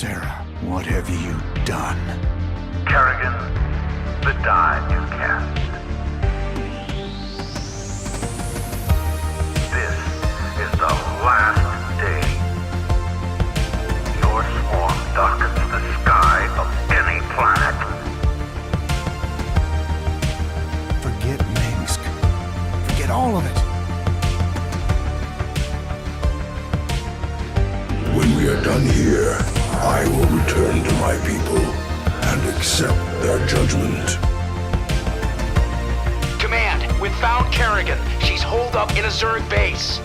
Sarah, what have you done? Kerrigan, the die is cast. This is the last day. Your swarm darkens the sky of any planet. Forget Minsk. Forget all of it. When we are done here, I will return to my people and accept their judgment. Command, we've found Kerrigan. She's holed up in a Zurg base.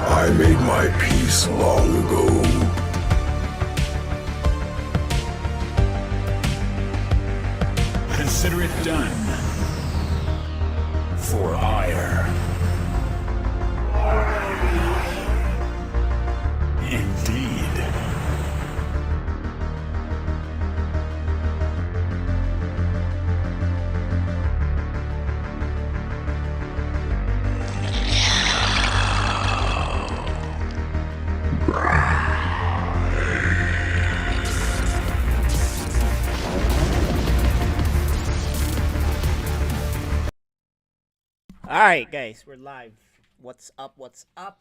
I made my peace long ago. Consider it done. For ire. Indeed. Alright guys, we're live. What's up, what's up?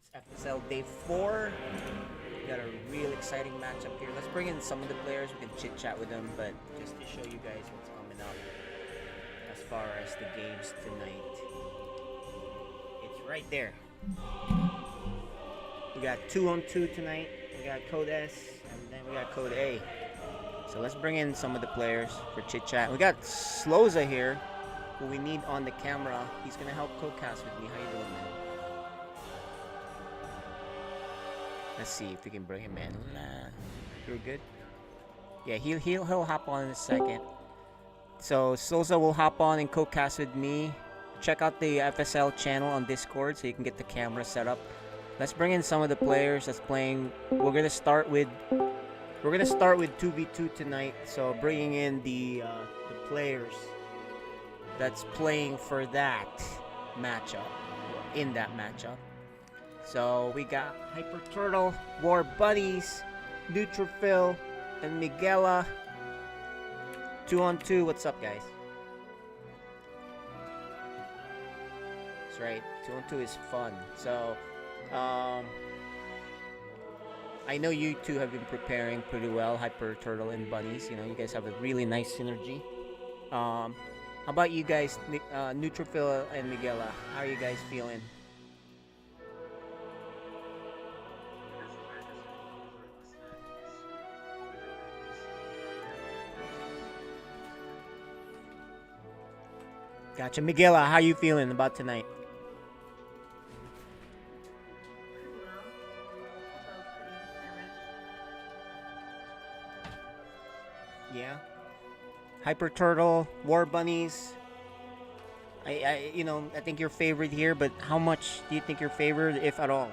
It's FSL Day 4. We got a real exciting matchup here. Let's bring in some of the players. We can chit-chat with them, but just to show you guys what's coming up as far as the games tonight. It's right there. We got 2-on-2 tonight. We got Code S, and then we got Code A. So let's bring in some of the players for chit-chat. We got Sloza here, who we need on the camera. He's gonna help co-cast with me. How you doing, man? Let's see if we can bring him in. You're good. Yeah, he'll hop on in a second. So Sloza will hop on and co-cast with me. Check out the FSL channel on Discord so you can get the camera set up. Let's bring in some of the players that's playing. We're gonna start with 2v2 tonight. So bringing in the players that's playing for that matchup, in that matchup. So we got Hyper Turtle, War Buddies, Neutrophil, and Miguela. 2-on-2. What's up, guys? That's right. 2-on-2 is fun. So, I know you two have been preparing pretty well, Hyper Turtle and Bunnies. You know, you guys have a really nice synergy. How about you guys, Neutrophil and Miguela? How are you guys feeling? Gotcha. Miguela, how are you feeling about tonight? Yeah. Hyper Turtle, War Bunnies. I think you're favored here, but how much do you think you're favored, if at all?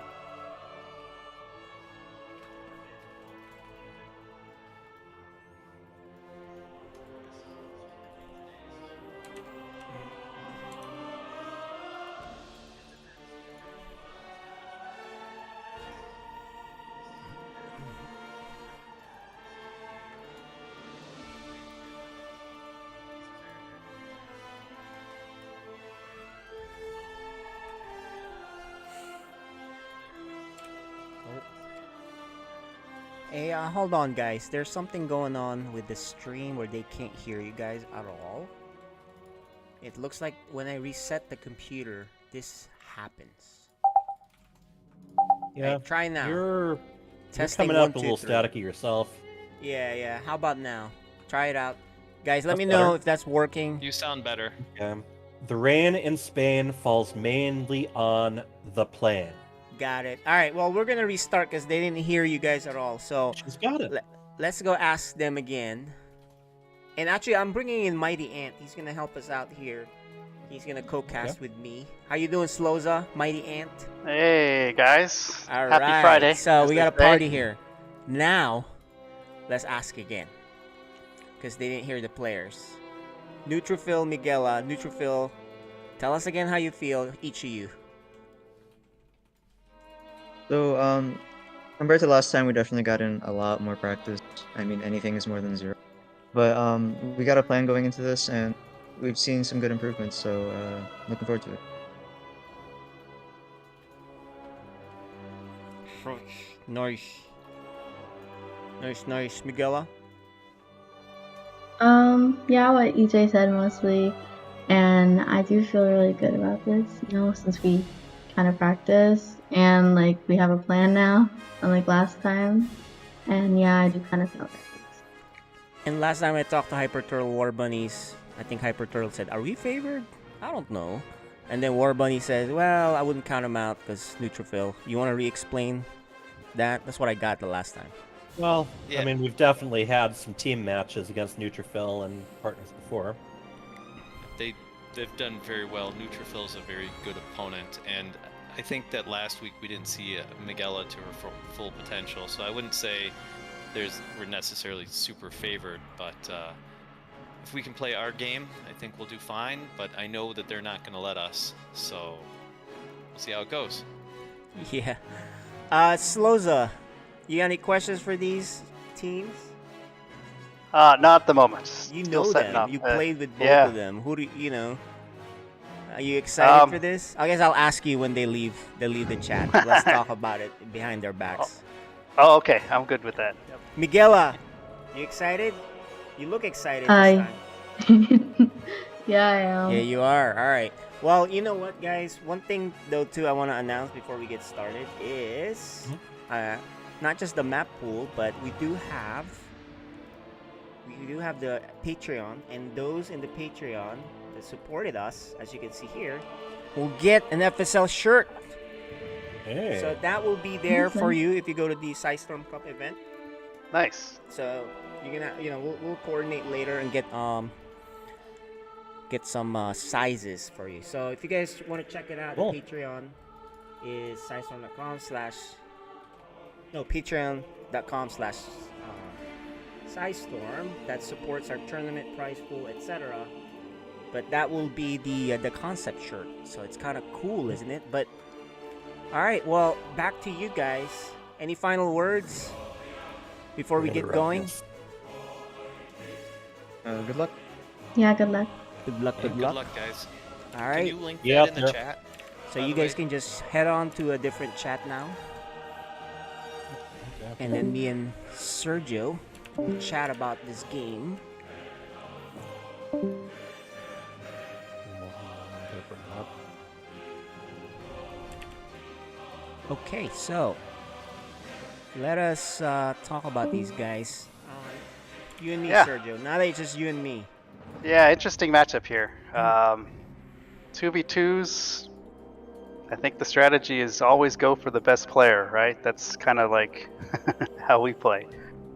Hey, hold on, guys. There's something going on with the stream where they can't hear you guys at all. It looks like when I reset the computer, this happens. Yeah. Hey, try now. You're Testing coming up 1, a 2, little 3. staticky yourself. Yeah. How about now? Try it out. Guys, let That's me know better. if that's working. You sound better. The rain in Spain falls mainly on the plan. Got it. All right. Well, we're gonna restart because they didn't hear you guys at all. So She's got it. let's go ask them again. And actually, I'm bringing in Mighty Ant. He's gonna help us out here. He's gonna co-cast with me. How you doing, Sloza? Mighty Ant. Hey guys. All Happy right. Friday. So as we they got a say. party here. Now, let's ask again because they didn't hear the players. Neutrophil, Miguela. Neutrophil, tell us again how you feel, each of you. So, compared to last time, we definitely got in a lot more practice. I mean, anything is more than zero. But we got a plan going into this, and we've seen some good improvements. So, looking forward to it. Nice. Nice. Miguela? Yeah, what EJ said mostly. And I do feel really good about this, since we kind of practice and like we have a plan now, unlike last time. And yeah, I do kind of feel that. And last time I talked to Hyper Turtle War Bunnies, I think Hyper Turtle said, "Are we favored? I don't know." And then War Bunny says, "Well, I wouldn't count him out because neutrophil." You want to re-explain that? That's what I got the last time. Well, Yeah. I mean, we've definitely had some team matches against Neutrophil and partners before. They've done very well. Neutrophil's a very good opponent, and I think that last week we didn't see Miguela to her full potential, so I wouldn't say we're necessarily super favored, but if we can play our game, I think we'll do fine, but I know that they're not going to let us, so we'll see how it goes. Yeah. Sloza, you got any questions for these teams? Not at the moment. You Still know setting them. up. You played with both yeah. of them. Who do you know? Are you excited for this? I guess I'll ask you when they leave the chat. Let's talk about it behind their backs. Oh, okay. I'm good with that. Yep. Miguela, you excited? You look excited this time. Yeah, I am. Yeah, you are. All right. Well, you know what, guys? One thing, though, too, I want to announce before we get started is not just the map pool, but we do have the Patreon, and those in the Patreon that supported us, as you can see here, will get an FSL shirt. Hey. So that will be there for you if you go to the Storm Cup event. Nice. So you're gonna, we'll coordinate later and get some sizes for you. So if you guys want to check it out, Cool. the Patreon is patreon.com/SciStorm that supports our tournament prize pool, etc. But that will be the concept shirt. So it's kind of cool, isn't it? But all right, well, back to you guys. Any final words before we get going? Good luck. Yeah, good luck. Good luck. Good luck, guys. All Can right. you link Yeah, that in the chat? So by you the guys way? can just head on to a different chat now. And then me and Sergio will chat about this game. Okay, so let us talk about these guys. You and me, Yeah. Sergio. Now that it's just you and me. Yeah, interesting matchup here. 2v2s, I think the strategy is always go for the best player, right? That's kind of like how we play.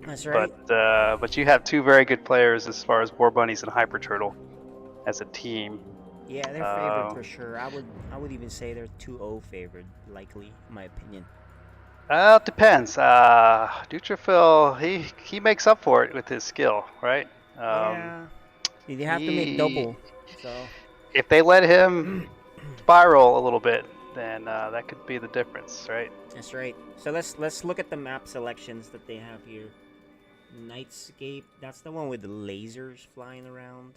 That's right. But you have two very good players as far as War Bunnies and Hyper Turtle as a team. Yeah, they're favored for sure. I would even say they're 2-0 favored, likely, in my opinion. It depends. Neutrophil, he makes up for it with his skill, right? Yeah. You have to make double. So If they let him spiral a little bit, then that could be the difference, right? that's right. So let's look at the map selections that they have here. Nightscape, that's the one with the lasers flying around.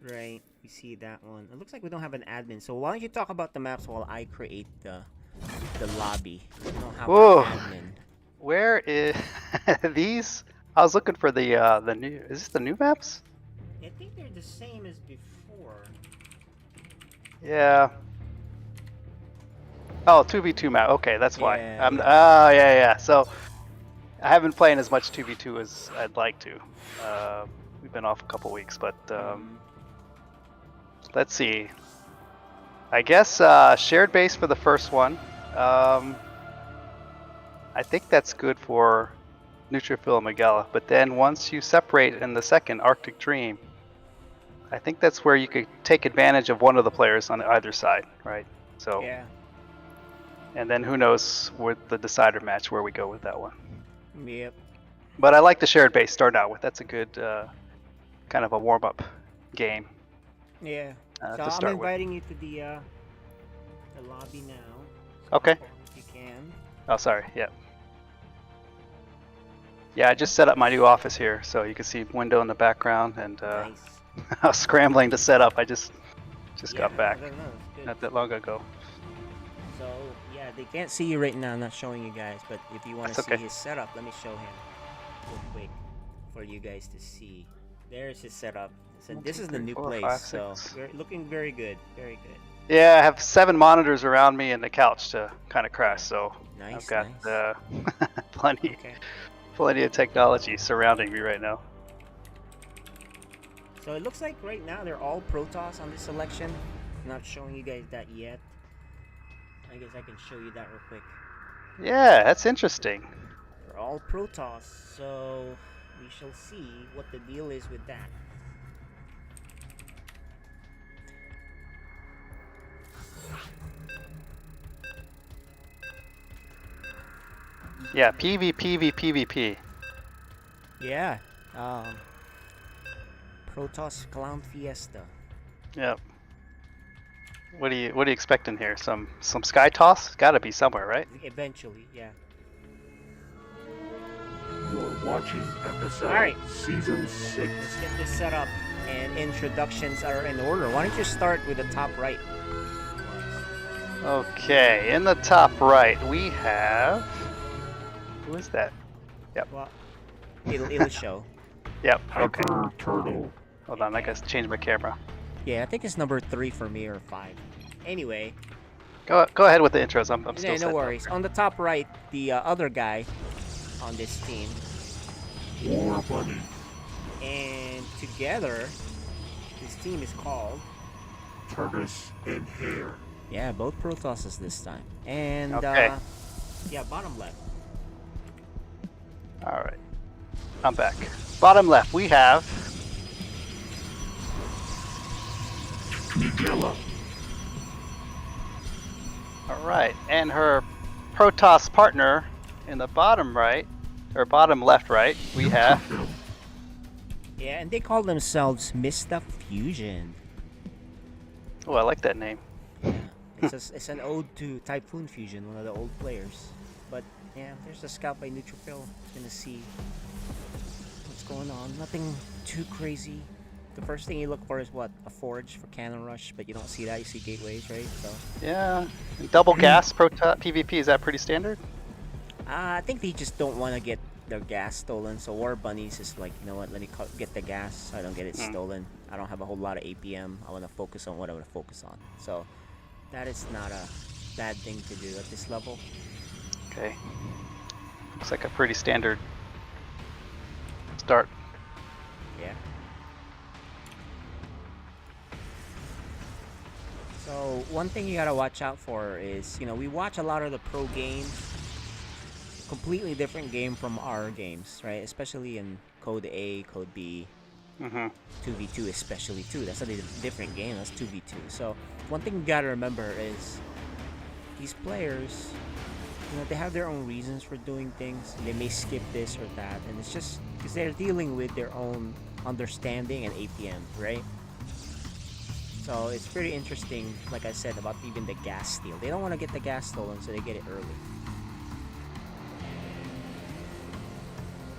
Right, we see that one. It looks like we don't have an admin. So why don't you talk about the maps while I create the lobby? We don't have Whoa. an admin. Where is these? I was looking for the new. Is this the new maps? I think they're the same as before. Yeah. Oh, 2v2 map. Okay, that's why. Yeah, Yeah. So I haven't been playing as much 2v2 as I'd like to. We've been off a couple weeks, but let's see. I guess shared base for the first one. I think that's good for Neutrophil and Miguela. But then once you separate in the second, Arctic Dream, I think that's where you could take advantage of one of the players on either side, right? So, Yeah. and then who knows with the decider match where we go with that one. Yep. But I like the shared base start out with. That's a good kind of a warm-up game. Yeah. To So I'm start with. inviting you to the lobby now. Okay. If you And Oh, sorry. Yeah. Yeah, I just set up my new office here, so you can see window in the background, and nice. I was scrambling to set up. I just Yeah, got back I don't know. It's good. not that long ago. So yeah, they can't see you right now. I'm not showing you guys, but if you want to That's see okay. his setup, let me show him real quick for you guys to see. There's his setup. So this is the new 4, place. 5, So 6. looking very good, very good. Yeah, I have 7 monitors around me and the couch to kind of crash, so Nice, I've got nice. plenty Okay. plenty of technology surrounding me right now. So it looks like right now they're all Protoss on this selection. I'm not showing you guys that yet. I guess I can show you that real quick. Yeah, that's interesting. They're all Protoss, so we shall see what the deal is with that. Yeah, PvP. Yeah. Protoss Clown Fiesta. Yep. What are you expecting here? Some sky toss? Got to be somewhere, right? Eventually, yeah. You're watching FSL Alright. Season 6. Let's get this set up, and introductions are in order. Why don't you start with the top right? Okay, in the top right we have. Who is that? Yep. Well, it'll show. Yep. Okay. Turtle. Hold on, I gotta change my camera. Yeah, I think it's number 3 for me or 5. Anyway, Go ahead with the intros. I'm still yeah, no setting up. worries. On the top right, the other guy on this team, War Bunny. and together, this team is called. Turgus and Hare. Yeah, both Protosses this time. And Okay. yeah, bottom left. All right. I'm back. Bottom left we have. Miguela. All right, and her Protoss partner in the bottom right, or bottom left, right, we have. Yeah, and they call themselves Mista Fusion. Oh, I like that name. It's an ode to Typhoon Fusion, one of the old players. But yeah, there's a scout by Neutrophil. Gonna see what's going on. Nothing too crazy. The first thing you look for is what? A forge for cannon rush, but you don't see that. You see gateways, right? So Yeah. Double gas PvP, is that pretty standard? I think they just don't want to get their gas stolen. So War Bunnies is like, you know what? Let me get the gas so I don't get it stolen. I don't have a whole lot of APM. I want to focus on what I want to focus on. So that is not a bad thing to do at this level. Okay. Looks like a pretty standard start. Yeah. So one thing you gotta watch out for is, we watch a lot of the pro games. Completely different game from our games, right? Especially in Code A, Code B, 2v2 especially too. That's a different game. That's 2v2. So one thing you gotta remember is these players, they have their own reasons for doing things. They may skip this or that, and it's just because they're dealing with their own understanding and APM, right? So it's pretty interesting, like I said, about even the gas steal. They don't want to get the gas stolen, so they get it early.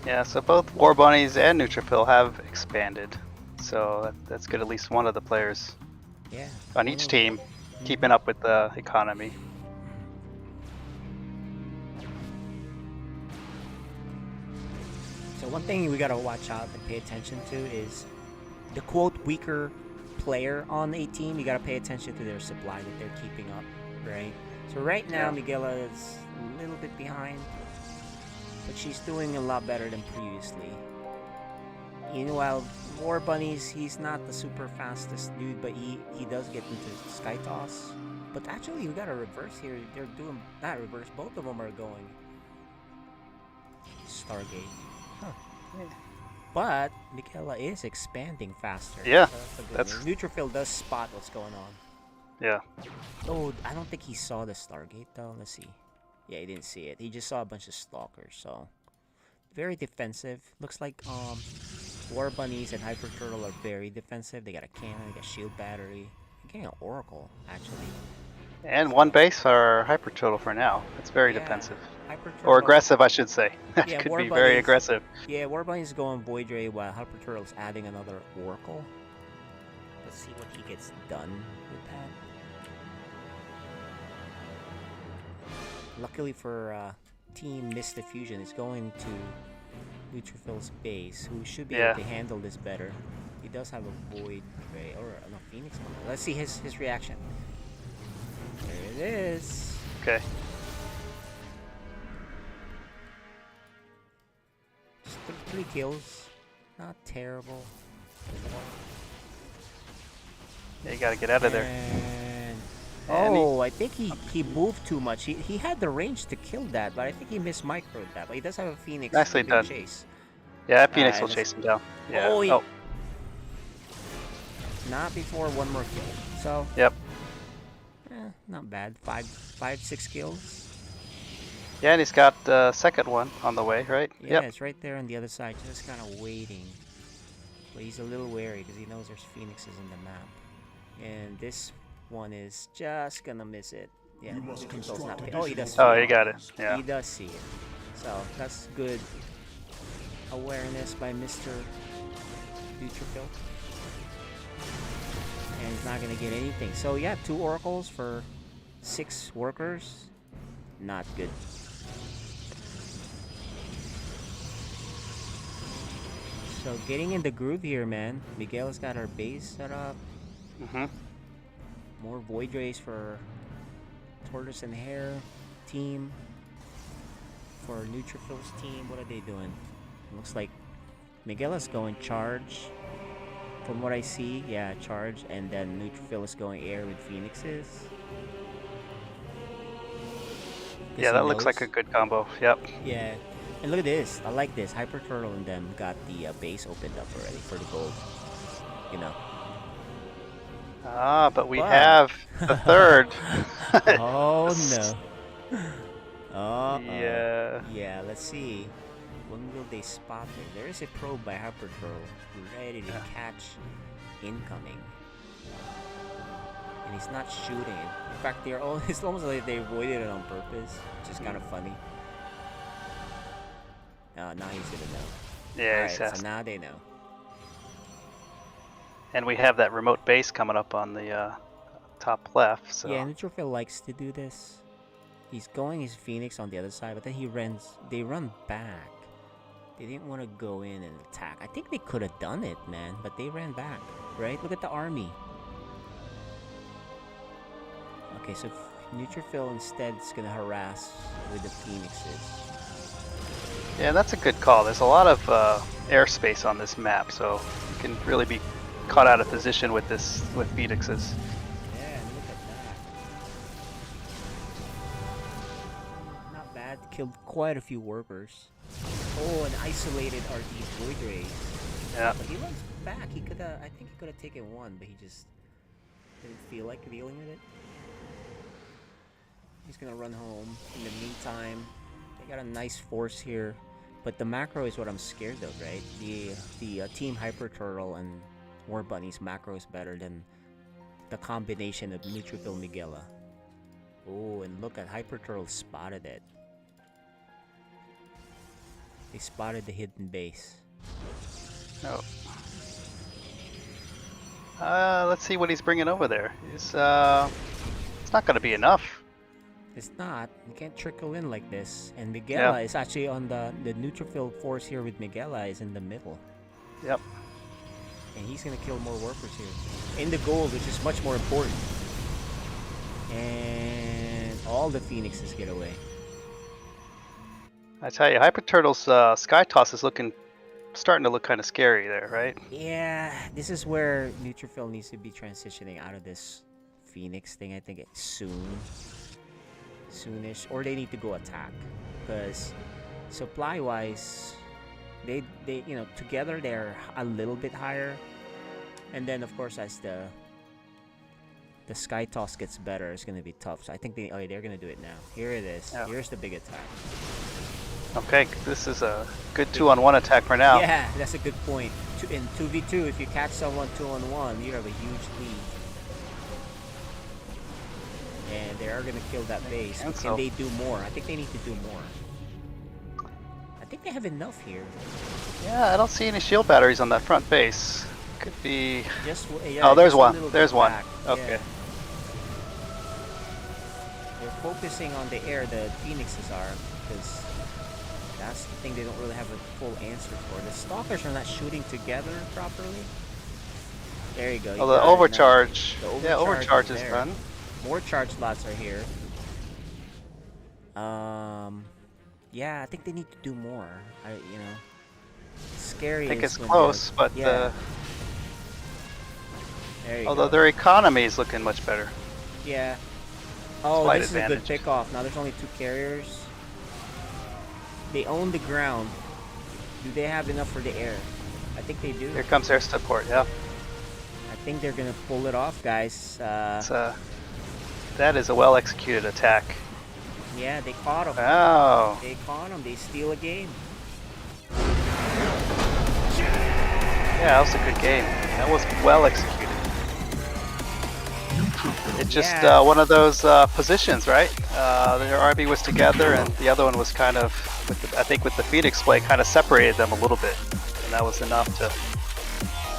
Yeah, so both War Bunnies and Neutrophil have expanded. So that's good, at least one of the players on each team keeping up with the economy. So one thing we gotta watch out and pay attention to is the quote weaker player on a team. You gotta pay attention to their supply that they're keeping up, right? So right now, Miguela is a little bit behind, but she's doing a lot better than previously. While War Bunnies, he's not the super fastest dude, but he does get into Sky Toss. But actually, we got a reverse here. They're doing not reverse. Both of them are going Stargate. Huh. But Miguela is expanding faster. Yeah, So that's news. Neutrophil does spot what's going on. Yeah. Oh, I don't think he saw the Stargate though. Let's see. Yeah, he didn't see it. He just saw a bunch of stalkers. So very defensive. Looks like War Bunnies and Hyper Turtle are very defensive. They got a cannon, they got shield battery. They're getting an Oracle actually. And one base for Hyper Turtle for now. It's very Yeah, defensive. Hyper Or Turtle. aggressive, I should say. That Yeah, could War be very Bunny's- aggressive. Yeah, Warbunny's going Void Ray while Hyper Turtle's adding another Oracle. Let's see what he gets done with that. Luckily for Team Mist Fusion, it's going to Neutrophil's base, who should be Yeah. able to handle this better. He does have a Void Ray, or no, Phoenix. Let's see his reaction. There it is. Okay. Just 3 kills. Not terrible. Yeah, you gotta get out of there. And I think he moved too much. He had the range to kill that, but I think he mismicroed that. But he does have a Phoenix. Nicely big done. Chase. Yeah, that Phoenix Alright, will let's- chase him down. Yeah. Oh, he- Oh, Not before one more kill. So, yep. not bad. 6 kills. Yeah, and he's got the second one on the way, right? Yeah, Yep. it's right there on the other side, just kind of waiting. But he's a little wary because he knows there's phoenixes in the map. And this one is just gonna miss it. Yeah, Neutrophil's not pay- oh, he does. Oh, see you it. got it. Yeah. He does see it. So that's good awareness by Mr. Neutrophil. And he's not gonna get anything. So yeah, 2 oracles for 6 workers. Not good. So getting in the groove here, man. Miguel's got our base set up. Mm-hmm. More Void Rays for Tortoise and Hare team. For Neutrophil's team, what are they doing? Looks like Miguel is going charge. From what I see, yeah, charge. And then Neutrophil is going air with Phoenixes. Yeah, that looks like a good combo. Yep. Yeah. And look at this. I like this. Hyper Turtle and them got the base opened up already for the gold. You know. Ah, but we Wow. have the third. Oh no. Oh Yeah. Yeah, let's see. When will they spot it? There is a probe by Hyper Turtle ready to catch incoming. And he's not shooting it. In fact, they're all it's almost like they avoided it on purpose, which is kind of funny. Now he's gonna know. Yeah, Alright, he's so now they know. And we have that remote base coming up on the top left. So Yeah, Neutrophil likes to do this. He's going his Phoenix on the other side, but then they run back. They didn't want to go in and attack. I think they could have done it, man, but they ran back, right? Look at the army. Okay, so Neutrophil instead is gonna harass with the Phoenixes. yeah, that's a good call. There's a lot of airspace on this map, so you can really be caught out of position with Phoenixes. Yeah, and look at that. Not bad. Killed quite a few workers. Oh, an isolated RD Void Ray. Yeah. But he runs back. I think he could have taken one, but he just didn't feel like dealing with it. He's gonna run home. In the meantime, they got a nice force here, but the macro is what I'm scared of, right? The Team Hyper Turtle and War Bunny's macro is better than the combination of Neutrophil Miguela. Oh, and look at Hyper Turtle spotted it. They spotted the hidden base. Oh. Let's see what he's bringing over there. It's not going to be enough. It's not. You can't trickle in like this. And Miguela is actually on the Neutrophil force here with Miguela is in the middle. Yep. And he's gonna kill more workers here. In the gold, which is much more important. And all the Phoenixes get away. I tell you, Hyper Turtle's Sky Toss is starting to look kind of scary there, right? Yeah, this is where Neutrophil needs to be transitioning out of this Phoenix thing. I think it's soonish, or they need to go attack, because supply-wise, they together they're a little bit higher, and then of course as the Sky Toss gets better, it's gonna be tough. So I think they're gonna do it now. Here it is. Yeah. Here's the big attack. Okay, this is a good 2-on-1 attack for now. Yeah, that's a good point. In 2v2, if you catch someone 2-on-1, you have a huge lead. and they are gonna kill that base. But Cancel. can they do more? I think they need to do more. I think they have enough here. Yeah, I don't see any shield batteries on that front base. Could be. Just yeah, Oh, there's just a one. little There's bit one. back. Okay. Yeah. They're focusing on the air, the Phoenixes are, because that's the thing they don't really have a full answer for. The Stalkers are not shooting together properly. There you go. You Oh, the got it now. overcharge. The Yeah, overcharge is there. done. More charge slots are here. Yeah, I think they need to do more. Scary. I think is it's when close, they're- but yeah. There you although go. their economy is looking much better. Yeah. Oh, Slight this is a advantage. good pickoff. Now there's only 2 carriers. They own the ground. Do they have enough for the air? I think they do. Here comes air support. Yeah. I think they're gonna pull it off, guys. It's, that is a well executed attack. Yeah, they caught him. Oh. They caught him. They steal a game. Yeah, that was a good game. That was well executed. It's just Yeah. one of those positions, right? Their RB was together, and the other one was kind of, I think, with the Phoenix play, kind of separated them a little bit, and that was enough to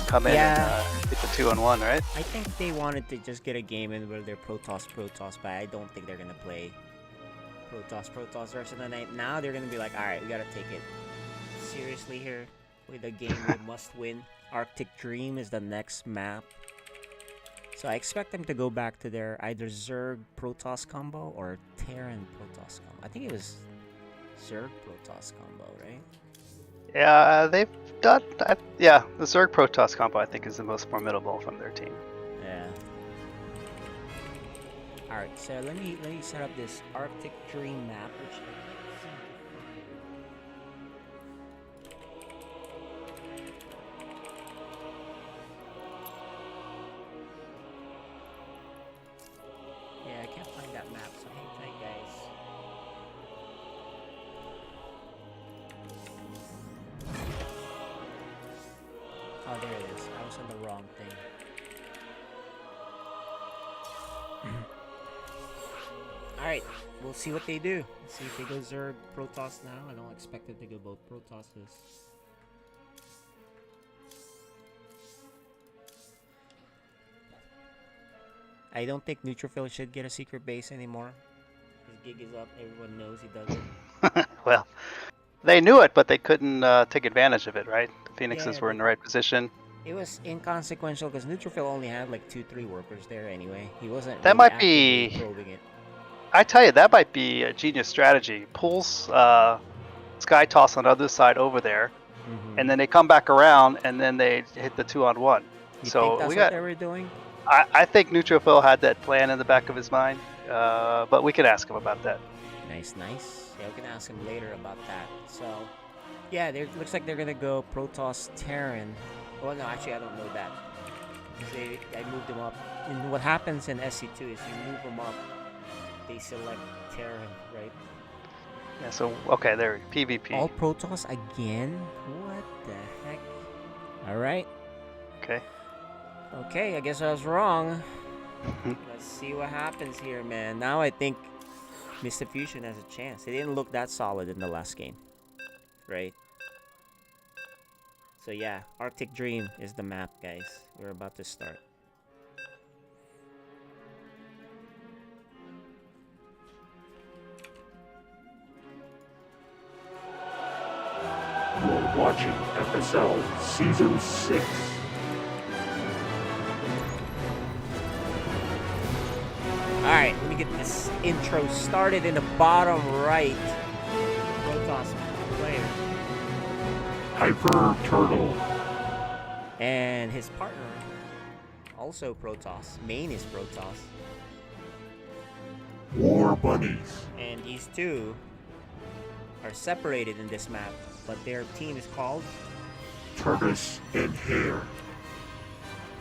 come in and get the 2-on-1, right? I think they wanted to just get a game in where they're Protoss, but I don't think they're gonna play Protoss the rest of the night. Now they're gonna be like, alright, we gotta take it seriously here with a game we must win. Arctic Dream is the next map. So I expect them to go back to their either Zurg Protoss combo or Terran Protoss combo. I think it was Zurg Protoss combo, right? Yeah, they've done. Yeah, the Zurg Protoss combo I think is the most formidable from their team. Yeah. Alright, so let me set up this Arctic Dream map, which yeah, I can't find that map, so hang tight, guys. Oh, there it is. I was on the wrong thing. Alright, we'll see what they do. Let's see if they go Zurg Protoss now. I don't expect them to go both Protosses. I don't think Neutrophil should get a secret base anymore. His gig is up. Everyone knows he does it. Well, they knew it, but they couldn't take advantage of it, right? The Phoenixes Yeah, were in the right position. It was inconsequential because Neutrophil only had like 2-3 workers there anyway. He wasn't. That really might actively be- probing it. I tell you, that might be a genius strategy. Pulls Sky Toss on the other side over there, and then they come back around, and then they hit the 2-on-1. You So think that's we what got. they were doing? I think Neutrophil had that plan in the back of his mind, but we could ask him about that. Nice. Yeah, we can ask him later about that. So, yeah, looks like they're gonna go Protoss Terran. Well, no, actually, I don't know that. Because I moved them up. And what happens in SC2 is you move them up, they select Terran, right? Yeah. So okay, there. PvP. All Protoss again? What the heck? Alright. Okay. Okay, I guess I was wrong. Let's see what happens here, man. Now I think Mr. Fusion has a chance. They didn't look that solid in the last game, right? So yeah, Arctic Dream is the map, guys. We're about to start. You're watching FSL Season 6. Alright, let me get this intro started in the bottom right. Protoss player. Hyper Turtle. And his partner, also Protoss. Main is Protoss. War Bunnies. And these two are separated in this map, but their team is called... Turgus and Hare.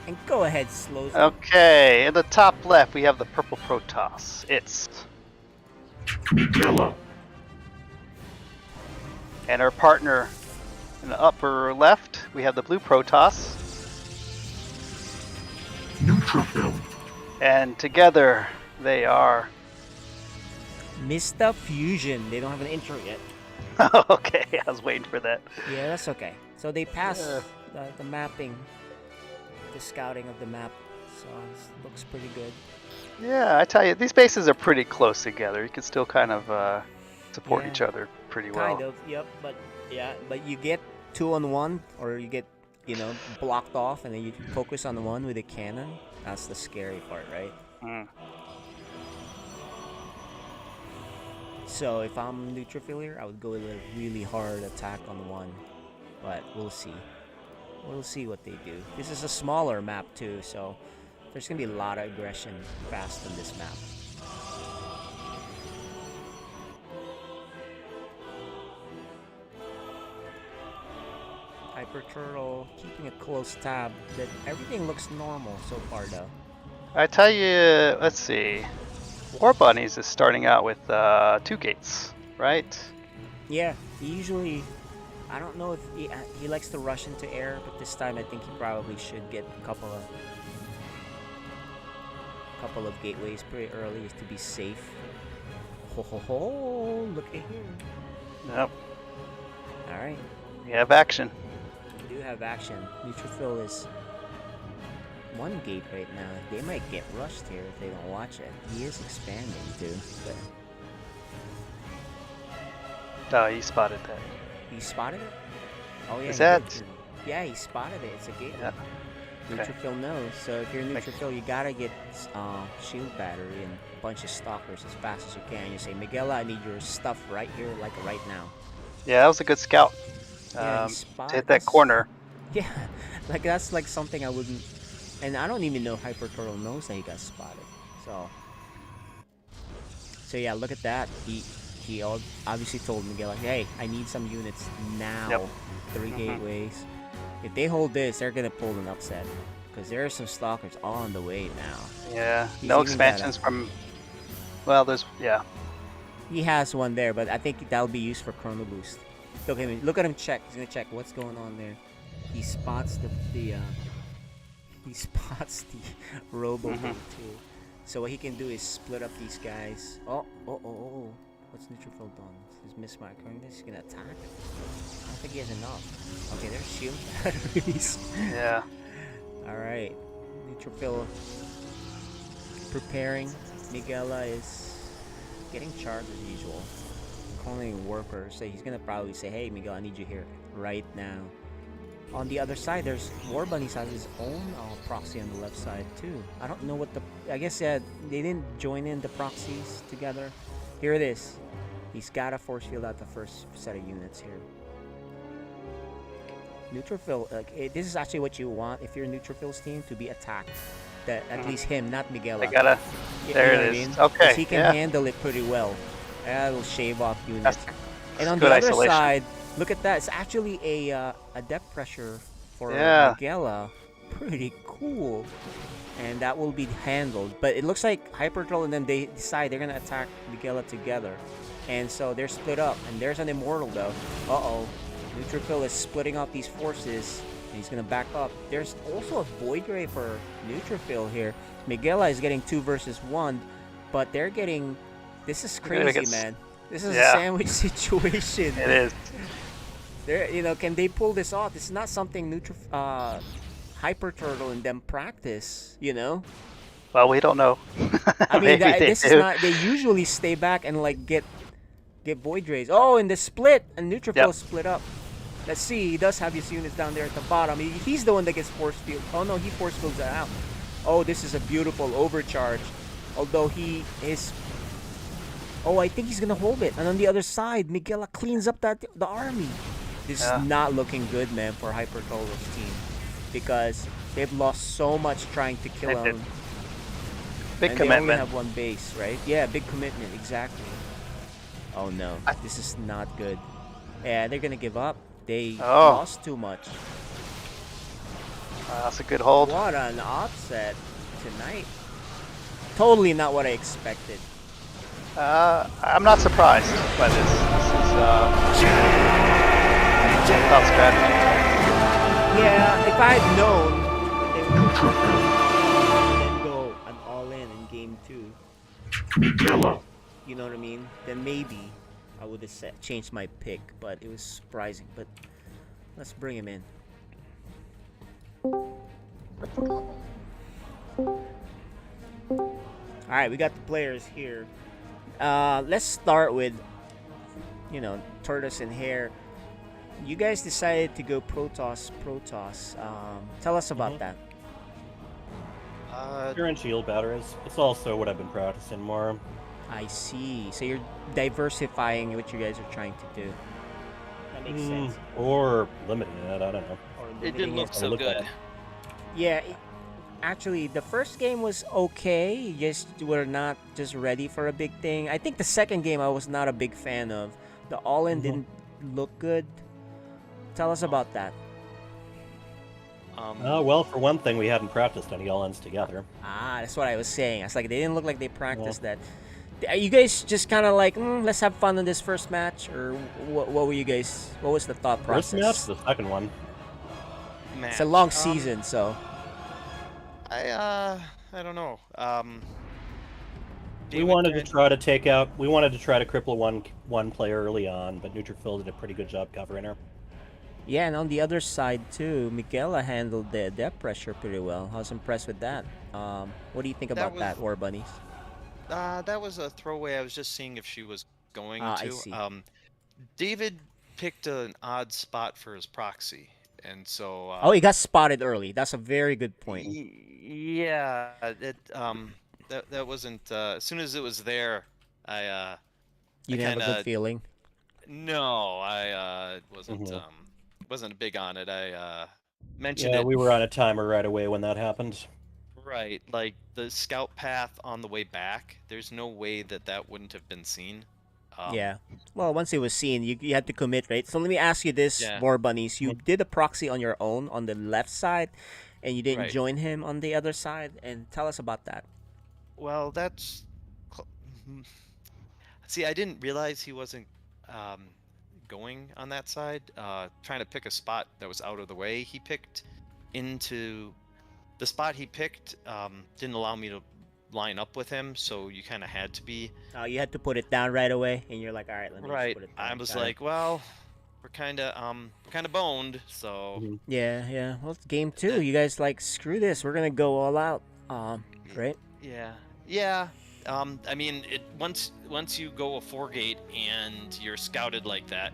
And go ahead, Slow. Okay, in the top left we have the purple Protoss. It's Miguela. and our partner in the upper left we have the blue Protoss. Neutrophil. And together They are. Mista Fusion. They don't have an intro yet. Okay, I was waiting for that. Yeah, that's okay. So they passed the mapping, the scouting of the map. So it looks pretty good. Yeah, I tell you, these bases are pretty close together. You can still kind of support Yeah. each other pretty well. Kind of, yep. But you get 2-on-1, or you get blocked off, and then you focus on the one with a cannon. That's the scary part, right? Mm. So if I'm neutrophil here, I would go with a really hard attack on the one, but we'll see. We'll see what they do. This is a smaller map too, so there's gonna be a lot of aggression fast on this map. Hyper Turtle keeping a close tab. That everything looks normal so far though. I tell you, let's see. War Bunnies is starting out with 2 gates, right? Yeah, he usually. I don't know if he likes to rush into air, but this time I think he probably should get a couple of gateways pretty early just to be safe. Ho ho ho! Look at here. Yep. All right. We have action. We do have action. Neutrophil is 1 gate right now. They might get rushed here if they don't watch it. He is expanding too, but. Oh, you spotted that. He spotted it? Oh yeah. Is that? Yeah, he spotted it. It's a gateway. Yeah. Okay. Neutrophil knows. So if you're neutrophil, you gotta get shield battery and a bunch of stalkers as fast as you can. You say, Miguel, I need your stuff right here, like right now. Yeah, that was a good scout. Yeah, To hit that corner. Yeah, like that's like something I wouldn't. And I don't even know Hyper Turtle knows that he got spotted. So yeah, look at that. He obviously told Miguel, like, hey, I need some units now. Yep. 3 gateways. If they hold this, they're gonna pull an upset because there are some stalkers on the way now. Yeah. He's No even expansions from. Well, there's He has one there, but I think that'll be used for Chrono Boost. Look at him. Look at him check. He's gonna check what's going on there. He spots the Robo too. So what he can do is split up these guys. Oh. What's Neutrophil done? He's mismarking this. He's gonna attack. I don't think he has enough. Okay, there's shield batteries. Yeah. Alright. Neutrophil preparing. Miguela is getting charged as usual. Calling workers. So he's gonna probably say, hey Miguel, I need you here right now. On the other side, there's War Bunnies has his own proxy on the left side too. I don't know what I guess they didn't join in the proxies together. Here it is. He's got to force field out the first set of units here. Neutrophil, this is actually what you want if you're Neutrophil's team, to be attacked. That at least him, not Miguel. I gotta. There it is. Okay. He can handle it pretty well. That'll shave off units. And on the good other isolation. side, look at that. It's actually a depth pressure for Miguela. Pretty cool. And that will be handled. But it looks like Hyper Troll and them, they decide they're going to attack Miguela together. And so they're split up. And there's an Immortal though. Uh-oh. Neutrophil is splitting up these forces. And he's going to back up. There's also a Void Ray for Neutrophil here. Miguela is getting 2 versus 1. But they're getting... This is crazy, man. This is a sandwich situation. It is. Can they pull this off? It's not something Hyper Turtle and them practice, Well, we don't know. I mean, this is not. They usually stay back and like get Void Rays. Oh, and the split and Neutrophil split up. Let's see. He does have his units down there at the bottom. He's the one that gets force field. Oh no, he force fields that out. Oh, this is a beautiful overcharge. Although he is. Oh, I think he's gonna hold it. And on the other side, Miguela cleans up the army. This is not looking good, man, for Hyper Turtle's team, because they've lost so much trying to kill him. Big and commitment. They only have 1 base, right? Yeah, big commitment, exactly. Oh no, this is not good. Yeah, they're gonna give up. They lost too much. That's a good hold. What an offset tonight. Totally not what I expected. I'm not surprised by this. This is without strategy. Yeah, if I had known they would then go an all-in game 2. Miguela. you know what I mean, then maybe I would have changed my pick. But it was surprising. But let's bring him in. All right, we got the players here. Let's start with, Tortoise and Hare. You guys decided to go Protoss. Tell us about that. Terran shield batteries. It's also what I've been practicing more. I see. So you're diversifying what you guys are trying to do. That makes sense. Or limiting it, I don't know. It didn't look so good. Yeah, actually, the first game was okay. You just were not just ready for a big thing. I think the second game I was not a big fan of. The all-in didn't look good. Tell us about that. Well, for one thing, we hadn't practiced any all-ins together. That's what I was saying. I was like, they didn't look like they practiced that. Are you guys just kind of like, let's have fun in this first match? Or what were you guys, what was the thought process? First match, the second one. It's a long season, so. I don't know. We wanted to try to cripple one player early on, but Neutrophil did a pretty good job covering her. Yeah, and on the other side too, Miguela handled the depth pressure pretty well. I was impressed with that. What do you think about that, War Bunnies? That was a throwaway. I was just seeing if she was going to. I see. David picked an odd spot for his proxy, and so. He got spotted early. That's a very good point. Yeah, that wasn't. As soon as it was there, You didn't have a good feeling. No, I wasn't big on it. I mentioned it. Yeah, we were on a timer right away when that happened. Right, like the scout path on the way back, there's no way that wouldn't have been seen. Yeah. Well, once it was seen, you had to commit, right? So let me ask you this, War Bunnies. You did a proxy on your own on the left side, and you didn't join him on the other side. And tell us about that. Well, that's... See, I didn't realize he wasn't going on that side. Trying to pick a spot that was out of the way. He picked into... The spot he picked didn't allow me to line up with him, so you kind of had to be... you had to put it down right away, and you're like, all right, let me just put it down. I was like, well, we're kind of boned, so... Yeah. Well, it's game 2. You guys like, screw this. We're gonna go all out. Right? Yeah. I mean, once you go a 4-gate and you're scouted like that,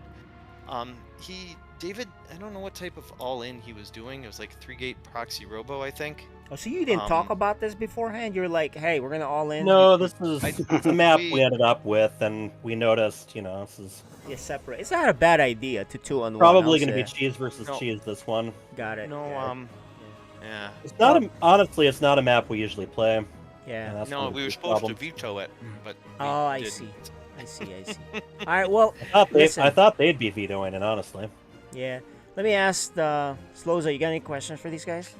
David, I don't know what type of all-in he was doing. It was like 3-gate proxy robo, I think. Oh, so you didn't talk about this beforehand? You're like, hey, we're gonna all in. No, this is the map we ended up with, and we noticed, this is... Yeah, separate. It's not a bad idea to 2-on-1. Probably going to be cheese versus cheese this one. Got it. No, yeah. It's not honestly, it's not a map we usually play. Yeah. No, we were supposed to veto it, but I see. All right, well, I thought they'd be vetoing it, honestly. Yeah. Let me ask Sloza, you got any questions for these guys?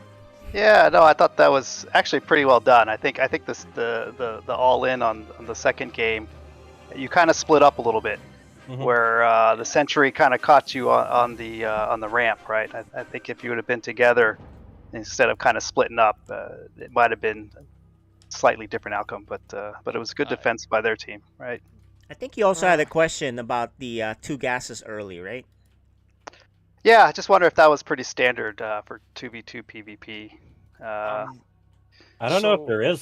Yeah, no, I thought that was actually pretty well done. I think this the all-in on the second game, you kind of split up a little bit, where the Sentry kind of caught you on the ramp, right? I think if you would have been together instead of kind of splitting up, it might have been a slightly different outcome. But it was good defense by their team, right? I think you also had a question about the 2 gases early, right? Yeah, I just wonder if that was pretty standard for 2v2 PvP. I don't know if there is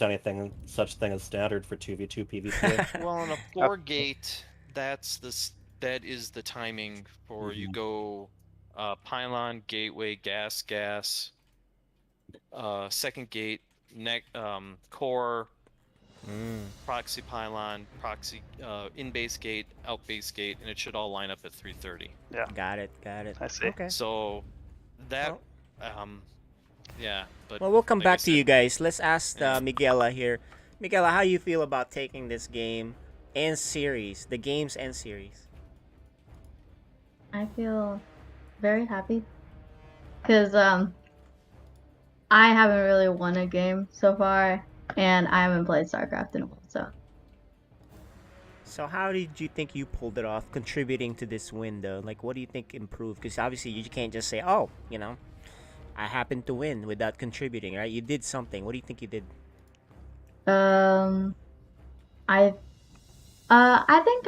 such thing as standard for 2v2 PvP. Well, on a 4-gate, that is the timing for you go pylon, gateway, gas, second gate, core, proxy pylon, proxy in-base gate, out-base gate, and it should all line up at 3:30. Yeah. Got it. I see. Okay. So that, yeah. But well, we'll come like back to you guys. Let's ask Miguela here. Miguela, how you feel about taking this game and series, the games and series? I feel very happy because I haven't really won a game so far, and I haven't played StarCraft in a while, So how did you think you pulled it off, contributing to this win, though? Like, what do you think improved? Because obviously you can't just say, oh, I happened to win without contributing, right? You did something. What do you think you did? I I think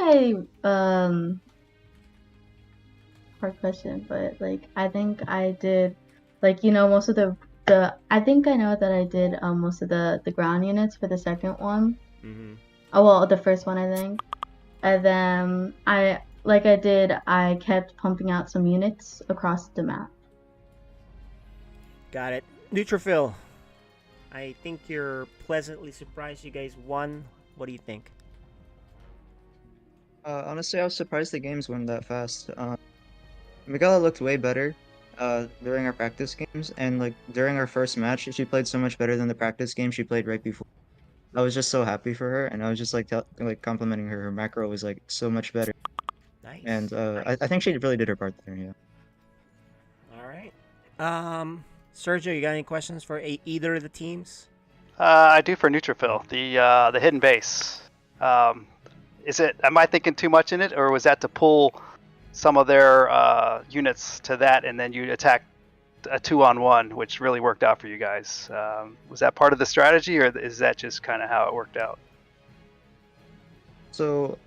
hard question, but like I think I did, like most of the I think I know that I did most of the ground units for the second one. Mm-hmm. Oh well, the first one I think, and then I kept pumping out some units across the map. Got it. Neutrophil, I think you're pleasantly surprised you guys won. What do you think? Honestly, I was surprised the games went that fast. Miguel looked way better during our practice games, and like during our first match, she played so much better than the practice game she played right before. I was just so happy for her, and I was just like like complimenting her. Her macro was like so much better, Nice. and I think she really did her part there. Yeah. All right. Sergio, you got any questions for either of the teams? I do for Neutrophil. The hidden base. Am I thinking too much in it, or was that to pull some of their units to that, and then you attack a 2-on-1, which really worked out for you guys? Was that part of the strategy, or is that just kind of how it worked out? So,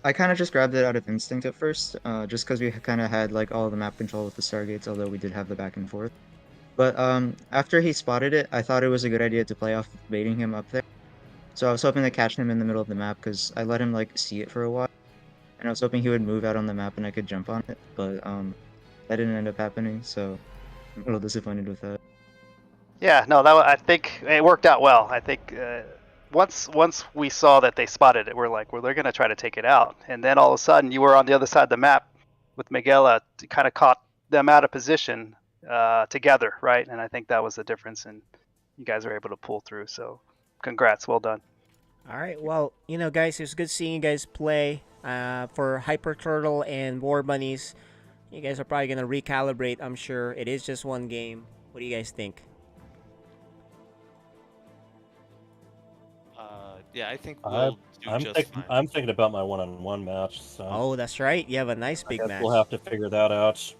I kind of just grabbed it out of instinct at first, just because we kind of had like all the map control with the Stargates, although we did have the back and forth. But after he spotted it, I thought it was a good idea to play off baiting him up there. So I was hoping to catch him in the middle of the map because I let him like see it for a while, and I was hoping he would move out on the map and I could jump on it. But that didn't end up happening, so I'm a little disappointed with that. Yeah, no, I think it worked out well. I think once we saw that they spotted it, we're like, well, they're gonna try to take it out, and then all of a sudden you were on the other side of the map with Miguela, kind of caught them out of position together, right? And I think that was the difference, and you guys were able to pull through. So, congrats, well done. All right. Well, guys, it was good seeing you guys play. For Hyper Turtle and War Bunnies, you guys are probably gonna recalibrate. I'm sure it is just one game. What do you guys think? Yeah, I think we'll do just fine. I'm thinking about my one-on-one match. So Oh, that's right. You have a nice I big guess match. we'll have to figure that out.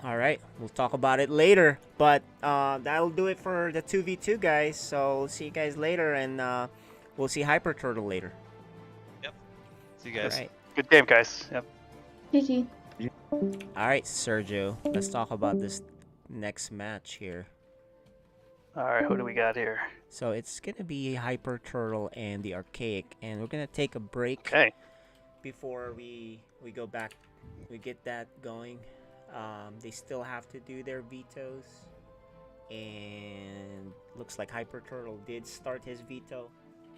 All right, we'll talk about it later. But that'll do it for the 2v2 guys. So see you guys later, and we'll see Hyper Turtle later. Yep. See you guys. All right. Good game, guys. Yep. GG. All right, Sergio. Let's talk about this next match here. All right, who do we got here? So it's gonna be Hyper Turtle and the Archaic, and we're gonna take a break. Okay. Before we go back, we get that going. They still have to do their vetoes, and looks like Hyper Turtle did start his veto,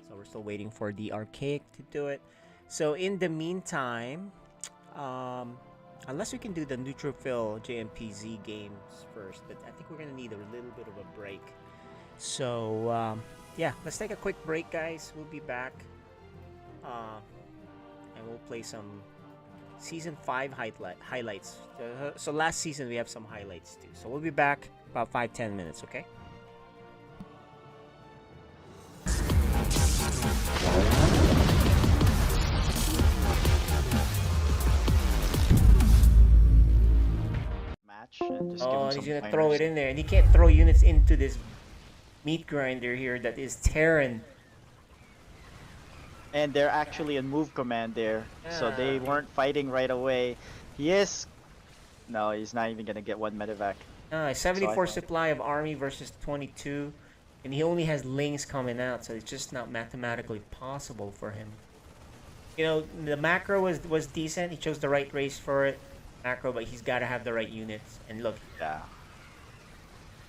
so we're still waiting for the Archaic to do it. So in the meantime, unless we can do the Neutrophil JMPZ games first, but I think we're gonna need a little bit of a break. So yeah, let's take a quick break, guys. We'll be back, and we'll play some Season 5 highlights. So last season we have some highlights too. So we'll be back about 5-10 minutes, okay? Match and just give Oh, him and some he's gonna pointers. throw it in there, and he can't throw units into this meat grinder here that is Terran. And they're actually in move command there, so they weren't fighting right away. No, he's not even gonna get one medevac. 74 supply of army versus 22, and he only has lings coming out, so it's just not mathematically possible for him. The macro was decent. He chose the right race for it, macro, but he's got to have the right units. And look, Yeah.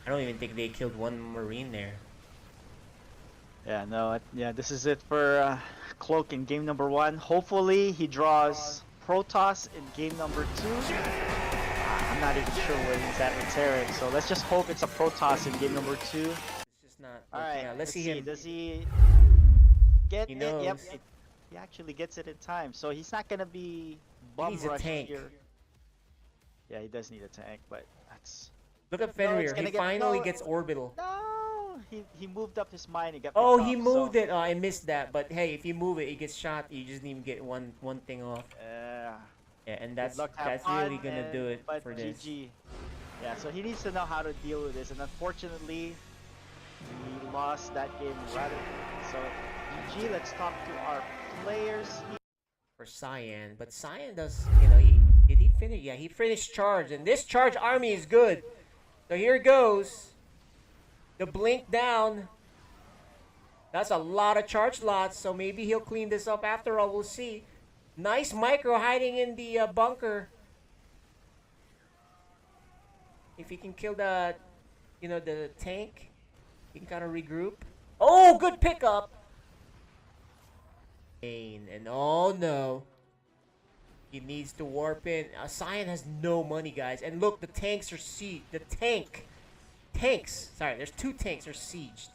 I don't even think they killed one Marine there. Yeah, no, yeah, this is it for Cloak in game number 1. Hopefully he draws Protoss in game number 2. I'm not even sure where he's at with Terran, so let's just hope it's a Protoss in game number 2. It's just not. Alright, Let's see him. Does he get He it? knows. Yep, he actually gets it in time, so he's not gonna be bum needs a rushed tank. here. Yeah, he does need a tank, but that's... Look at No, Fenrir. it's He gonna get- finally no. gets orbital. No, he moved up his mine and got Oh, picked he off, moved so... it. Oh, I missed that. But hey, if you move it, it gets shot. You just need to get one thing off. Yeah, and that's Good luck, have really fun, gonna do it but for this. GG. Yeah, so he needs to know how to deal with this, and unfortunately, he lost that game rather. So GG. Let's talk to our players here. For Cyan, but Cyan does, you know, did he finish? Yeah, he finished charge, and this charge army is good. So here it goes. The blink down. That's a lot of charge lots, so maybe he'll clean this up after all. We'll see. Nice micro hiding in the bunker. If he can kill the, you know, the tank, he can kind of regroup. Oh, good pickup. And oh no. He needs to warp in. Cyan has no money, guys. And look, the tanks are sieged. Tanks. Sorry, there's 2 tanks are sieged.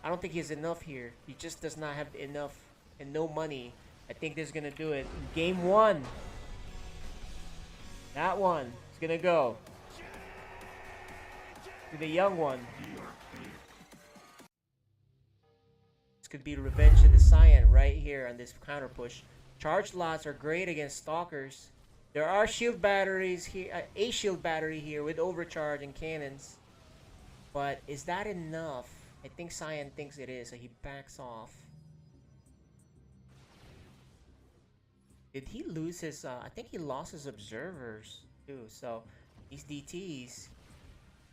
I don't think he has enough here. He just does not have enough and no money. I think this is going to do it. Game 1. That one is going to go to the young one. This could be revenge to the Cyan right here on this counter push. Charge lots are great against stalkers. There are shield batteries here, a shield battery here with overcharge and cannons. But is that enough? I think Cyan thinks it is, so he backs off. Did he lose his, I think he lost his observers too, so these DTs,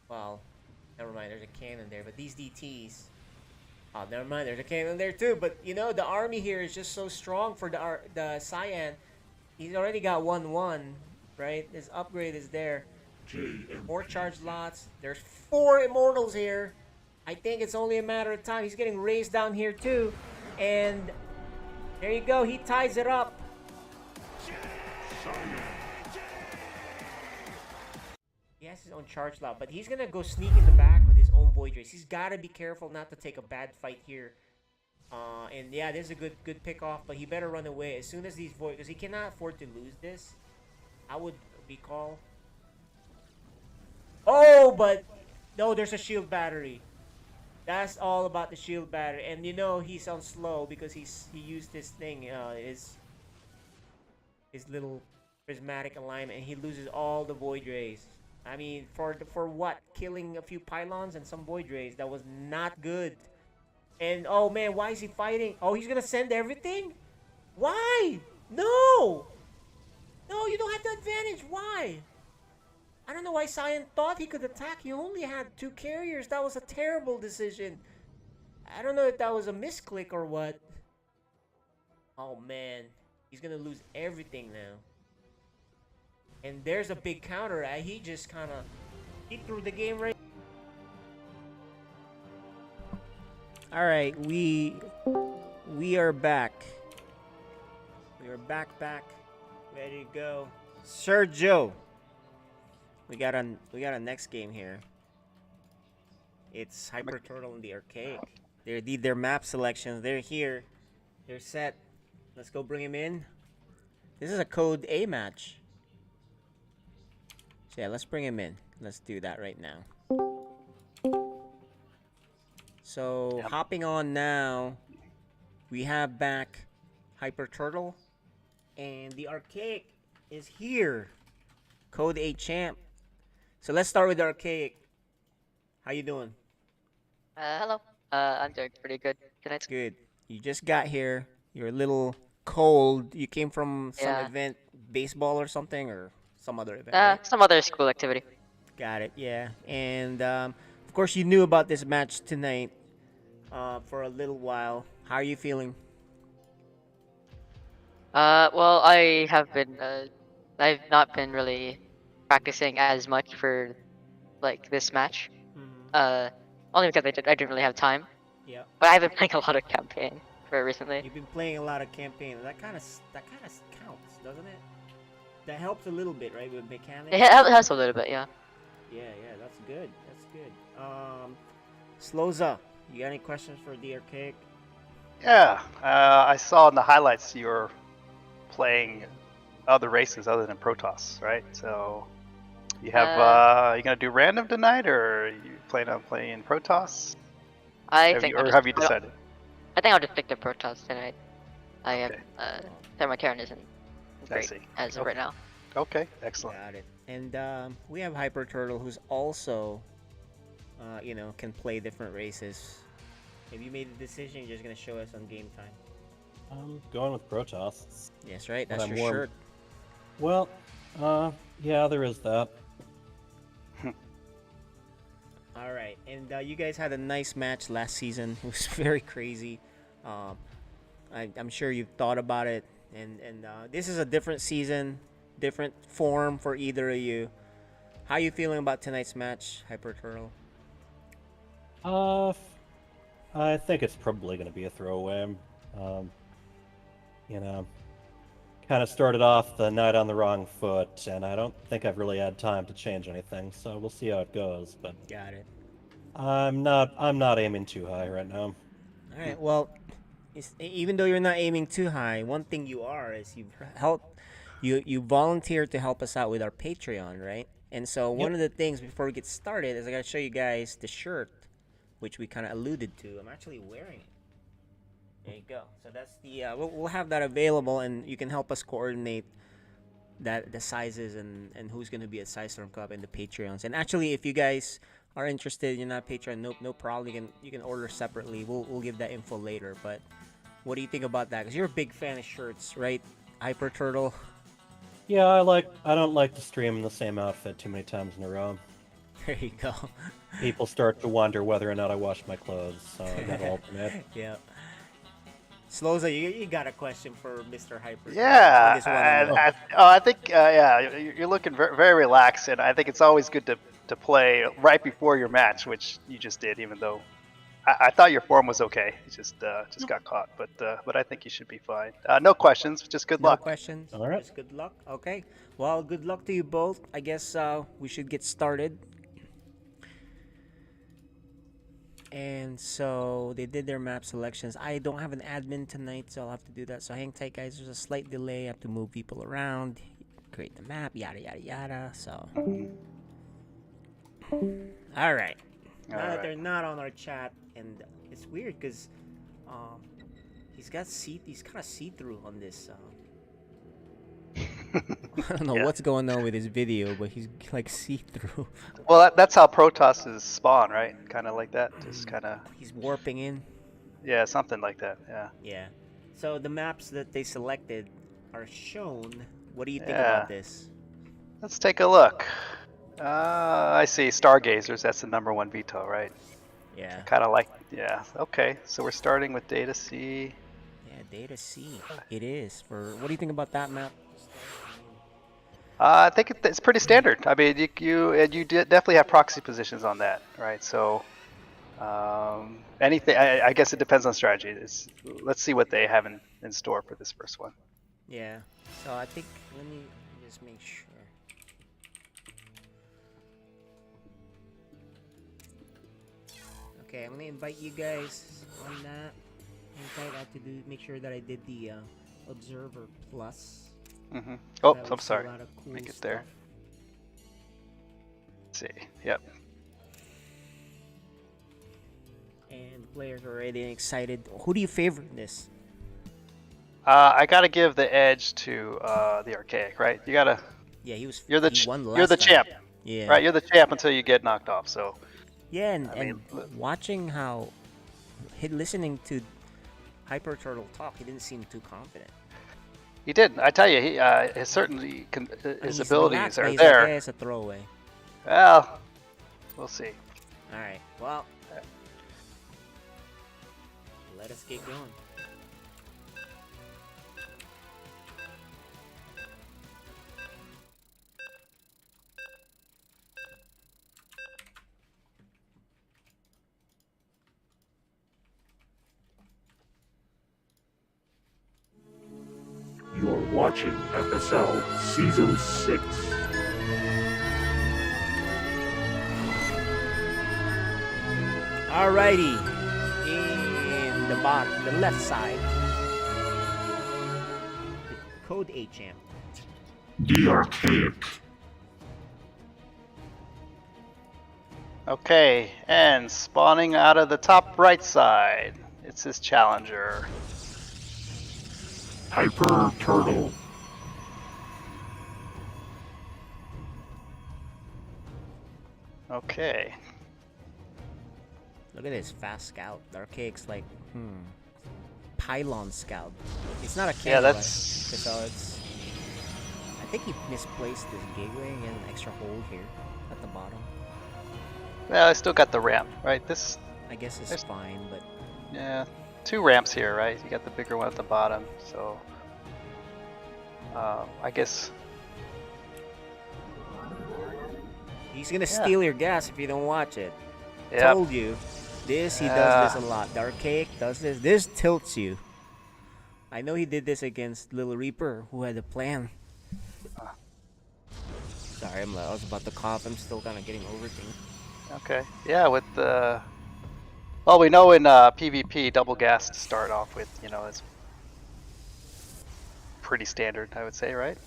well, never mind, there's a cannon there, but these DTs, oh, never mind, there's a cannon there too, but you know, the army here is just so strong for the Cyan. He's already got 1-1, right? His upgrade is there. More charge lots. There's 4 immortals here. I think it's only a matter of time. He's getting raised down here too. And there you go. He ties it up. He has his own charge lot, but he's going to go sneak in the back with his own Void Race. He's got to be careful not to take a bad fight here. And yeah, this is a good pick off, but he better run away as soon as these Void, because he cannot afford to lose this. I would recall. Oh, but no, there's a shield battery. That's all about the shield battery, and you know he sounds slow because he used this thing, his little prismatic alignment, and he loses all the Void Rays. I mean, for what? Killing a few pylons and some Void Rays. That was not good. And oh man, why is he fighting? Oh, he's gonna send everything? Why? No! No, you don't have the advantage. Why? I don't know why Cyan thought he could attack. He only had 2 carriers. That was a terrible decision. I don't know if that was a misclick or what. Oh man, he's gonna lose everything now. And there's a big counter. He just kind of, he threw the game right. All right, we are back. We are back, ready to go. Sergio. We got a next game here. It's Hyper Turtle and the Archaic. They did their map selections. They're here. They're set. Let's go bring him in. This is a Code A match. So yeah, let's bring him in. Let's do that right now. So hopping on now, we have back Hyper Turtle, and the Archaic is here. Code A champ. So let's start with the Archaic. How you doing? Hello. I'm doing pretty good. Tonight's good. You just got here. You're a little cold. You came from some event, baseball or something, or some other event? Right? Some other school activity. Got it. Yeah. And of course, you knew about this match tonight for a little while. How are you feeling? Well, I have been. I've not been really practicing as much for like this match. Only because I didn't really have time. Yeah. But I've been playing a lot of campaign for recently. You've been playing a lot of campaign. That kind of counts, doesn't it? That helps a little bit, right, with mechanics. It helps a little bit, yeah. Yeah, that's good. That's good. Sloza, you got any questions for the Archaic? Yeah, I saw in the highlights you were playing other races other than Protoss, right? So you have you gonna do random tonight, or are you planning on playing Protoss? Have you decided? I think I'll just stick to Protoss tonight. I have Terran isn't great as of right now. Okay, excellent. Got it. And we have Hyper Turtle, who's also, can play different races. Have you made the decision? You're just gonna show us on game time. I'm going with Protoss. Yes, right. But That's I'm your warm. shirt. Well, yeah, there is that. All right, and you guys had a nice match last season. It was very crazy. I'm sure you've thought about it, and this is a different season, different form for either of you. How you feeling about tonight's match, Hyper Turtle? I think it's probably going to be a throwaway. You know, kind of started off the night on the wrong foot, and I don't think I've really had time to change anything. So we'll see how it goes. But Got it. I'm not aiming too high right now. All right. Well, even though you're not aiming too high, one thing you are is you volunteered to help us out with our Patreon, right? And so one of the things before we get started is I gotta show you guys the shirt, which we kind of alluded to. I'm actually wearing it. There you go. So that's the we'll have that available, and you can help us coordinate the sizes and who's gonna be at Size Storm Cup and the Patreons. And actually, if you guys are interested, you're not Patreon, no problem. You can order separately. We'll give that info later. But what do you think about that? Because you're a big fan of shirts, right, Hyper Turtle? Yeah, I don't like to stream in the same outfit too many times in a row. There you go. People start to wonder whether or not I wash my clothes, so I gotta alternate. Yeah. Sloza, you got a question for Mr. Hyper? Yeah, I think you're looking very, very relaxed, and I think it's always good to play right before your match, which you just did, even though I thought your form was okay. It just got caught, but I think you should be fine. No questions, just good luck. No questions. All right. Just good luck. Okay. Well, good luck to you both. I guess we should get started. And so they did their map selections. I don't have an admin tonight, so I'll have to do that. So hang tight, guys. There's a slight delay. I have to move people around, create the map, yada yada yada. So, all right. Now that they're not on our chat, and it's weird because he's kind of see-through on this. I don't know what's going on with his video, but he's like see-through. Well, that's how Protosses spawn, right? Kind of like that. Just kind of. He's warping in. Yeah, something like that. Yeah. Yeah. So the maps that they selected are shown. What do you think about this? Let's take a look. I see Stargazers. That's the #1 veto, right? Yeah. Kind of like. Yeah. Okay. So we're starting with Data C. Yeah, Data C. It is. What do you think about that map? I think it's pretty standard. I mean, you definitely have proxy positions on that, right? So, anything. I guess it depends on strategy. Let's see what they have in store for this first one. Yeah. So I think let me just make sure. Okay, I'm gonna invite you guys on that. I have to make sure that I did the Observer Plus. Mm-hmm. Oh, That I'm would see a sorry. lot of cool Make it there. stuff. Let's see. Yep. And the players are already excited. Who do you favor in this? I gotta give the edge to the Archaic, right? You gotta. Yeah, he You're the he won you're the last time. champ. Yeah. Right. You're the champ until you get knocked off. So. Yeah, and I mean, watching how listening to Hyper Turtle talk, he didn't seem too confident. He did. I tell you, he his He's abilities relaxed, are but he's there. Like, it's a throwaway. Well, we'll see. All right. Well, let us get going. You're watching FSL Season 6. Alrighty, in the left side, the Code A champ. The Archaic. Okay, and spawning out of the top right side, it's his challenger. Hyper Turtle. Okay. Look at this fast scout. The Archaic's like, pylon scout. It's not a cannon. Yeah, that's. Right? So it's. I think he misplaced this gateway and an extra hole here at the bottom. Well, I still got the ramp, right? This. I guess it's fine, but. Yeah, 2 ramps here, right? You got the bigger one at the bottom, so. I guess. He's gonna steal your gas if you don't watch it. Yep. Told you. This, he does this a lot. The Archaic does this. This tilts you. I know he did this against Little Reaper, who had a plan. Sorry, I was about to cough. I'm still kind of getting over things. Okay. Yeah, with the. Well, we know in PvP, double gas to start off with, you know, is pretty standard, I would say, right?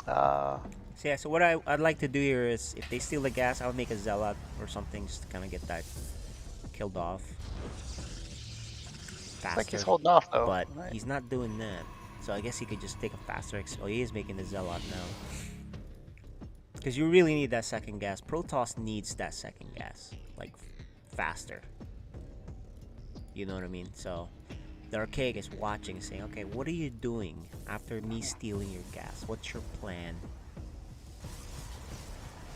So yeah, so what I'd like to do here is, if they steal the gas, I'll make a zealot or something just to kind of get that killed off faster. Looks like he's holding off though. But right. he's not doing that. So I guess he could just take a faster. Oh, he is making the zealot now. Because you really need that second gas. Protoss needs that second gas, like faster. You know what I mean? So the Archaic is watching, saying, "Okay, what are you doing after me stealing your gas? What's your plan?"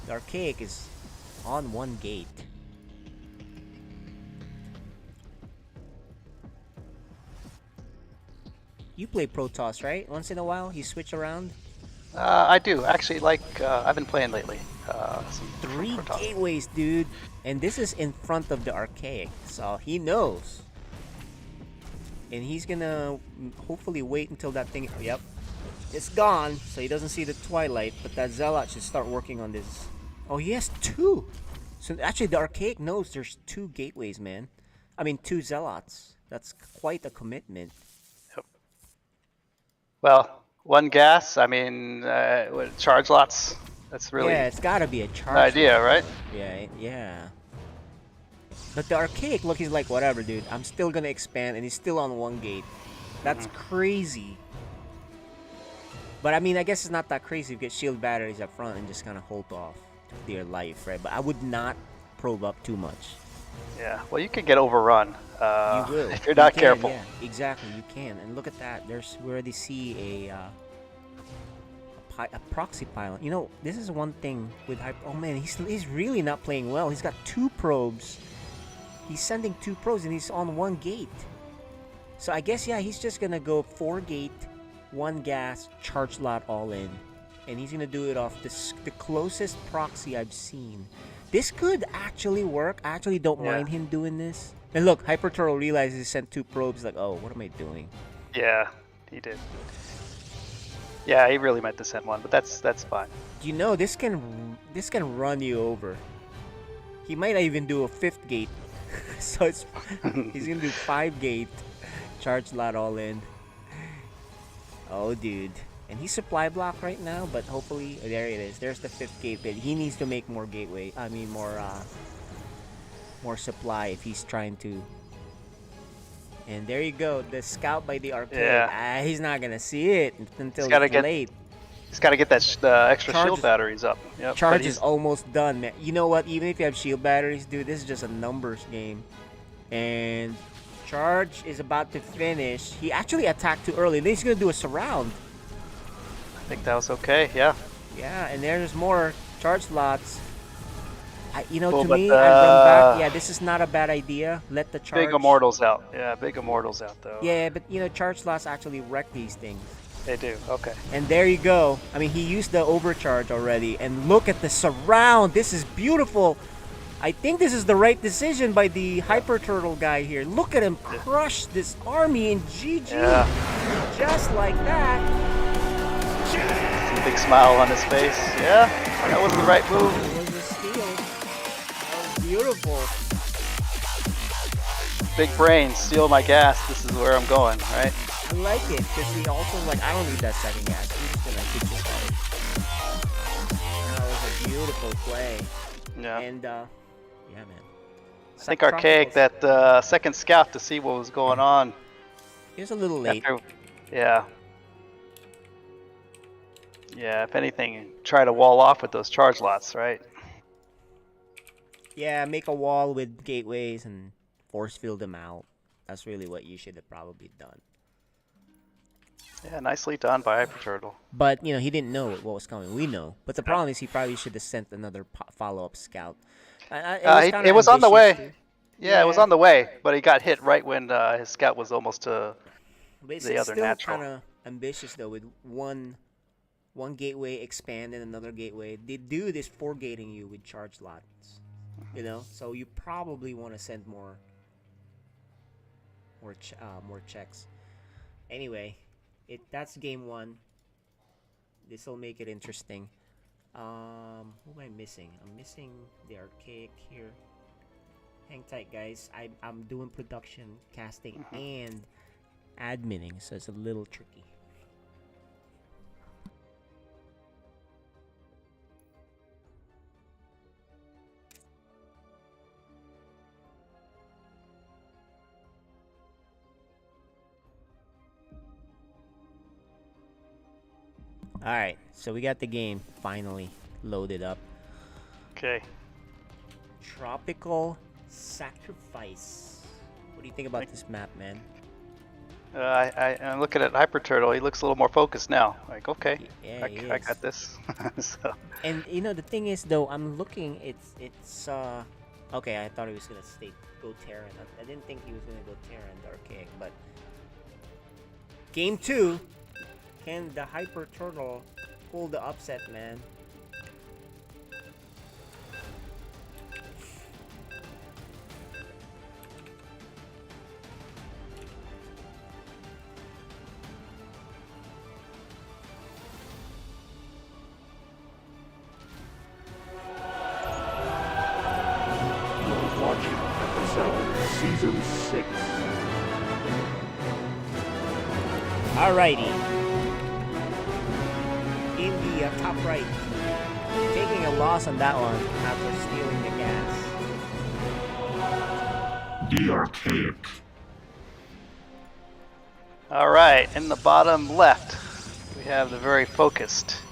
The Archaic is on one gate. You play Protoss, right? Once in a while, you switch around. I do actually. Like I've been playing lately. 3 gateways, dude, and this is in front of the Archaic, so he knows. And he's gonna hopefully wait until that thing. Yep, it's gone, so he doesn't see the twilight. But that zealot should start working on this. Oh, he has 2. So actually, the Archaic knows there's 2 gateways, man. I mean, 2 zealots. That's quite a commitment. Yep. Well, 1 gas. I mean, charge lots. That's really. Yeah, it's gotta be a charge. Idea, right? Yeah, yeah. But the Archaic, look, he's like, whatever, dude. I'm still gonna expand, and he's still on 1 gate. That's crazy. But I mean, I guess it's not that crazy. You get shield batteries up front and just kind of hold off to their life, right? But I would not probe up too much. Yeah. Well, you can get overrun. You will if you're not careful. Yeah, exactly, you can. And look at that. We already see a proxy pylon. You know, this is one thing with oh man, he's really not playing well. He's got 2 probes. He's sending 2 probes and he's on 1 gate. So I guess, yeah, he's just gonna go 4 gate, 1 gas, charge lot all in. And he's gonna do it off the closest proxy I've seen. This could actually work. I actually don't mind him doing this. And look, Hyper Turtle realizes he sent 2 probes. Like, oh, what am I doing? Yeah, he did. Yeah, he really meant to send 1, but that's fine. You know, this can run you over. He might even do a 5th gate. So he's gonna do 5 gate, charge lot all in. Oh, dude. And he's supply block right now, but hopefully, there it is. There's the 5th gate, but he needs to make more gateway. I mean, more supply if he's trying to. And there you go, the scout by the Archaic. Yeah. He's not gonna see it until it's late. He's got to get that extra shield batteries up. Yep, Charge is almost done, man. You know what? Even if you have shield batteries, dude, this is just a numbers game. And Charge is about to finish. He actually attacked too early. Then he's gonna do a surround. I think that was okay. Yeah. Yeah, and there's more charge slots. To me, I run back. Yeah, this is not a bad idea. Let the charge. Big Immortals out. Yeah, big Immortals out though. Yeah, but charge slots actually wreck these things. They do. Okay. And there you go. I mean, he used the overcharge already. And look at the surround. This is beautiful. I think this is the right decision by the Hyper Turtle guy here. Look at him crush this army in GG. Yeah. Just like that. Big smile on his face. Yeah, that was the right move. It was a steal. That was beautiful. Big brain, steal my gas. This is where I'm going, right? I like it because he also I don't need that second gas. I'm just gonna hit this guy. That was a beautiful play. Yeah. And yeah, man. I think Archaic that second scout to see what was going on. He was a little late. Yeah. Yeah, if anything, try to wall off with those charge lots, right? Yeah, make a wall with gateways and force field them out. That's really what you should have probably done. Yeah, nicely done by Hyper Turtle. But, he didn't know what was coming. We know. But the problem is he probably should have sent another follow-up scout. It was on the way. Too. Yeah, it was on the way, but he got hit right when his scout was almost to But it's the other still natural. kind of ambitious, though, with one gateway expand and another gateway. They do this 4-gating you with charge lots. So you probably want to send more checks. Anyway, that's game 1. This will make it interesting. Who am I missing? I'm missing the Archaic here. Hang tight, guys. I'm doing production, casting, and adminning, so it's a little tricky. Alright, so we got the game finally loaded up. Okay. Tropical Sacrifice. What do you think about this map, man? I'm looking at Hyper Turtle. He looks a little more focused now. Like, okay, Yeah, I got this. So. And the thing is, though, I'm looking. It's okay. I thought he was gonna go Terran. I didn't think he was gonna go Terran, the Archaic. But game 2, can the Hyper Turtle pull the upset, man? Watching FSL Season 6. Alrighty. In the top right, taking a loss on that one after stealing the gas. The Archaic. All right, in the bottom left, we have the very focused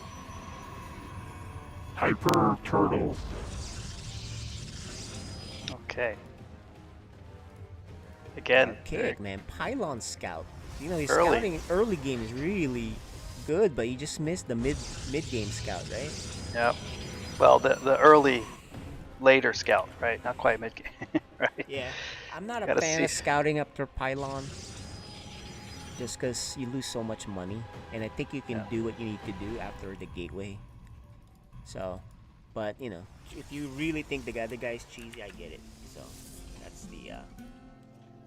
Hyper Turtle. Okay. Again, Archaic, man. Pylon Scout. His Early. scouting early game is really good, but you just missed the mid game scout, right? Yep. Well, the early, later scout, right? Not quite mid game, right? Yeah. I'm not a Gotta fan see. of scouting after Pylon, just because you lose so much money, and I think you can do what you need to do after the gateway. So, but if you really think the guy's cheesy, I get it. So that's the.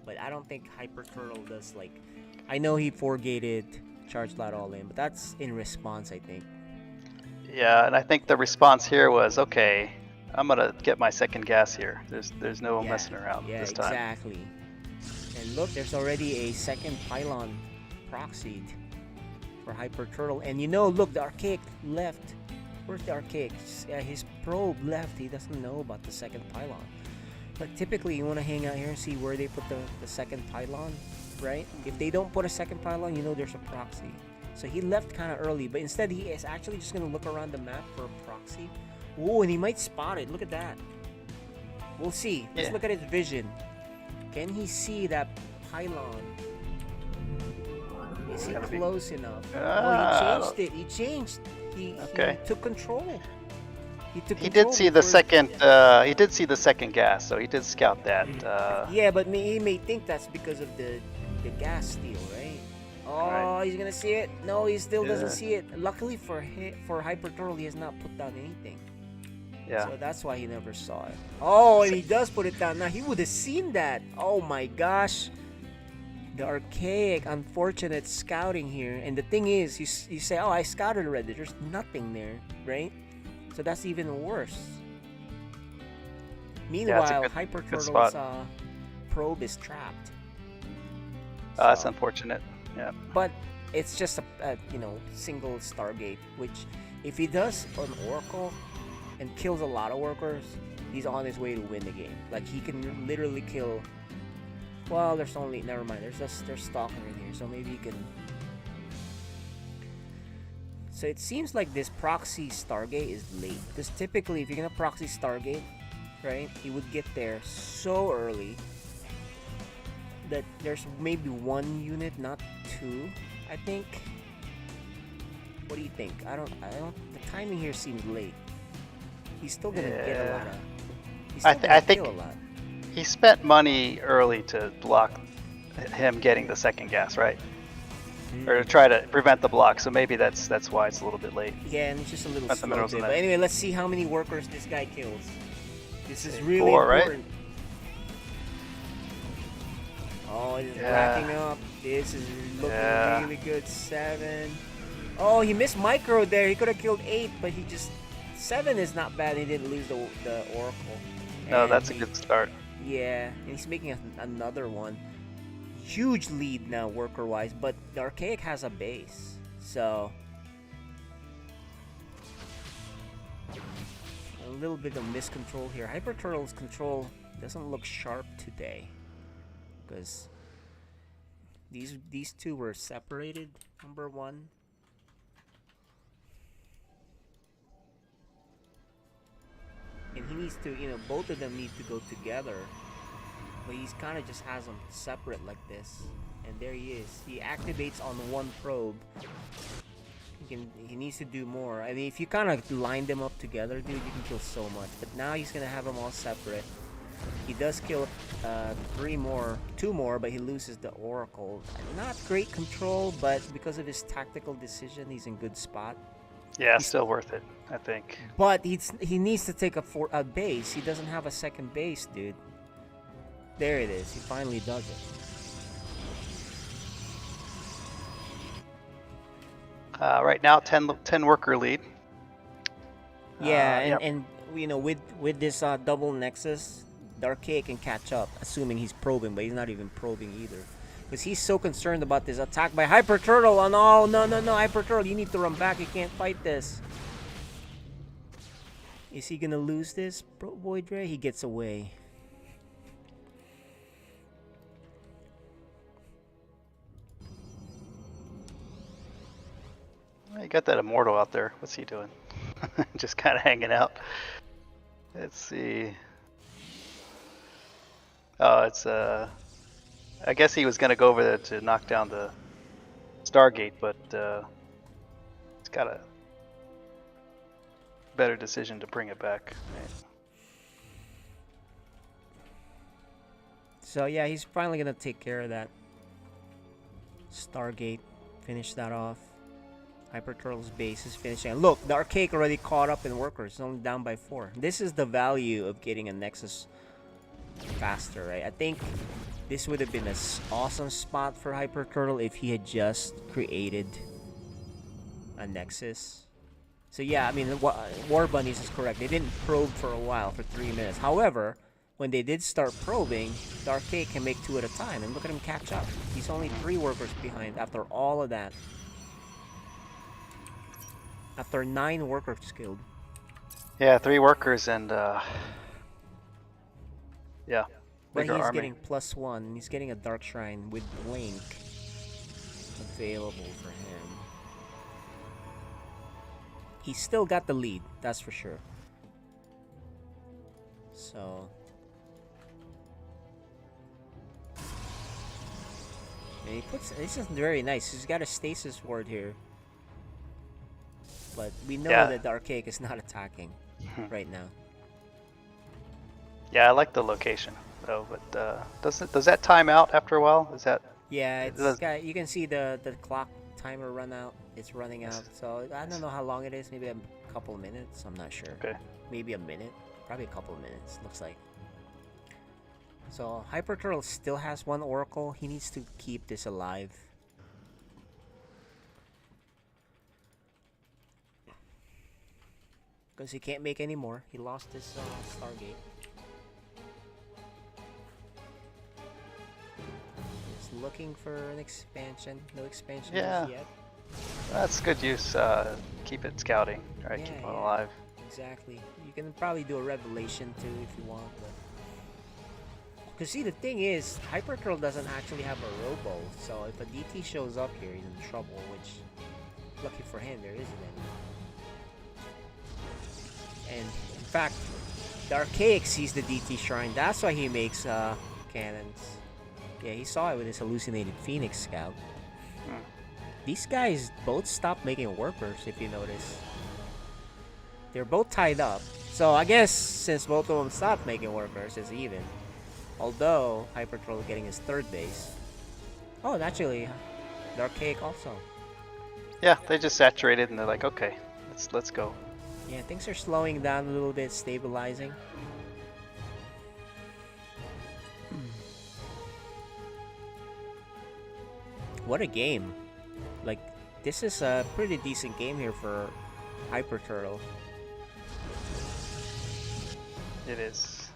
But I don't think Hyper Turtle does like. I know he 4-gated charge lot all in, but that's in response, I think. Yeah, and I think the response here was, okay, I'm gonna get my second gas here. There's no messing around this time. Exactly. And look, there's already a second pylon proxied for Hyper Turtle, and look, the Archaic left. Where's the Archaic? His probe left. He doesn't know about the second pylon. But typically, you want to hang out here and see where they put the second pylon, right? If they don't put a second pylon, there's a proxy. So he left kind of early, but instead he is actually just going to look around the map for a proxy. Whoa, and he might spot it. Look at that. We'll see. Let's look at his vision. Can he see that pylon? Is he close enough? Oh, he changed it. He changed. He took control. He did see the second. He did see the second gas, so he did scout that. Yeah, but he may think that's because of the gas steal, right? Oh, he's gonna see it. No, he still doesn't see it. Luckily for Hyper Turtle, he has not put down anything. Yeah. So that's why he never saw it. Oh, and he does put it down. Now he would have seen that. Oh my gosh. The Archaic, unfortunate scouting here. And the thing is, you say, oh, I scouted already. There's nothing there, right? So that's even worse. Meanwhile, Hyper Turtle's probe is trapped. So, that's unfortunate. Yeah. But it's just a single Stargate, which if he does an Oracle and kills a lot of workers, he's on his way to win the game. Like he can literally kill. Well, there's never mind. There's Stalker in here, so maybe he can. So it seems like this proxy Stargate is late. Because typically, if you're gonna proxy Stargate, right? He would get there so early that there's maybe one unit, not two, I think. What do you think? I don't. The timing here seems late. He's still gonna get a lot of. He's still gonna I think kill a lot. he spent money early to block him getting the second gas, right? Or to try to prevent the block. So maybe that's why it's a little bit late. Yeah, and it's just a little At the slow middle of bit. the But night. anyway, let's see how many workers this guy kills. This is really 4, right? important. Oh, it's Yeah. racking up. This is looking Yeah. really good. 7. Oh, he missed micro there. He could have killed 8, but he just 7 is not bad. He didn't lose the oracle. No, And that's a he- good start. Yeah, and he's making another one. Huge lead now, worker-wise, but the Archaic has a base, so a little bit of miscontrol here. Hyper Turtle's control doesn't look sharp today, because these two were separated. Number 1. And he needs to, both of them need to go together. But he's kind of just has them separate like this. And there he is. He activates on one probe. He needs to do more. I mean, if you kind of line them up together, dude, you can kill so much. But now he's going to have them all separate. He does kill 2 more, but he loses the Oracle. Not great control, but because of his tactical decision, he's in good spot. Yeah, still worth it, I think. But he needs to take a base. He doesn't have a second base, dude. There it is. He finally does it. Right now, 10 worker lead. Yeah, Yep. and with this double nexus, the Archaic can catch up, assuming he's probing, but he's not even probing either. Because he's so concerned about this attack by Hyper Turtle. Oh no, Hyper Turtle, you need to run back. You can't fight this. Is he gonna lose this, bro, boy Dre? He gets away. You got that Immortal out there. What's he doing? Just kind of hanging out. Let's see. Oh, it's I guess he was gonna go over there to knock down the Stargate, but he's got a better decision to bring it back. Right. So yeah, he's finally gonna take care of that Stargate. Finish that off. Hyper Turtle's base is finishing. And look, the Archaic already caught up in workers. It's only down by 4. This is the value of getting a Nexus faster, right? I think this would have been an awesome spot for Hyper Turtle if he had just created a Nexus. So yeah, I mean, War Bunnies is correct. They didn't probe for a while, for 3 minutes. However, when they did start probing, the Archaic can make 2 at a time. And look at him catch up. He's only 3 workers behind after all of that. After 9 workers killed. Yeah, 3 workers and yeah. But Bigger he's army. getting +1. He's getting a Dark Shrine with Blink available for him. He's still got the lead, that's for sure. So and he puts this is very nice. He's got a stasis ward here. But we know that the Archaic is not attacking right now. Yeah, I like the location though, but does that time out after a while? Is that? Yeah, you can see the clock timer run out. It's running out. So I don't know how long it is. Maybe a couple of minutes. I'm not sure. Okay. Maybe a minute. Probably a couple of minutes. Looks like. So Hyper Turtle still has 1 Oracle. He needs to keep this alive. Because he can't make any more. He lost his Stargate. He's looking for an expansion. No expansion Yeah. yet. That's good use. Keep it scouting. Right, Yeah, keep it yeah. alive. Exactly. You can probably do a revelation too if you want, but because see the thing is, Hyper Turtle doesn't actually have a robo, so if a DT shows up here, he's in trouble. Which, lucky for him, there isn't any. And in fact, The Archaic sees the DT Shrine. That's why he makes cannons. Yeah, he saw it with his hallucinated Phoenix Scout. These guys both stopped making workers, if you notice. They're both tied up. So I guess since both of them stopped making workers, it's even. Although Hyper Troll is getting his third base. Oh, and actually, the Archaic also. Yeah, they just saturated and they're like, okay, let's go. Yeah, things are slowing down a little bit, stabilizing. What a game. Like, this is a pretty decent game here for Hyper Turtle. It is.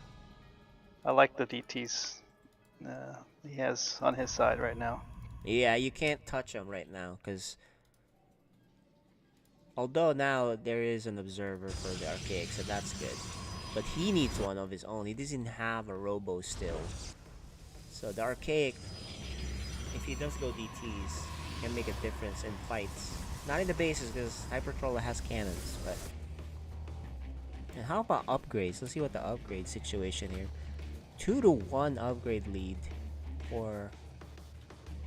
I like the DTs he has on his side right now. Yeah, you can't touch him right now, because although now there is an observer for the Archaic, so that's good. But he needs one of his own. He doesn't have a Robo still. So the Archaic, if he does go DTs, can make a difference in fights. Not in the bases, because Hyper Troll has cannons, but... And how about upgrades? Let's see what the upgrade situation here. 2-1 upgrade lead for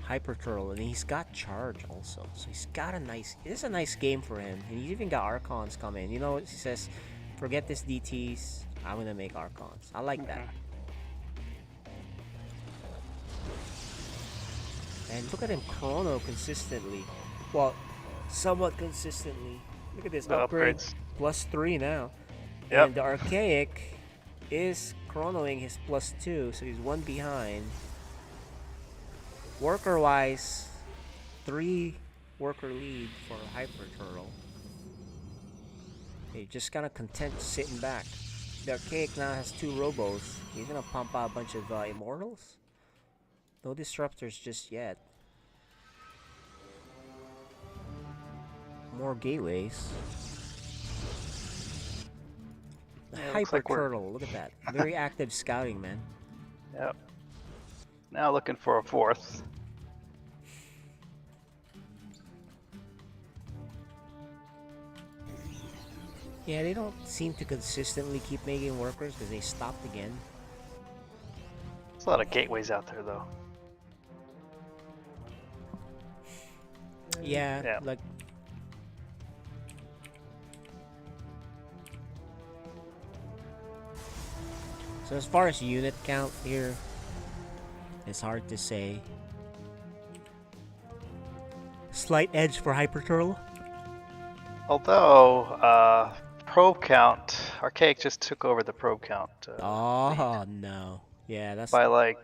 Hyper Turtle, and he's got charge also. So he's got a nice... This is a nice game for him. And he's even got Archons coming. You know what he says? Forget this DTs. I'm gonna make Archons. I like that. And look at him chrono consistently. Well, somewhat consistently. Look at this upgrade. Upgrades. +3 now. Yep. And the Archaic is chronoing his +2, so he's one behind. Worker-wise, 3 worker lead for Hyper Turtle. He's just kind of content sitting back. The Archaic now has 2 Robos. He's gonna pump out a bunch of Immortals. No Disruptors just yet. More Gateways. Yeah, Hyper like Turtle, look at that. Very active scouting, man. Yep. Now looking for a 4th. Yeah, they don't seem to consistently keep making workers because they stopped again. There's a lot of gateways out there, though. Yeah, like... So as far as unit count here, it's hard to say. Slight edge for Hyper Turtle. Although, probe count, Archaic just took over the probe count. Oh, no. Yeah, that's... By like...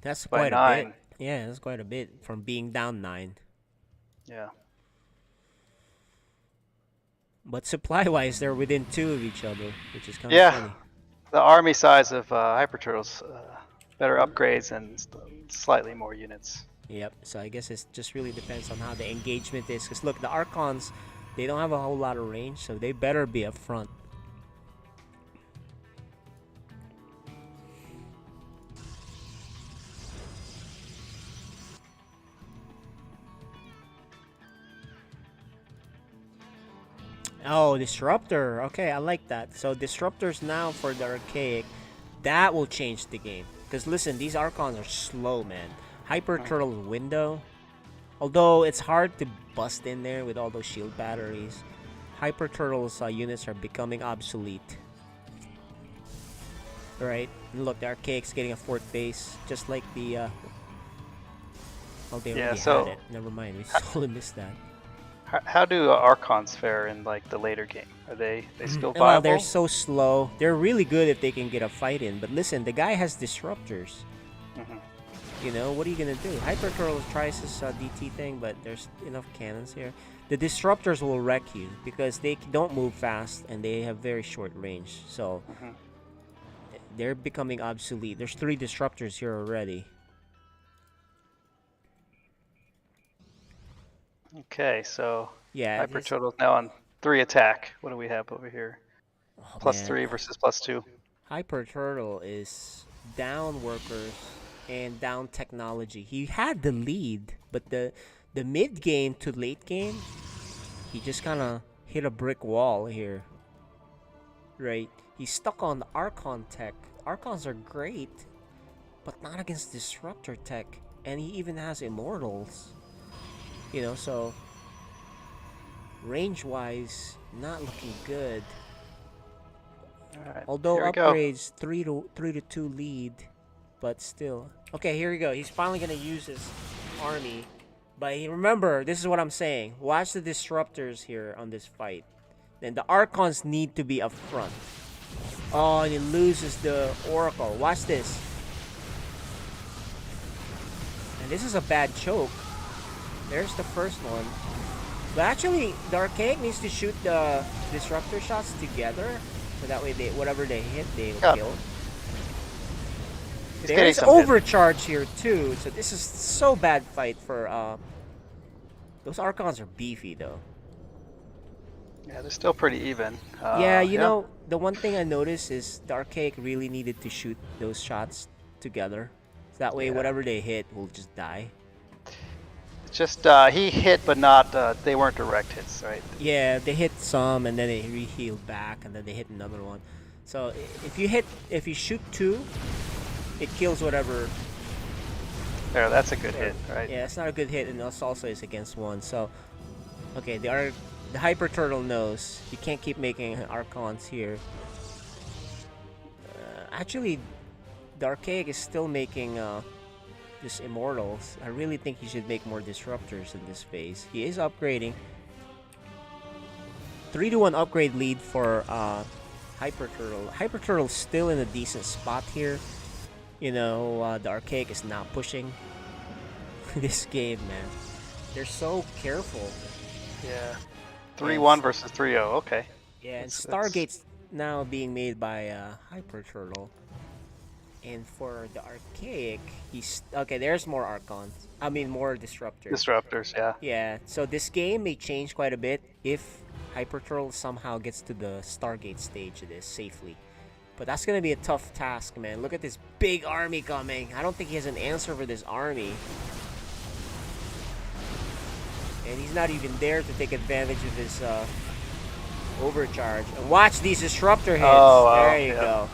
That's by quite 9. a bit. Yeah, that's quite a bit from being down 9. Yeah. But supply-wise, they're within 2 of each other, which is kind of funny. The army size of Hyper Turtles, better upgrades and slightly more units. Yep, so I guess it just really depends on how the engagement is. Because look, the Archons, they don't have a whole lot of range, so they better be up front. Oh, Disruptor. Okay, I like that. So Disruptors now for the Archaic. That will change the game. Because listen, these Archons are slow, man. Hyper Turtle's window. Although it's hard to bust in there with all those shield batteries. Hyper Turtle's units are becoming obsolete. Alright, and look, the Archaic's getting a 4th base. Just like the... Oh, they already had it. Never mind, we totally missed that. How do Archons fare in like the later game? Are they still viable? Well, they're so slow. They're really good if they can get a fight in. But listen, the guy has Disruptors. You know, what are you gonna do? Hyper Turtle tries this DT thing, but there's enough cannons here. The Disruptors will wreck you because they don't move fast and they have very short range. So they're becoming obsolete. There's 3 Disruptors here already. Okay, so yeah, Hyper Turtle's now on 3 attack. What do we have over here? +3 versus +2. Hyper Turtle is down workers and down technology. He had the lead, but the mid game to late game, he just kind of hit a brick wall here. Right? He's stuck on the Archon tech. Archons are great, but not against Disruptor tech. And he even has Immortals. You know, so range-wise, not looking good. Alright, Although here we go. upgrades 3 to 2 lead, but still. Okay, here we go. He's finally gonna use his army. But remember, this is what I'm saying. Watch the Disruptors here on this fight. Then the Archons need to be up front. Oh, and he loses the Oracle. Watch this. And this is a bad choke. There's the first one. But actually, the Archaic needs to shoot the Disruptor shots together. So that way, whatever they hit, they will kill. There's overcharge here too. So this is so bad fight for... Those Archons are beefy though. Yeah, they're still pretty even. Yeah, you know, the one thing I noticed is the Archaic really needed to shoot those shots together. So that way, whatever they hit will just die. Just he hit, but not. They weren't direct hits, right? Yeah, they hit some, and then they re-healed back, and then they hit another one. So if you shoot 2, it kills whatever. There, that's a good hit, right? Yeah, it's not a good hit, and also is against 1. So, okay, the Hyper Turtle knows you can't keep making Archons here. Actually, the Archaic is still making just Immortals. I really think he should make more Disruptors in this phase. He is upgrading. 3 to 1 upgrade lead for Hyper Turtle. Hyper Turtle's still in a decent spot here. You know, the Archaic is not pushing this game, man. They're so careful. Yeah. 3-1 versus 3-0. Okay. Yeah, and Stargate's now being made by Hyper Turtle. And for the Archaic, he's... Okay, there's more Archons. I mean, more Disruptors. Disruptors, yeah. Yeah, so this game may change quite a bit if Hyper Turtle somehow gets to the Stargate stage of this safely. But that's going to be a tough task, man. Look at this big army coming. I don't think he has an answer for this army. And he's not even there to take advantage of his overcharge. And watch these Disruptor hits. Oh, wow. There you go.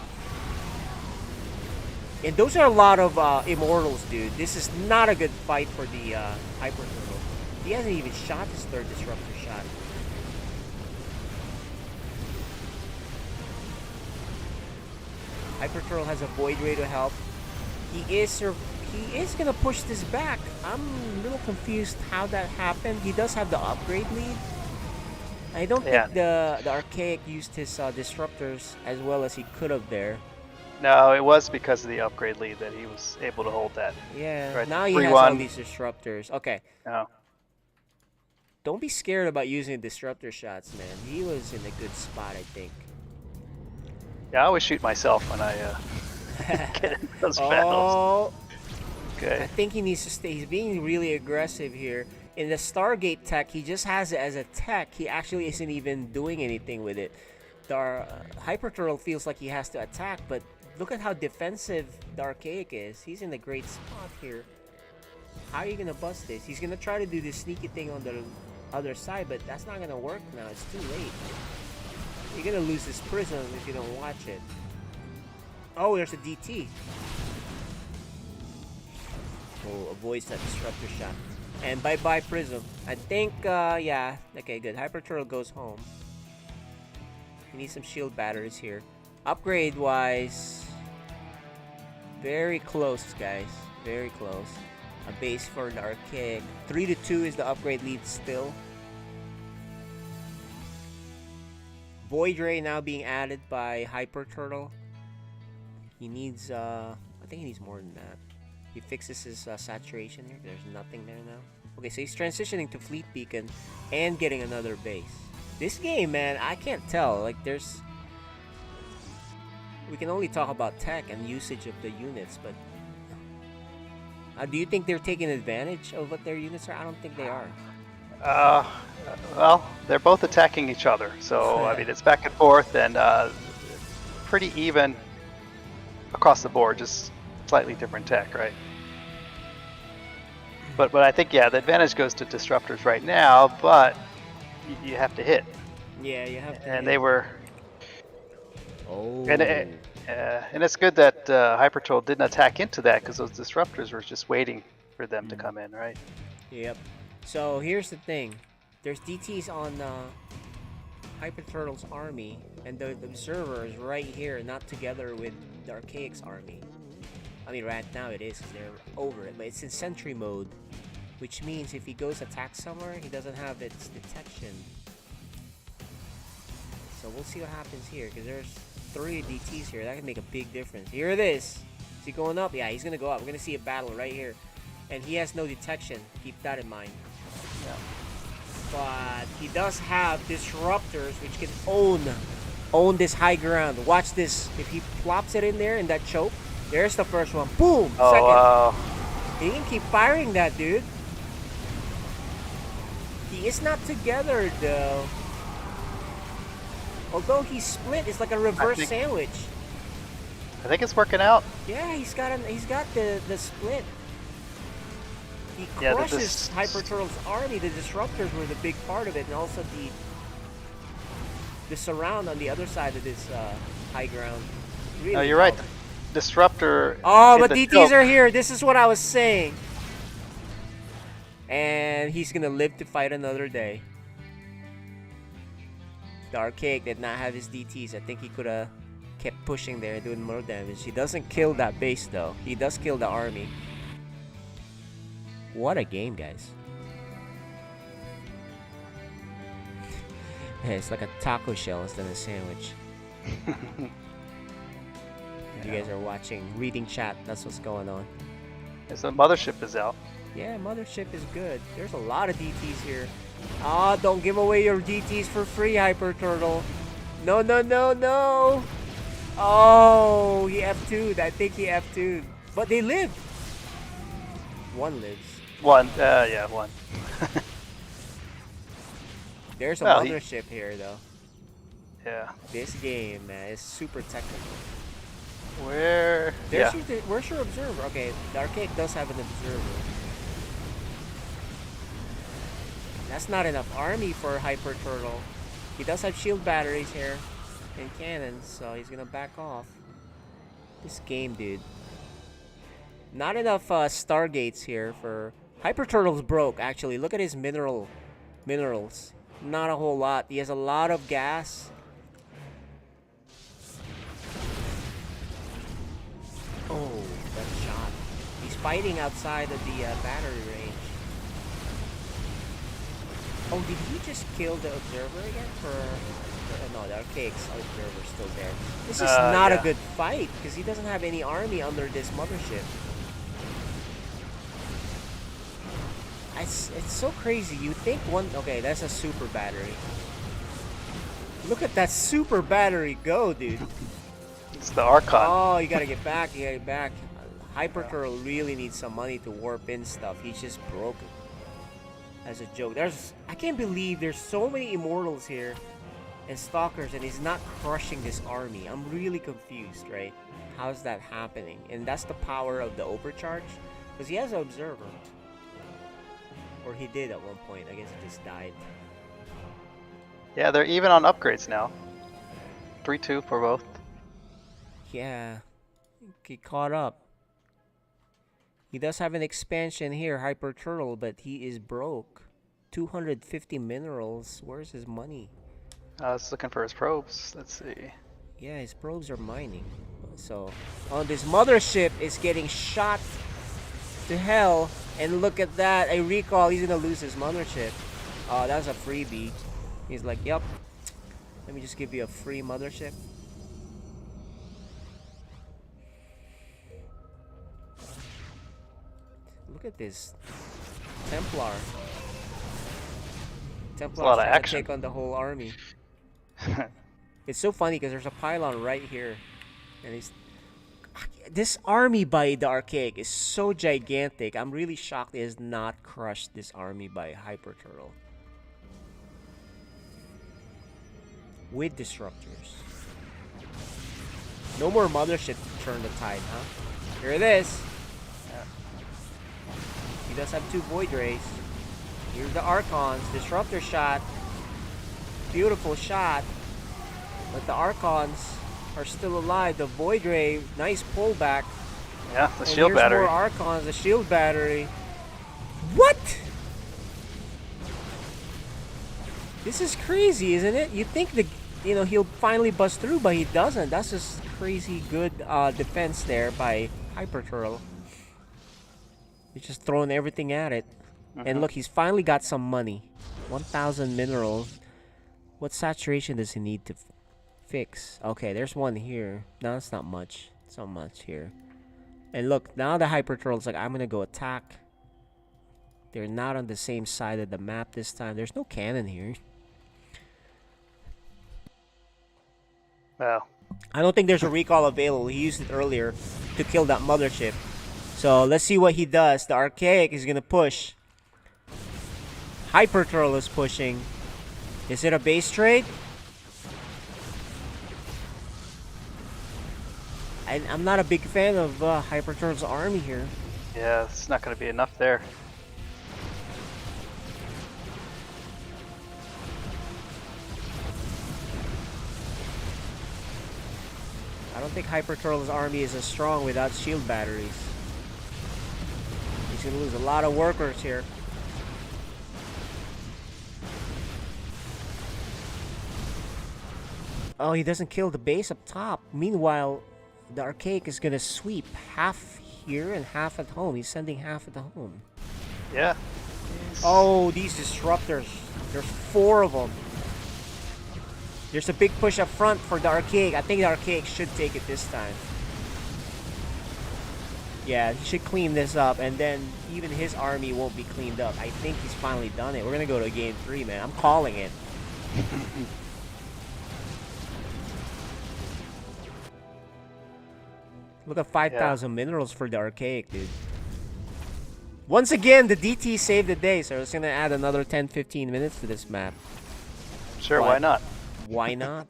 And those are a lot of Immortals, dude. This is not a good fight for the Hyper Turtle. He hasn't even shot his 3rd Disruptor shot. Hyper Turtle has a Void Ray to help. He is gonna push this back. I'm a little confused how that happened. He does have the upgrade lead. I don't think the Archaic used his Disruptors as well as he could have there. No, it was because of the upgrade lead that he was able to hold that. Yeah, right. now he has all these Disruptors. Okay. No. Don't be scared about using Disruptor shots, man. He was in a good spot, I think. Yeah, I always shoot myself when I get in those battles. Okay. I think he needs to stay. He's being really aggressive here. In the Stargate tech, he just has it as a tech. He actually isn't even doing anything with it. The Hyper Turtle feels like he has to attack, but look at how defensive the Archaic is. He's in a great spot here. How are you going to bust this? He's going to try to do this sneaky thing on the other side, but that's not going to work now. It's too late. You're going to lose this prism if you don't watch it. Oh, there's a DT. Oh, avoids that Disruptor shot. And bye-bye prism. I think, yeah. Okay, good. Hyper Turtle goes home. We need some shield batteries here. Upgrade-wise, very close, guys. Very close. A base for the Archaic. 3 to 2 is the upgrade lead still. Void Ray now being added by Hyper Turtle. He needs, I think he needs more than that. He fixes his saturation here. There's nothing there now. Okay, so he's transitioning to Fleet Beacon and getting another base. This game, man, I can't tell. Like, there's... We can only talk about tech and usage of the units, but... do you think they're taking advantage of what their units are? I don't think they are. Well, they're both attacking each other. So, I mean, it's back and forth and pretty even across the board, just slightly different tech, right? But I think, yeah, the advantage goes to Disruptors right now, but you have to hit. Yeah, you have to And hit. they were... Oh. And it's good that Hyper Troll didn't attack into that because those disruptors were just waiting for them to come in, right? Yep. So here's the thing. There's DTs on Hyper Turtle's army, and the observer is right here, not together with the Archaic's army. I mean, right now it is because they're over it, but it's in sentry mode, which means if he goes attack somewhere, he doesn't have its detection. So we'll see what happens here, because there's 3 DTs here. That can make a big difference. Here it is. Is he going up? Yeah, he's going to go up. We're going to see a battle right here. And he has no detection. Keep that in mind. Yeah. But he does have disruptors, which can own this high ground. Watch this. If he plops it in there in that choke, there's the first one. Boom! Oh, Second. wow. He can keep firing that, dude. He is not together, though. Although he's split, it's like a reverse sandwich. I think it's working out. Yeah, he's got the split. He crushes Hyper Turtle's army. The disruptors were the big part of it, and also the surround on the other side of this high ground. Really No, you're right. Disruptor. Oh, but DTs are here. This is what I was saying. And he's gonna live to fight another day. The Archaic did not have his DTs. I think he could have kept pushing there, doing more damage. He doesn't kill that base, though. He does kill the army. What a game, guys. Yeah, it's like a taco shell instead of a sandwich. You guys are watching, reading chat, that's what's going on. Yes, the mothership is out. Yeah, mothership is good. There's a lot of DTs here. Ah, don't give away your DTs for free, Hyper Turtle. No, no, no, no. Oh, he F2'd. I think he F2'd. But they live. One lives. One. There's a mothership here, though. Yeah. This game, man, is super technical. Where's your observer? Okay, the Archaic does have an observer. That's not enough army for Hyper Turtle. He does have shield batteries here and cannons, so he's gonna back off. This game, dude. Not enough Stargates here for... Hyper Turtle's broke, actually. Look at his minerals. Not a whole lot. He has a lot of gas. Oh, that shot. He's fighting outside of the battery range. Oh, did he just kill the observer again? No, the Archaic's observer still there. This is not a good fight because he doesn't have any army under this mothership. It's so crazy. You think one... Okay, that's a super battery. Look at that super battery go, dude. It's the Archon. Oh, you gotta get back. Hyper Turtle really needs some money to warp in stuff. He's just broken. As a joke. I can't believe there's so many immortals here and stalkers and he's not crushing this army. I'm really confused, right? How's that happening? And that's the power of the overcharge. Because he has an observer. Or he did at one point. I guess he just died. Yeah, they're even on upgrades now. 3-2 for both. Yeah. He caught up. He does have an expansion here, Hyper Turtle, but he is broke. 250 minerals. Where's his money? I was looking for his probes. Let's see. Yeah, his probes are mining. So, on this mothership is getting shot to hell. And look at that. A recall. He's going to lose his mothership. Oh, that's a freebie. He's like, yep. Let me just give you a free mothership. Look at this Templar. Templar's trying to take on the whole army. It's so funny because there's a pylon right here, and this army by the Archaic is so gigantic. I'm really shocked it has not crushed this army by Hyper Turtle with disruptors. No more mothership to turn the tide, huh? Here it is. He does have 2 Void Rays. Here's the Archons. Disruptor shot. Beautiful shot. But the Archons are still alive. The Void Ray, nice pullback. Yeah, the And shield here's battery. more Archons, the shield battery. What? This is crazy, isn't it? You think he'll finally bust through, but he doesn't. That's just crazy good defense there by Hyper Turtle. He's just throwing everything at it. And look, he's finally got some money. 1,000 minerals. What saturation does he need to fix? Okay, there's one here. No, it's not much. It's not much here. And look, now the Hyper Turtle's like, I'm gonna go attack. They're not on the same side of the map this time. There's no cannon here. Well, I don't think there's a recall available. He used it earlier to kill that mothership. So let's see what he does. The Archaic is gonna push. Hyper Turtle is pushing. Is it a base trade? I'm not a big fan of Hyper Turtle's army here. yeah, it's not going to be enough there. I don't think Hyper Turtle's army is as strong without shield batteries. He's gonna lose a lot of workers here. Oh, he doesn't kill the base up top. Meanwhile, the Archaic is gonna sweep half here and half at home. He's sending half at the home. Yeah. Oh, these disruptors. There's 4 of them. There's a big push up front for the Archaic. I think the Archaic should take it this time. Yeah, he should clean this up, and then even his army won't be cleaned up. I think he's finally done it. We're gonna go to game 3, man. I'm calling it. Look at 5,000 minerals for the Archaic, dude. Once again, the DT saved the day, so it's gonna add another 10-15 minutes to this map. Sure, But why not? Why not?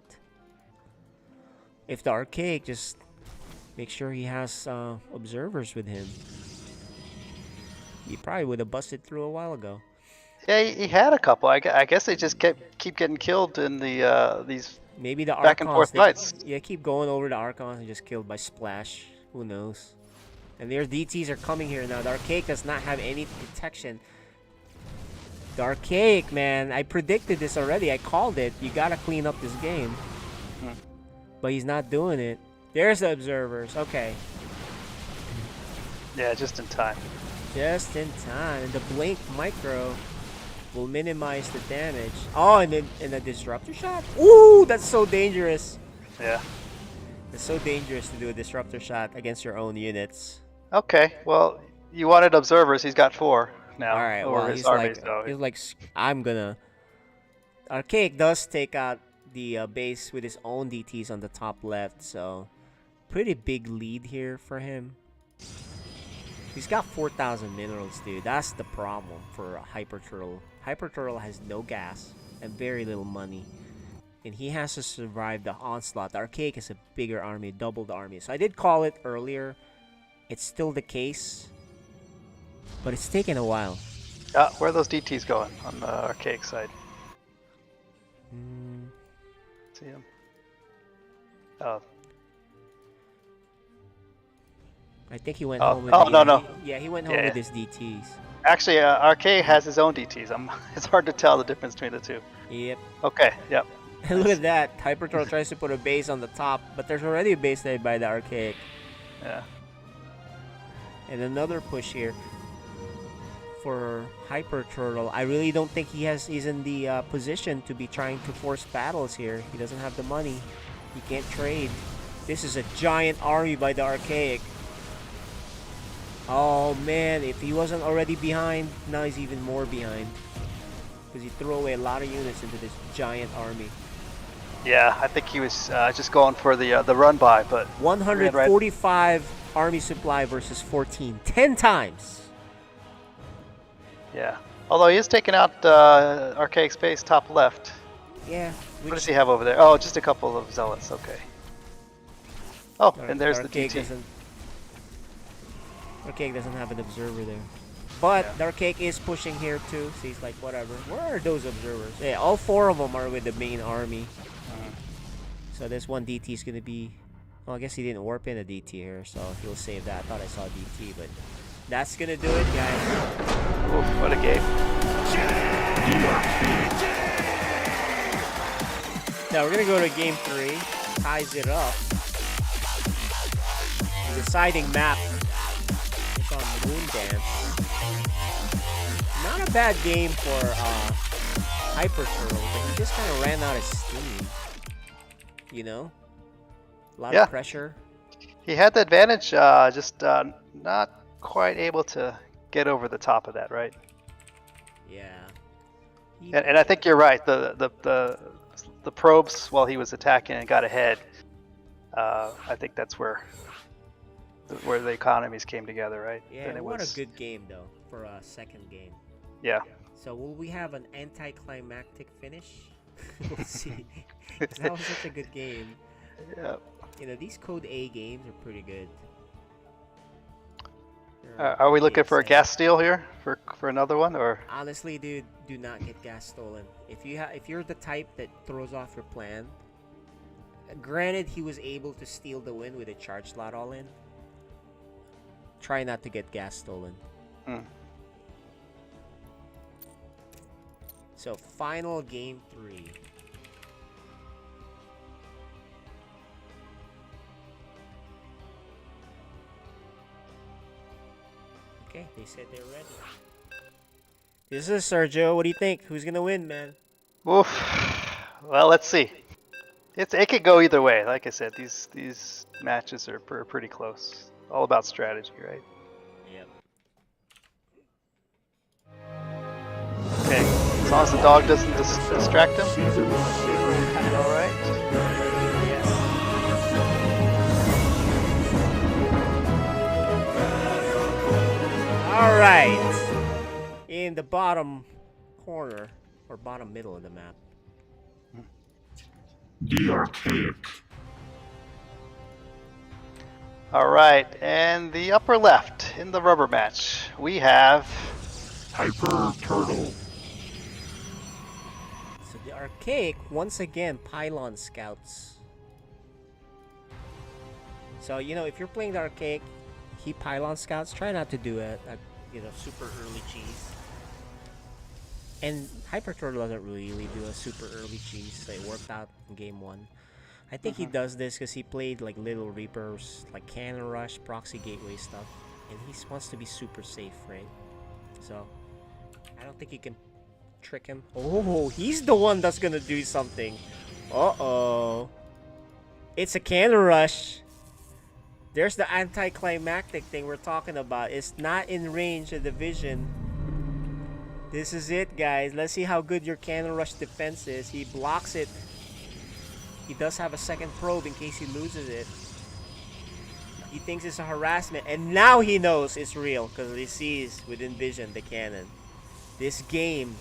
If the Archaic just make sure he has observers with him, he probably would have busted through a while ago. Yeah, he had a couple. I guess they just keep getting killed in the these Maybe the back and Archons, forth fights. yeah, keep going over the Archons and just killed by splash. Who knows? And their DTs are coming here now. The Archaic does not have any protection. The Archaic, man, I predicted this already. I called it. You gotta clean up this game. But he's not doing it. There's the observers. Okay. Yeah, just in time. Just in time. And the blink micro will minimize the damage. Oh, and then a disruptor shot? Ooh, that's so dangerous. Yeah. It's so dangerous to do a disruptor shot against your own units. Okay, well, you wanted observers. He's got 4 now. All right, over well, his he's army, like, so he's like, I'm gonna. Archaic does take out the base with his own DTs on the top left, so pretty big lead here for him. He's got 4,000 minerals, dude. That's the problem for Hyper Turtle. Hyper Turtle has no gas and very little money, and he has to survive the onslaught. The Archaic is a bigger army, double the army. So I did call it earlier. It's still the case, but it's taken a while. where are those DTs going on the Archaic side? See him? Oh. I think he went Oh, home with oh, no. Yeah, he went home Yeah. with his DTs. Actually, Archaic has his own DTs. It's hard to tell the difference between the two. Yep. Okay, yep. And look at that. Hyper Turtle tries to put a base on the top, but there's already a base there by the Archaic. Yeah. And another push here for Hyper Turtle. I really don't think he's in the position to be trying to force battles here. He doesn't have the money. He can't trade. This is a giant army by the Archaic. Oh man, if he wasn't already behind, now he's even more behind. Because he threw away a lot of units into this giant army. Yeah, I think he was just going for the run by, but 145 army supply versus 14. 10 times. Yeah. Although he is taking out Archaic space top left. Yeah. What does he have over there? Oh, just a couple of zealots. Okay. Oh, and there's the DT. Archaic doesn't have an observer there. But the Archaic is pushing here too, so he's like, whatever. Where are those observers? Yeah, all 4 of them are with the main army. So this one DT is gonna be. Well, I guess he didn't warp in a DT here, so he'll save that. I thought I saw DT, but that's gonna do it, guys. Oof, what a game. Now we're gonna go to game 3. Ties it up. The deciding map is on Moon Dance. Not a bad game for Hyper Turtle, but he just kind of ran out of steam. You know? A lot of pressure. He had the advantage, just not quite able to get over the top of that, right? Yeah. And I think you're right. The probes, while he was attacking and got ahead, I think that's where the economies came together, right? Yeah, and what a good game though for a second game. Yeah. So will we have an anticlimactic finish? We'll see. 'Cause that was such a good game. Yeah. You know, these Code A games are pretty good. Are we looking for a gas steal here for another one, or? Honestly, dude, do not get gas stolen. If you're the type that throws off your plan, granted he was able to steal the win with a charge slot all in. Try not to get gas stolen. So final game 3. Okay, they said they're ready. This is Sergio. What do you think? Who's gonna win, man? Oof. Well, let's see. It could go either way. Like I said, these matches are pretty close. All about strategy, right? Yep. Okay. As long as the dog doesn't distract him. All right. All right. In the bottom corner or bottom middle of the map. The Archaic. All right, and the upper left in the rubber match, we have Hyper Turtle. So the Archaic, once again, Pylon Scouts. So, you know, if you're playing the Archaic, he Pylon Scouts, try not to do it. Super early cheese. And Hyper Turtle doesn't really do a super early cheese. So it worked out in game 1. I think he does this because he played like Little Reapers, like Cannon Rush, Proxy Gateway stuff. And he wants to be super safe, right? So, I don't think you can trick him. Oh, he's the one that's gonna do something. Uh-oh. It's a Cannon Rush. There's the anticlimactic thing we're talking about. It's not in range of the vision. This is it, guys. Let's see how good your Cannon Rush defense is. He blocks it. He does have a second probe in case he loses it. He thinks it's a harassment, and now he knows it's real because he sees within vision the cannon. This game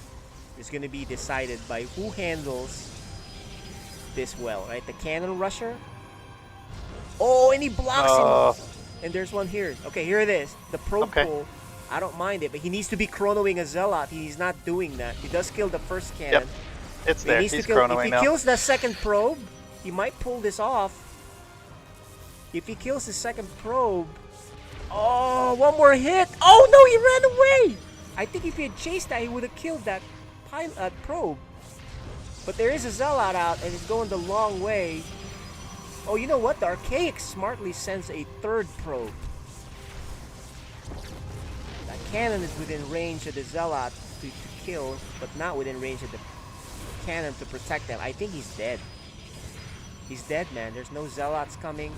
is going to be decided by who handles this well, right? The Cannon Rusher. Oh, and he blocks him. And there's one here. Okay, here it is. The probe pull. I don't mind it, but he needs to be chronoing a Zealot. He's not doing that. He does kill the first cannon. Yep. It's there. He's chronoing now. If he kills the second probe, he might pull this off. If he kills the second probe... Oh, one more hit. Oh, no, he ran away. I think if he had chased that, he would have killed that probe. But there is a Zealot out, and it's going the long way. Oh, you know what? The Archaic smartly sends a third probe. That cannon is within range of the Zealot to kill, but not within range of the cannon to protect them. I think he's dead. He's dead, man. There's no Zealots coming.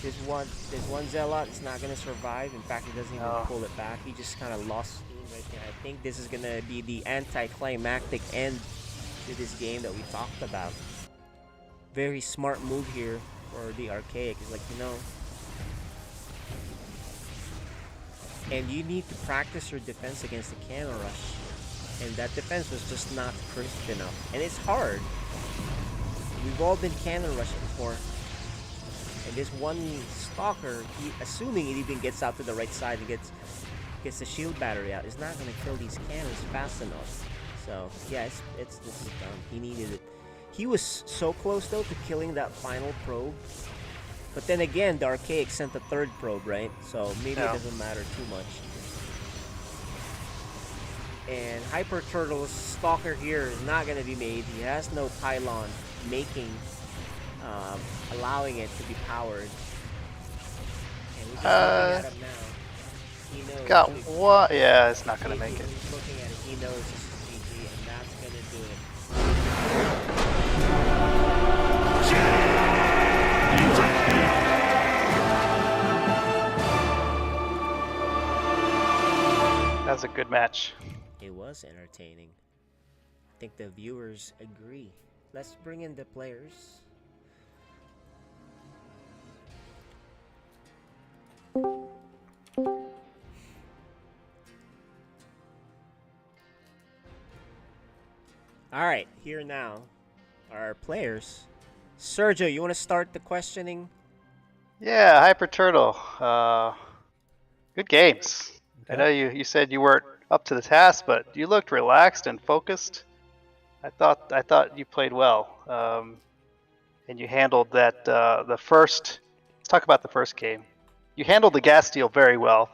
There's one Zealot. It's not gonna survive. In fact, he doesn't even pull it back. He just kind of lost steam right there. I think this is gonna be the anticlimactic end to this game that we talked about. Very smart move here for the Archaic. It's like, and you need to practice your defense against the Cannon Rush. And that defense was just not crisp enough. And it's hard. We've all been Cannon Rush before. And this one Stalker, assuming it even gets out to the right side and gets the shield battery out, is not going to kill these cannons fast enough. So, yeah, this is dumb. He needed it. He was so close though to killing that final probe. But then again, the Archaic sent the third probe, right? So maybe it doesn't matter too much. And Hyper Turtle's Stalker here is not going to be made. He has no pylon allowing it to be powered. And we're just looking at him now. He knows. Got what? Yeah, it's not going to make it. He's looking at it. He knows this is GG, and that's going to do it. That was a good match. It was entertaining. I think the viewers agree. Let's bring in the players. Alright, here now are our players. Sergio, you want to start the questioning? Yeah, Hyper Turtle. Good games. I know you said you weren't up to the task, but you looked relaxed and focused. I thought you played well, and you handled that. The first. Let's talk about the first game. You handled the gas deal very well.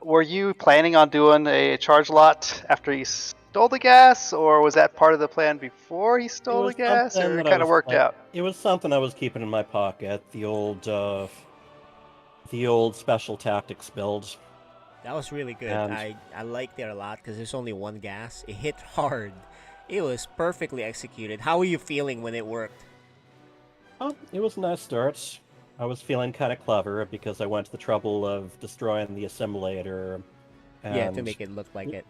Were you planning on doing a charge lot after he stole the gas, or was that part of the plan before he stole the gas, or it kind of worked out? It was something I was keeping in my pocket. The old special tactics build. That was really good. And I liked it a lot because there's only one gas. It hit hard. It was perfectly executed. How were you feeling when it worked? It was a nice start. I was feeling kind of clever because I went to the trouble of destroying the assimilator. Yeah, to make it look like it.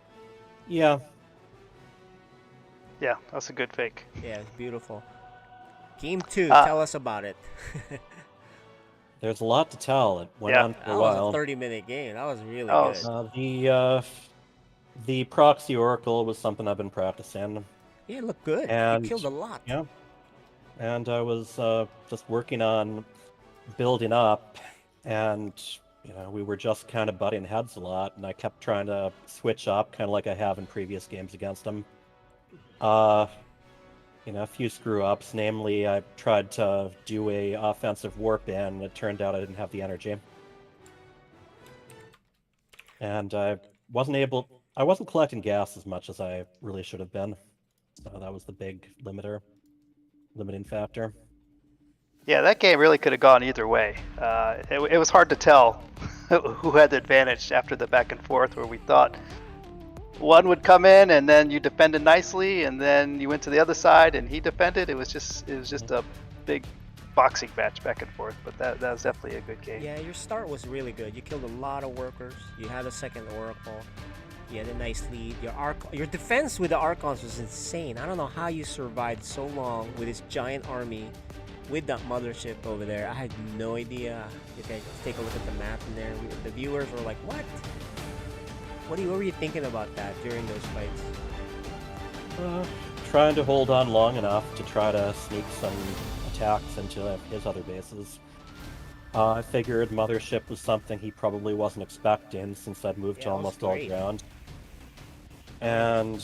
Yeah. Yeah, that's a good fake. Yeah, it's beautiful. Game 2, tell us about it. There's a lot to tell. It went on for a while. That was a 30-minute game. That was really good. The proxy oracle was something I've been practicing. Yeah, it looked good. And, you killed a lot. Yeah. And I was just working on building up, and we were just kind of butting heads a lot, and I kept trying to switch up, kind of like I have in previous games against him. A few screw-ups. Namely, I tried to do a offensive warp in, and it turned out I didn't have the energy. And I wasn't collecting gas as much as I really should have been. So that was the big limiting factor. Yeah, that game really could have gone either way. It was hard to tell who had the advantage after the back and forth, where we thought one would come in and then you defended nicely, and then you went to the other side and he defended. It was just a big boxing match back and forth. But that was definitely a good game. Yeah, your start was really good. You killed a lot of workers. You had a second oracle. You had a nice lead. Your defense with the Archons was insane. I don't know how you survived so long with this giant army with that mothership over there. I had no idea. You can take a look at the map in there. The viewers were like, what? What were you thinking about that during those fights? Trying to hold on long enough to try to sneak some attacks into his other bases. I figured mothership was something he probably wasn't expecting, since I'd moved to almost all ground. And,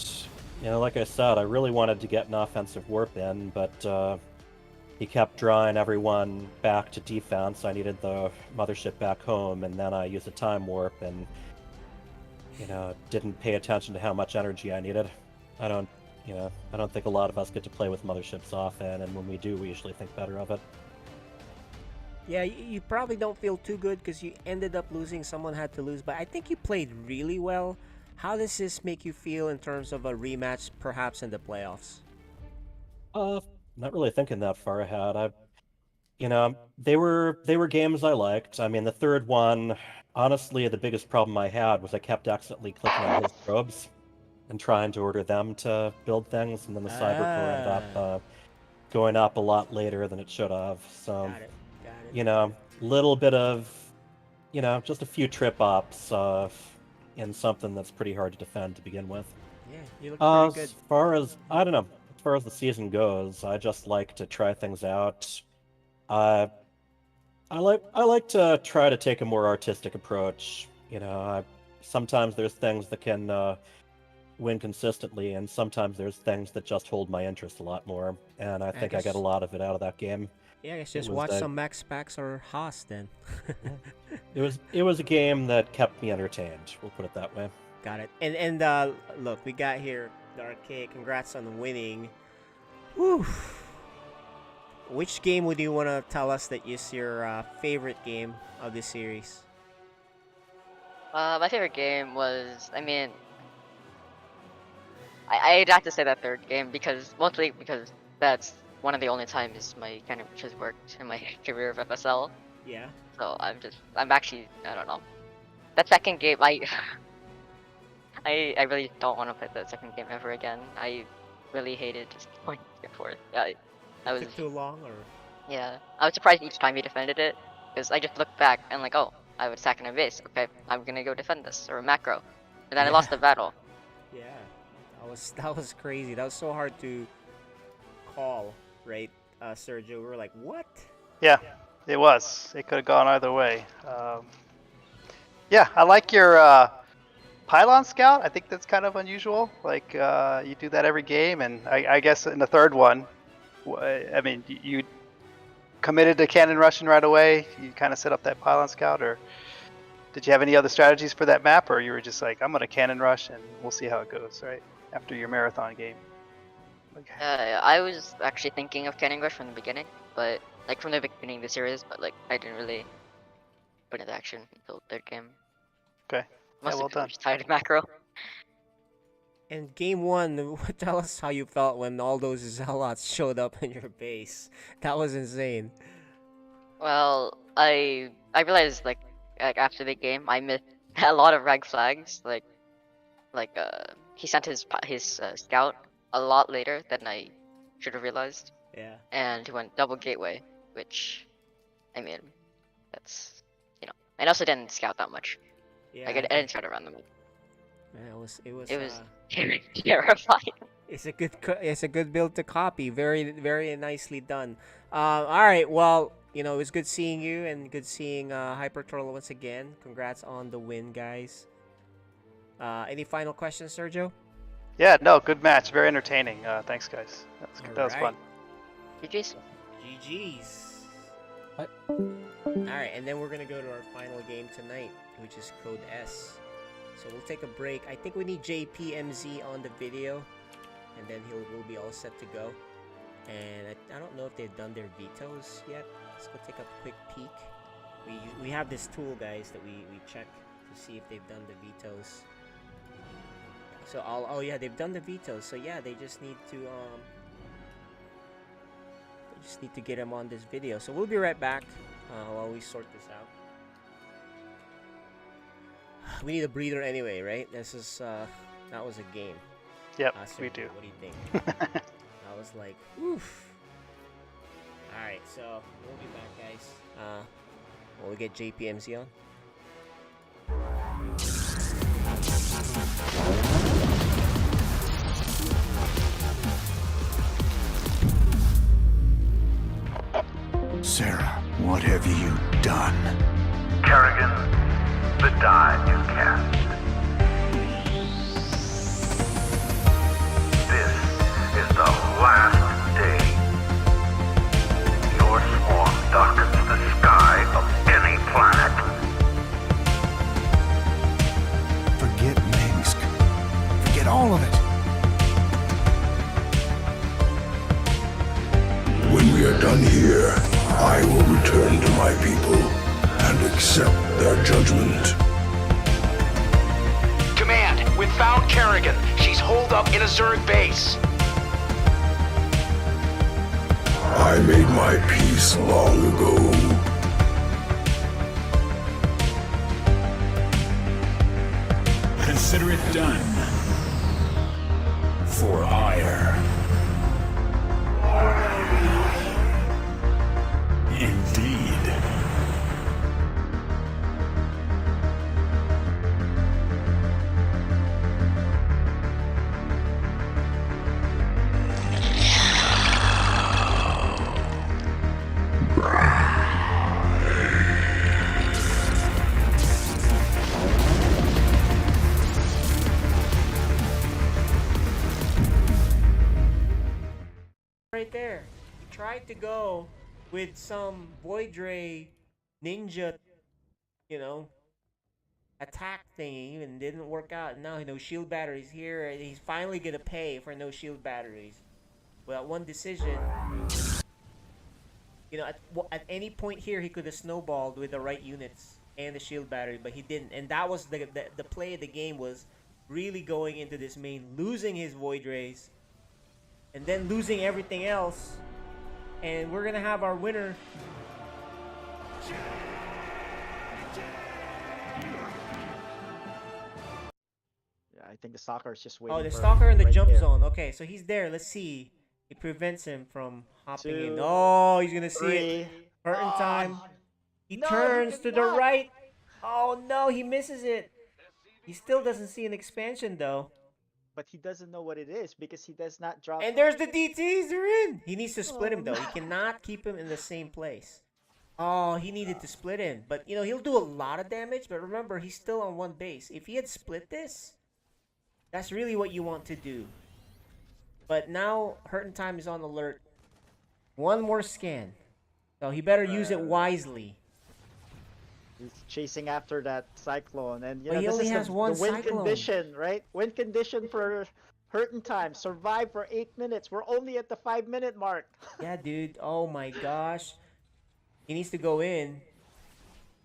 like I said, I really wanted to get an offensive warp in, but he kept drawing everyone back to defense. I needed the mothership back home, and then I used a time warp and didn't pay attention to how much energy I needed. I don't think a lot of us get to play with motherships often, and when we do, we usually think better of it. Yeah, you probably don't feel too good because you ended up losing. Someone had to lose, but I think you played really well. How does this make you feel in terms of a rematch, perhaps in the playoffs? Not really thinking that far ahead. They were games I liked. I mean, the third one, honestly, the biggest problem I had was I kept accidentally clicking on his probes and trying to order them to build things, and then the cyber core ended up going up a lot later than it should have. So, little bit of, just a few trip-ups in something that's pretty hard to defend to begin with. Yeah, you look pretty good. As far as the season goes, I just like to try things out. I like to try to take a more artistic approach. Sometimes there's things that can win consistently, and sometimes there's things that just hold my interest a lot more, and I think I guess- got a lot of it out of that game. Yeah, I guess It just was watch the- some Max Packs or Haas then. It was a game that kept me entertained. We'll put it that way. Got it. And look, we got here the arcade. Congrats on winning. Whew. Which game would you want to tell us that is your favorite game of this series? My favorite game was, I mean, I'd have to say that third game mostly because that's one of the only times my kind of has worked in my career of FSL. Yeah. So I'm actually, I don't know. That second game, I really don't want to play that second game ever again. I really hated just going back and forth. I was Took too long, or? Yeah, I was surprised each time he defended it, because I just looked back and like, oh, I would attack in a base. Okay, I'm gonna go defend this or a macro, and then I lost the battle. Yeah, that was crazy. That was so hard to call, right, Sergio? We were like, what? Yeah, it was. It could have gone either way. Yeah, I like your pylon scout. I think that's kind of unusual. Like you do that every game, and I guess in the third one, I mean, you committed to cannon rushing right away. You kind of set up that pylon scout, or did you have any other strategies for that map, or you were just like, I'm gonna cannon rush and we'll see how it goes, right? After your marathon game. I was actually thinking of canning rush from the beginning, but like from the beginning of the series, but like I didn't really put it into action until third game. Okay. Must well have been done. just tired of macro. And game one, tell us how you felt when all those zealots showed up in your base. That was insane. Well, I realized like after the game, I missed a lot of red flags. Like he sent his scout a lot later than I should have realized. Yeah. And he went double gateway, which, I mean, that's, you know, and also didn't scout that much. Yeah. Like, I didn't scout around the map. Man, it was terrifying. It's a good build to copy. Very, very nicely done. All right. Well, you know, it was good seeing you and good seeing Hyper Turtle once again. Congrats on the win, guys. Any final questions, Sergio? Yeah, no, good match. Very entertaining. Thanks, guys. That was fun. GG's. GG's. Alright, and then we're gonna go to our final game tonight, which is Code S. So we'll take a break. I think we need JPMZ on the video, and then we'll be all set to go. And I don't know if they've done their vetoes yet. Let's go take a quick peek. We have this tool, guys, that we check to see if they've done the vetoes. So oh yeah, they've done the vetoes. So yeah, they just need to get them on this video. So we'll be right back while we sort this out. We need a breather anyway, right? This is that was a game. Yep, we do. What do you think? I was like, oof. All right, so we'll be back, guys. We'll get JPMZ on. Sarah, what have you done? Kerrigan, the die you cast. This is the last day. Your swarm darkens the sky of any planet. Forget Minsk. Forget all of it. When we are done here, I will return to my people and accept their judgment. Command, we've found Kerrigan. She's holed up in a Zurg base. I made my peace long ago. Consider it done. For ire. Indeed. right there. He tried to go with some Void Ray ninja, you know, attack thingy and didn't work out. Now no shield batteries here. And he's finally gonna pay for no shield batteries. Well, one decision. You know, at any point here, he could have snowballed with the right units and the shield battery, but he didn't. And that was the play of the game, was really going into this main, losing his Void Rays, and then losing everything else. And we're gonna have our winner. Yeah, I think the stalker is just waiting. Oh, the for stalker in the right jump there. zone. Okay, so he's there. Let's see. It prevents him from hopping in. 2, Oh, he's gonna see 3. it. Hurting time. He No, turns he to did the not. right. Oh no, he misses it. He still doesn't see an expansion though. But he doesn't know what it is because he does not drop. And there's the DTs. They're in. He needs to split Oh, him though. He no. cannot keep him in the same place. Oh, he needed to split him. But you know, he'll do a lot of damage. But remember, he's still on one base. If he had split this, that's really what you want to do. But now, Hurting Time is on alert. One more scan. So he better use it wisely. He's chasing after that cyclone, and you But know he this only is has the one win cyclone. condition, right? Win condition for Hurting Time. Survive for 8 minutes. We're only at the 5-minute mark. Yeah, dude. Oh my gosh. He needs to go in.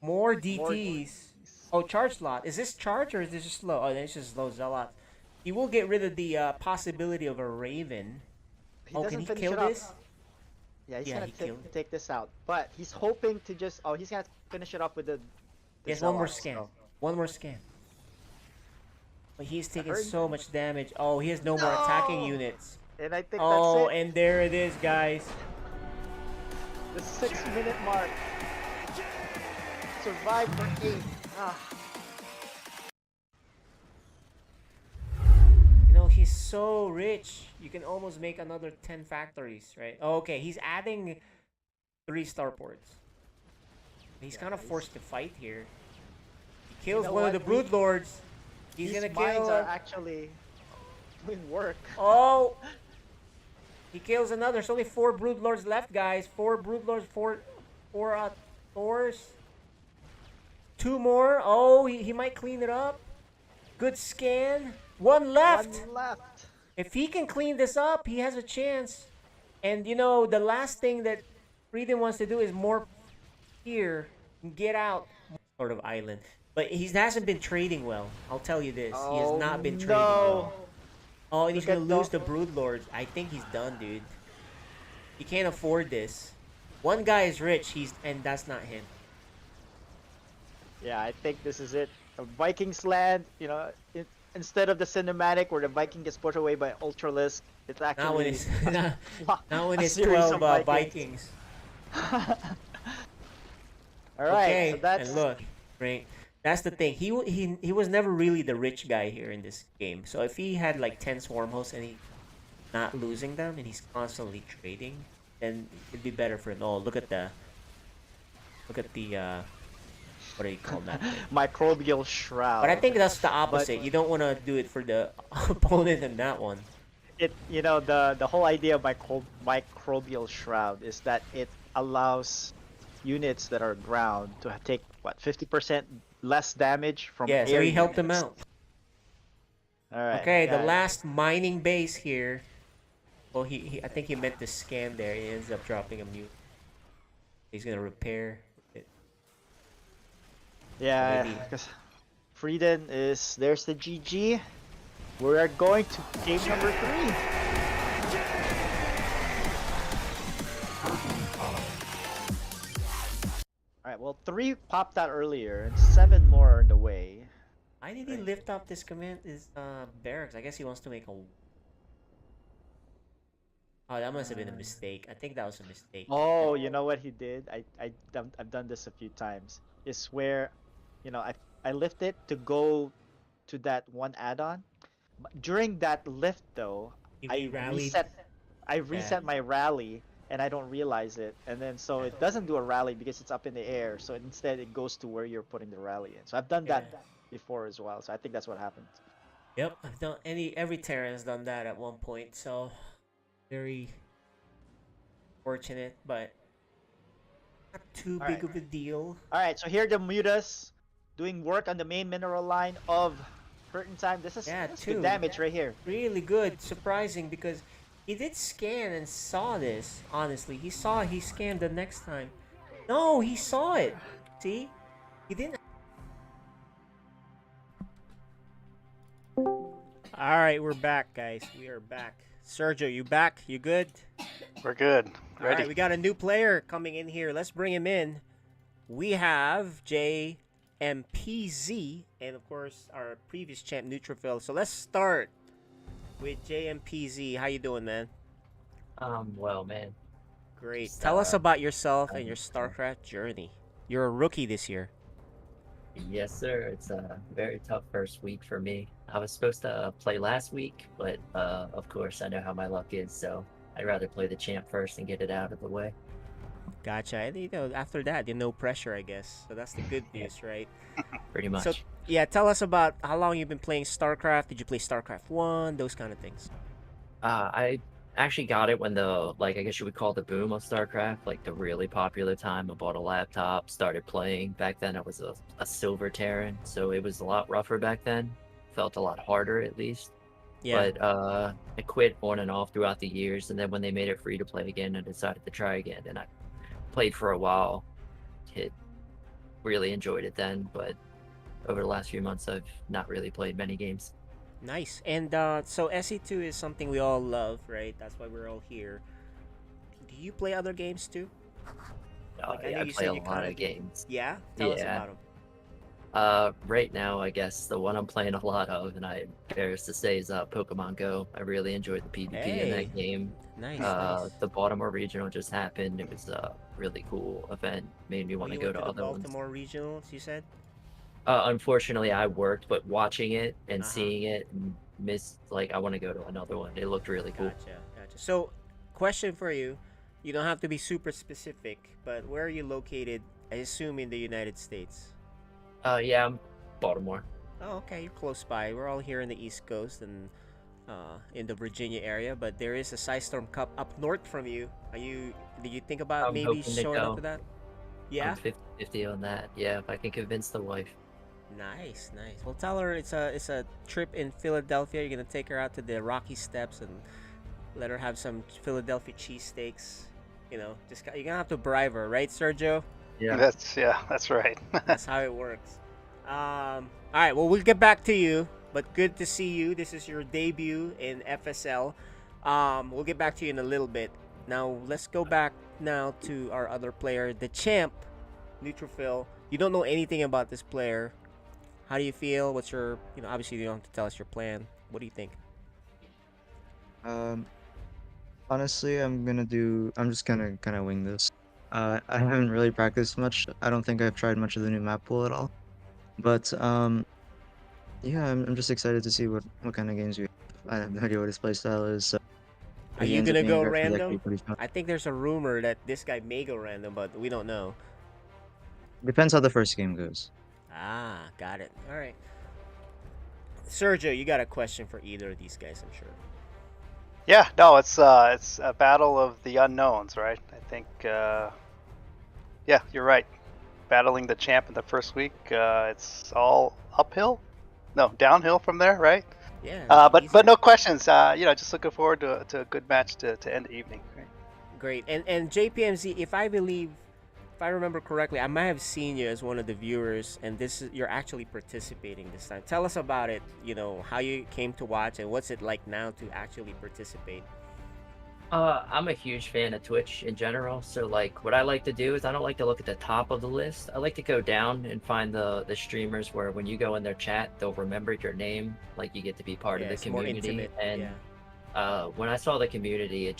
More DTs. Oh, charge slot. Is this charge or is this just slow? Oh, it's just slow Zealot. He will get rid of the possibility of a Raven. He Oh, doesn't can he finish kill it up. this? Yeah, he's Yeah, gonna he killed it. take this out, but he's hoping to just. Oh, he's gonna finish it off with the. Yes, one more Zealots, scan. so. One more scan. But he's taking heard- so much damage. Oh, he has no more attacking units. And I think Oh, that's it. and there it is, guys. The 6-minute mark. Survive for 8. Ah. You know, he's so rich. You can almost make another 10 factories, right? Oh, okay, he's adding 3 starports. He's kind of forced to fight here. He kills know one what? of the Brood Lords. He's These gonna mines kill. are actually doing work. Oh! He kills another. There's only 4 Brood Lords left, guys. 4 Brood Lords, 4 Thors. 2 more. Oh, he might clean it up. Good scan. 1 left. 1 left. If he can clean this up, he has a chance. And you know, the last thing that Freedom wants to do is more here and get out. Sort of island. But he hasn't been trading well. I'll tell you this. He has not been trading well. Oh, and he's Look gonna at lose the Brood Lords. I think he's done, dude. He can't afford this. One guy is rich, and that's not him. Yeah, I think this is it. The Vikings land, you know, instead of the cinematic where the Viking gets pushed away by Ultralisk, it's actually Not when it's not when a it's series 12 of Vikings. All right, Okay, so that's and look, right. That's the thing. He was never really the rich guy here in this game. So if he had like 10 swarm hosts and he's not losing them and he's constantly trading, then it'd be better for him. Oh, look at the what do you call that thing? microbial shroud. But I think that's the opposite. You don't want to do it for the opponent in that one. It, you know, the whole idea of microbial shroud is that it allows units that are ground to take what 50% less damage from Yeah, so air he helped him units. out. All right. Okay, the yeah. last mining base here. Well, I think he meant to scan there. He ends up dropping a mute. He's gonna repair it. Yeah, Maybe. because Frieden is there's the GG. We are going to game number 3. Alright, well 3 popped out earlier and 7 more are in the way. Why did he lift up this command? Is barracks? I guess he wants to make a. Oh, that must have been a mistake. I think that was a mistake. Oh, you know what he did? I've done this a few times. Is where, you know, I lift it to go to that one add-on. During that lift though, I rallied. reset my rally and I don't realize it, and then so it doesn't do a rally because it's up in the air. So instead it goes to where you're putting the rally in. So I've done that before as well. So I think that's what happened. Yep, I've done every Terran has done that at one point. So very Fortunate, but not too All big right. of a deal. All right, so here the Mutas doing work on the main mineral line of Curtain Time. This is Yeah, that's two. good damage right here. Really good. Surprising because he did scan and saw this. Honestly, he scanned the next time. No, he saw it. See, he didn't. All right, we're back, guys. We are back. Sergio, you back? You good? We're good. All Ready. right, we got a new player coming in here. Let's bring him in. We have JMPZ, and of course our previous champ Neutrophil. So let's start with JMPZ. How you doing, man? Well, man. Great. Just, Tell us about yourself and your StarCraft journey. You're a rookie this year. Yes, sir. It's a very tough first week for me. I was supposed to play last week, but of course I know how my luck is, so I'd rather play the champ first and get it out of the way. Gotcha. And after that, no pressure, I guess. So that's the good news, right? Pretty much. So yeah, tell us about how long you've been playing StarCraft. Did you play StarCraft 1? Those kind of things. I actually got it when the, I guess you would call the boom of StarCraft, like the really popular time. I bought a laptop, started playing. Back then I was a silver Terran, so it was a lot rougher back then. Felt a lot harder, at least. Yeah. But I quit on and off throughout the years, and then when they made it free to play again, I decided to try again, and I played for a while. Really enjoyed it then, but over the last few months I've not really played many games. Nice. And so SE2 is something we all love, right? That's why we're all here. Do you play other games too? I play a lot of games. Yeah? Tell us about them. Right now, I guess the one I'm playing a lot of, and I'm embarrassed to say, is Pokemon Go. I really enjoyed the PvP in that game. Nice, The Baltimore Regional just happened. It was a really cool event. Made me want to go to other ones. Baltimore Regionals, you said? Unfortunately, I worked, but watching it and seeing it, missed. I want to go to another one. It looked really cool. Gotcha. So, question for you. You don't have to be super specific, but where are you located? I assume in the United States. Yeah, I'm Baltimore. Oh, okay. You're close by. We're all here in the East Coast and in the Virginia area, but there is a Storm Cup up north from you. Did you think about maybe showing up to that? Yeah. I'm 50-50 on that. Yeah, if I can convince the wife. Nice. Well, tell her it's a trip in Philadelphia. You're gonna take her out to the Rocky Steps and let her have some Philadelphia cheesesteaks. You're gonna have to bribe her, right, Sergio? Yeah. That's right. That's how it works. All right. Well, we'll get back to you, but good to see you. This is your debut in FSL. We'll get back to you in a little bit. Now, let's go back now to our other player, the champ, Neutrophil. You don't know anything about this player. How do you feel? What's your, obviously you don't have to tell us your plan. What do you think? Honestly, I'm just gonna kind of wing this. I haven't really practiced much. I don't think I've tried much of the new map pool at all. But yeah, I'm just excited to see what kind of games we have. I have no idea what his playstyle is. So Are you gonna go random? I think there's a rumor that this guy may go random, but we don't know. Depends how the first game goes. Ah, got it. All right. Sergio, you got a question for either of these guys, I'm sure. Yeah, no, it's a battle of the unknowns, right? I think, yeah, you're right. Battling the champ in the first week, it's all uphill, no, downhill from there, right? Yeah. But no questions. Just looking forward to a good match to end the evening. Right? Great. And JPMZ, if I remember correctly, I might have seen you as one of the viewers, and you're actually participating this time. Tell us about it. How you came to watch, and what's it like now to actually participate. I'm a huge fan of Twitch in general. So what I like to do is I don't like to look at the top of the list. I like to go down and find the streamers where when you go in their chat, they'll remember your name. You get to be part of the community. More intimate. And when I saw the community,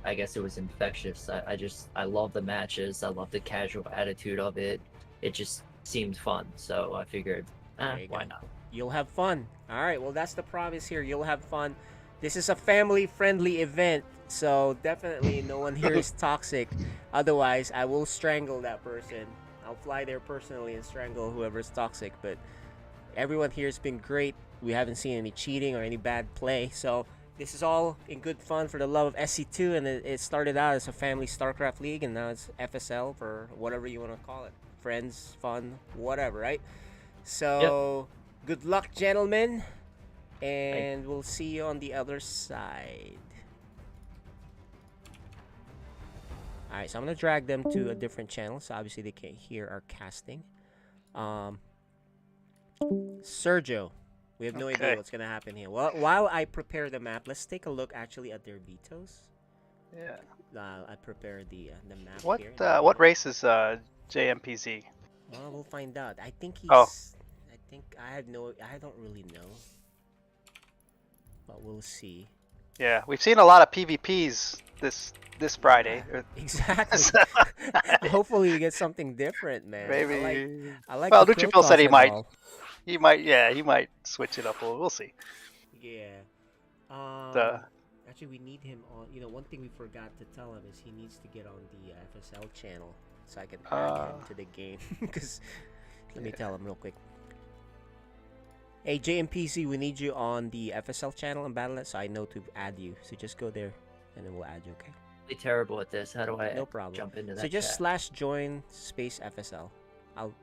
I guess it was infectious. I love the matches. I love the casual attitude of it. It just seemed fun. So I figured, why not? You'll have fun. All right. Well, that's the promise here. You'll have fun. This is a family-friendly event, so definitely no one here is toxic. Otherwise, I will strangle that person. I'll fly there personally and strangle whoever's toxic. But everyone here has been great. We haven't seen any cheating or any bad play. So this is all in good fun for the love of SC2, and it started out as a family StarCraft league, and now it's FSL for whatever you want to call it. Friends, fun, whatever, right? So, good luck, gentlemen, and we'll see you on the other side. Alright, so I'm going to drag them to a different channel, so obviously they can't hear our casting. Sergio, we have no idea what's going to happen here. Well, while I prepare the map, let's take a look actually at their vetoes. Yeah. I prepared the map What here. what race is JMPZ? Well, we'll find out. I think he's... Oh. I don't really know. But we'll see. Yeah, we've seen a lot of PvPs this Friday. Exactly. Hopefully we get something different, man. Maybe. I like well, the Nutrifil said he Protoss might. and all. He might switch it up a little. We'll see. Yeah. Actually, we need him on. You know, one thing we forgot to tell him is he needs to get on the FSL channel so I can add him to the game. Because let me tell him real quick. Hey, JMPC, we need you on the FSL channel and Battle.net, so I know to add you. So just go there, and then we'll add you, okay? I'm terrible at this. How do I No problem. jump into that? So just chat? /join space FSL. Alright.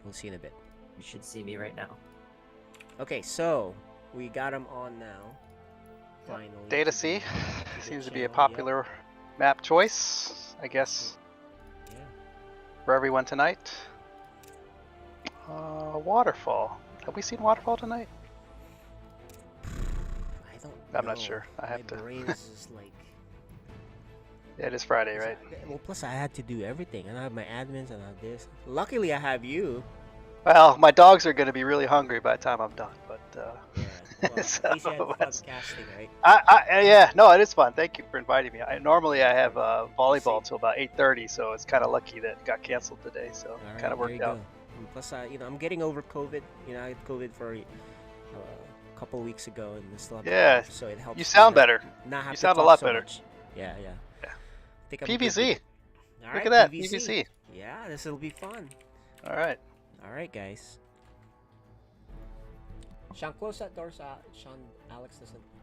We'll see you in a bit. You should see me right now. Okay, so we got him on now. Finally. Data C seems to be a popular map choice, I guess, for everyone tonight. Waterfall. Have we seen Waterfall tonight? I'm not sure. I have to. My brain is just like... Yeah, it is Friday, right? Well, plus I had to do everything, and I have my admins, and I have this. Luckily, I have you. Well, my dogs are going to be really hungry by the time I'm done, but Well, so, at least you had fun casting, right? yeah, no, it is fun. Thank you for inviting me. Normally I have volleyball till about 8:30, so it's kind of lucky that it got canceled today. So it kind of worked out. And plus, I'm getting over COVID. You know, I had COVID for a couple of weeks ago, and still have cough, so it helps. You sound better. Not have you to sound a talk lot so better. much. Yeah. Think I'm PVZ. All Look right, at that, PVZ. PVZ. Yeah, this will be fun. All right. All right, guys. Sean, close that door so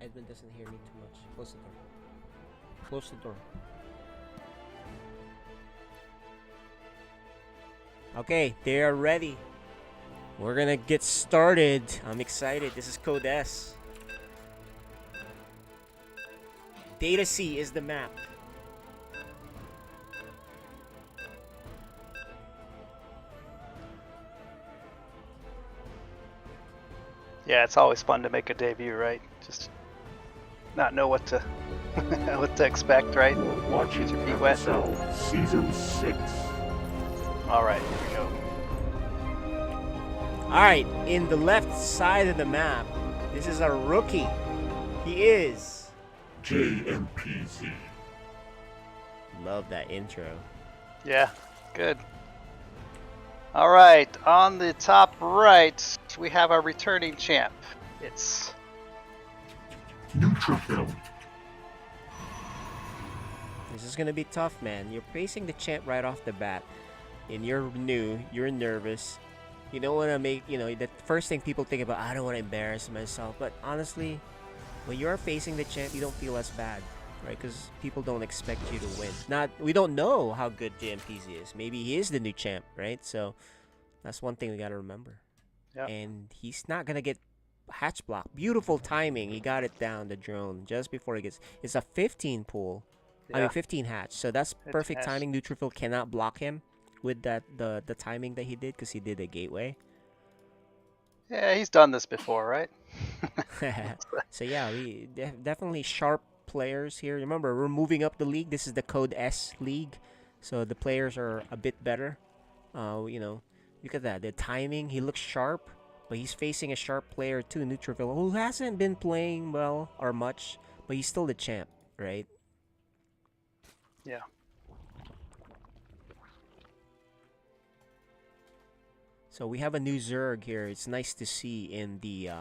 Edmund doesn't hear me too much. Close the door. Close the door. Okay, they are ready. We're gonna get started. I'm excited. This is Code S. Data C is the map. Yeah, it's always fun to make a debut, right? Just not know what to what to expect, right? Get your feet wet. Season 6. All right, here we go. All right, in the left side of the map, this is a rookie. He is JMPZ. Love that intro. Yeah, good. All right, on the top right, we have our returning champ. It's Neutrophil. This is gonna be tough, man. You're facing the champ right off the bat, and you're new. You're nervous. You don't want to make, the first thing people think about. I don't want to embarrass myself, but honestly, when you're facing the champ, you don't feel as bad, right? Because people don't expect you to win. We don't know how good JMPZ is. Maybe he is the new champ, right? So that's one thing we gotta remember. Yep. And he's not gonna get hatch block. Beautiful timing. He got it down, the drone, just before it gets. It's a 15 pool. I mean 15 hatch. So that's perfect timing. Neutrophil cannot block him with the timing that he did, because he did a gateway. Yeah, he's done this before, right? So yeah, we definitely sharp players here. Remember, we're moving up the league. This is the Code S league, so the players are a bit better. Look at that. The timing. He looks sharp, but he's facing a sharp player too, Neutrophil, who hasn't been playing well or much, but he's still the champ, right? Yeah. So we have a new Zurg here. It's nice to see in the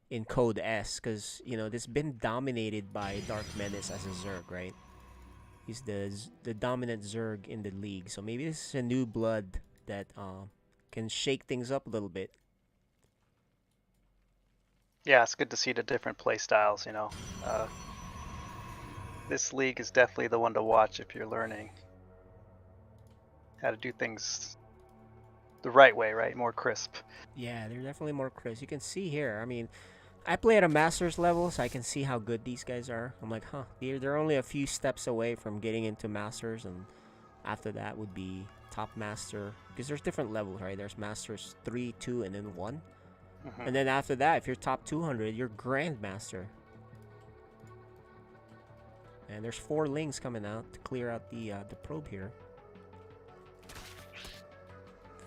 in Code S, because this been dominated by Dark Menace as a Zurg, right? He's the dominant Zurg in the league. So maybe this is a new blood that can shake things up a little bit. Yeah, it's good to see the different play styles. You know, this league is definitely the one to watch if you're learning how to do things the right way, right? More crisp. Yeah, they're definitely more crisp. You can see here. I mean, I play at a master's level, so I can see how good these guys are. I'm like, huh, they're only a few steps away from getting into masters, and after that would be top master. Because there's different levels, right? There's masters 3, 2, and then 1. And then after that, if you're top 200, you're grandmaster. And there's 4 lings coming out to clear out the probe here.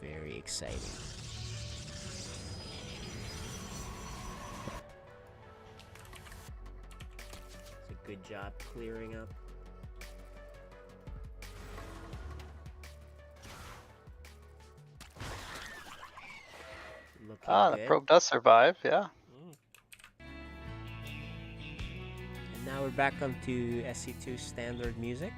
Very exciting. It's a good job clearing up. Looking The good. probe does survive, yeah. And now we're back onto SC2 standard music.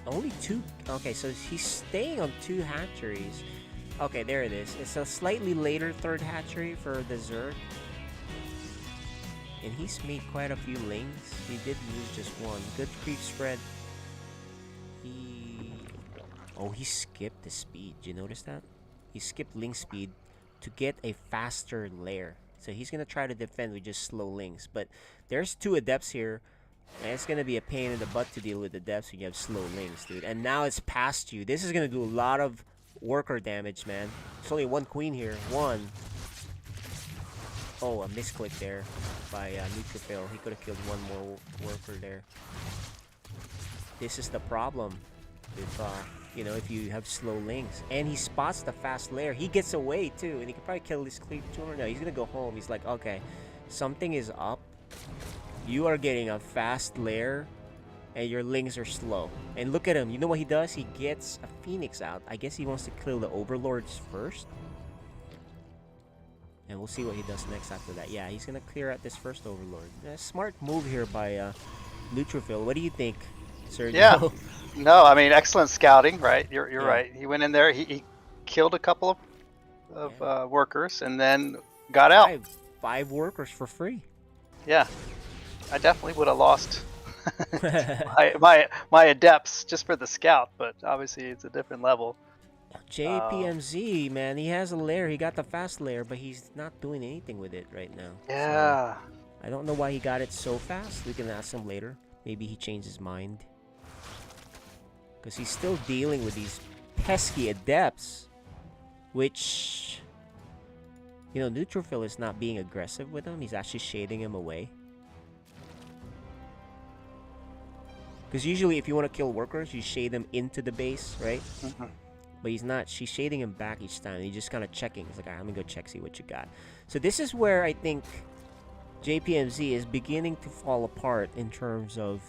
Only 2. Okay, so he's staying on 2 hatcheries. Okay, there it is. It's a slightly later 3rd hatchery for the Zurg. And he's made quite a few lings. He did lose just 1. Good creep spread. He skipped the speed. Did you notice that? He skipped ling speed to get a faster lair. So he's going to try to defend with just slow lings. But there's 2 adepts here. And it's going to be a pain in the butt to deal with adepts when you have slow lings, dude. And now it's past you. This is going to do a lot of worker damage, man. There's only 1 queen here. 1. Oh, a misclick there by Neutrophil. He could have killed 1 more worker there. This is the problem if you know, if you have slow lings. And he spots the fast lair. He gets away too, and he could probably kill this creep tumor. No, he's gonna go home. He's like, okay, something is up. You are getting a fast lair, and your lings are slow. And look at him. You know what he does? He gets a phoenix out. I guess he wants to kill the overlords first. And we'll see what he does next after that. Yeah, he's gonna clear out this first overlord. Smart move here by Neutrophil. What do you think, Sergio? Yeah. No, I mean, excellent scouting, right? You're right. He went in there, he killed a couple of workers, and then got out. 5 workers for free. Yeah, I definitely would have lost my adepts just for the scout, but obviously it's a different level. JPMZ, man, he has a lair. He got the fast lair, but he's not doing anything with it right now. Yeah. So, I don't know why he got it so fast. We can ask him later. Maybe he changed his mind. Because he's still dealing with these pesky adepts. Which, you know, Neutrophil is not being aggressive with him. He's actually shading him away. Because usually if you want to kill workers, you shade them into the base, right? But he's not. She's shading him back each time. He's just kind of checking. He's like, all right, I'm going to go check, see what you got. So this is where I think JPMZ is beginning to fall apart in terms of,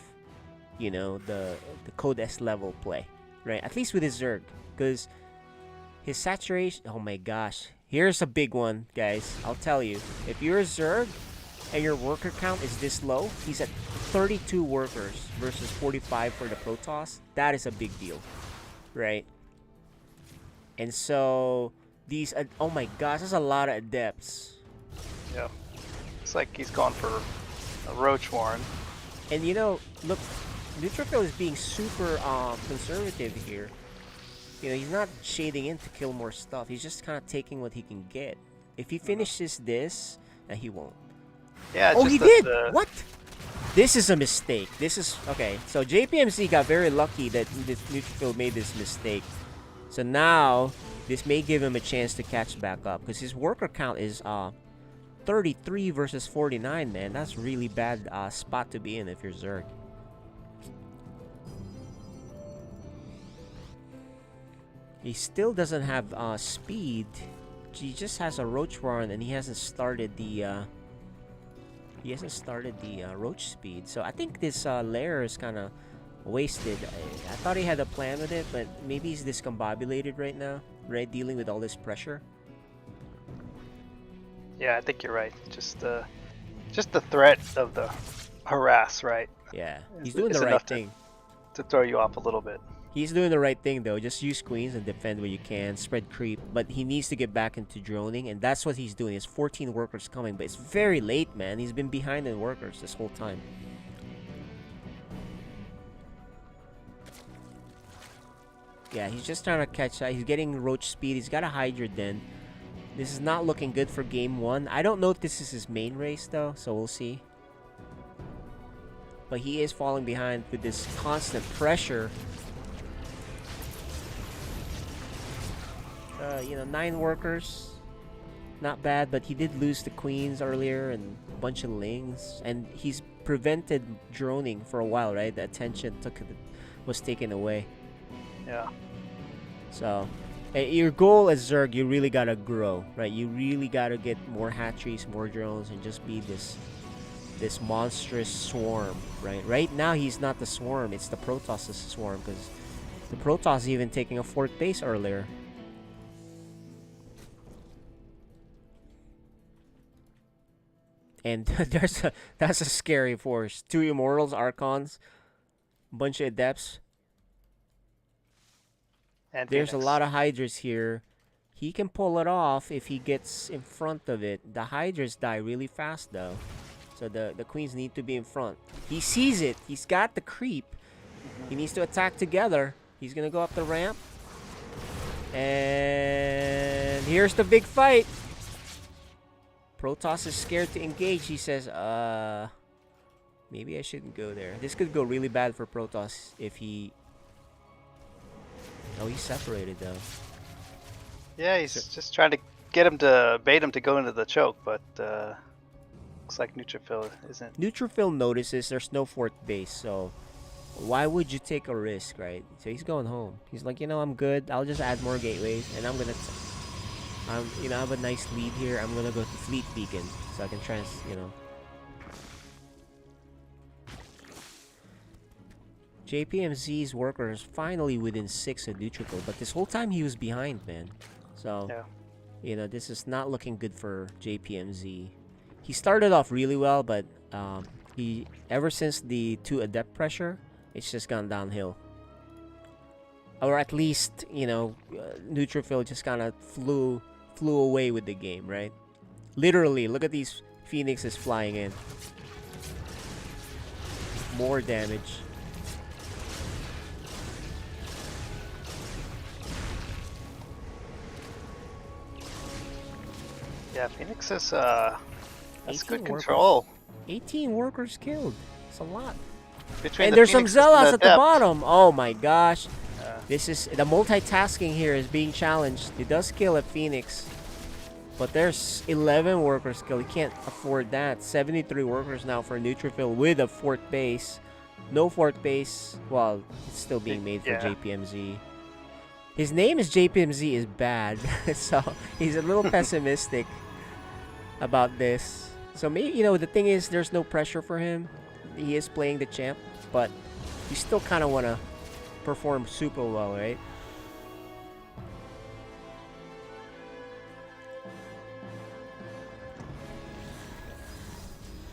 you know, the Code S level play, right? At least with his Zurg, because his saturation. Oh my gosh, here's a big one, guys. I'll tell you, if you're a Zurg and your worker count is this low, he's at 32 workers versus 45 for the Protoss. That is a big deal, right? And so these. Oh my gosh, there's a lot of adepts. Yeah, it's like he's gone for a Roach Warren. And you know, look. Neutrophil is being super conservative here. You know, he's not shading in to kill more stuff. He's just kind of taking what he can get. If he finishes this, he won't. Yeah. Oh, he did! What? This is a mistake. This is... Okay, so JPMC got very lucky that Neutrophil made this mistake. So now, this may give him a chance to catch back up. Because his worker count is 33 versus 49, man. That's really bad spot to be in if you're Zurg. He still doesn't have speed. He just has a roach run, and he hasn't started the roach speed. So I think this lair is kind of wasted. I thought he had a plan with it, but maybe he's discombobulated right now, right? Dealing with all this pressure. Yeah, I think you're right. Just the threat of the harass, right? Yeah, he's doing the right thing to throw you off a little bit. He's doing the right thing though. Just use queens and defend where you can, spread creep. But he needs to get back into droning, and that's what he's doing. There's 14 workers coming, but it's very late, man. He's been behind in workers this whole time. Yeah, he's just trying to catch that. He's getting roach speed. He's got a Hydra Den. This is not looking good for game 1. I don't know if this is his main race though, so we'll see. But he is falling behind with this constant pressure. You know, 9 workers. Not bad, but he did lose the queens earlier and a bunch of lings. And he's prevented droning for a while, right? The attention was taken away. Yeah. So, your goal as Zurg, you really gotta grow, right? You really gotta get more hatcheries, more drones, and just be this monstrous swarm, right? Right now, he's not the swarm; it's the Protoss' swarm, because the Protoss is even taking a 4th base earlier. And that's a scary force. 2 Immortals, Archons, bunch of Adepts. And There's Phoenix. a lot of Hydras here. He can pull it off if he gets in front of it. The Hydras die really fast though. So the queens need to be in front. He sees it. He's got the creep. He needs to attack together. He's going to go up the ramp. And here's the big fight. Protoss is scared to engage. He says, maybe I shouldn't go there. This could go really bad for Protoss if he... Oh, he's separated though. Yeah, he's just trying to get him to bait him to go into the choke, but looks like Neutrophil isn't. Neutrophil notices there's no 4th base, so why would you take a risk, right? So he's going home. He's like, you know, I'm good. I'll just add more gateways, and I'm gonna, you know, I have a nice lead here. I'm gonna go to Fleet Beacon so I can you know. JPMZ's workers finally within 6 of Neutrophil, but this whole time he was behind, man. So, yeah. You know, this is not looking good for JPMZ. He started off really well, but he ever since the 2 Adept pressure, it's just gone downhill. Or at least, you know, Neutrophil just kind of flew away with the game, right? Literally, look at these Phoenixes flying in. More damage. Yeah, Phoenix is that's good workers. control. 18 workers killed. It's a lot. Between and the there's some Phoenixes and Zealots at the Adept. bottom. Oh my gosh. This is the multitasking here is being challenged. It does kill a Phoenix, but there's 11 workers killed. You can't afford that. 73 workers now for Neutrophil with a 4th base. No 4th base. Well, it's still being made for JPMZ. His name is JPMZ is bad, so he's a little pessimistic about this. So maybe, you know, the thing is there's no pressure for him. He is playing the champ, but you still kind of want to perform super well, right?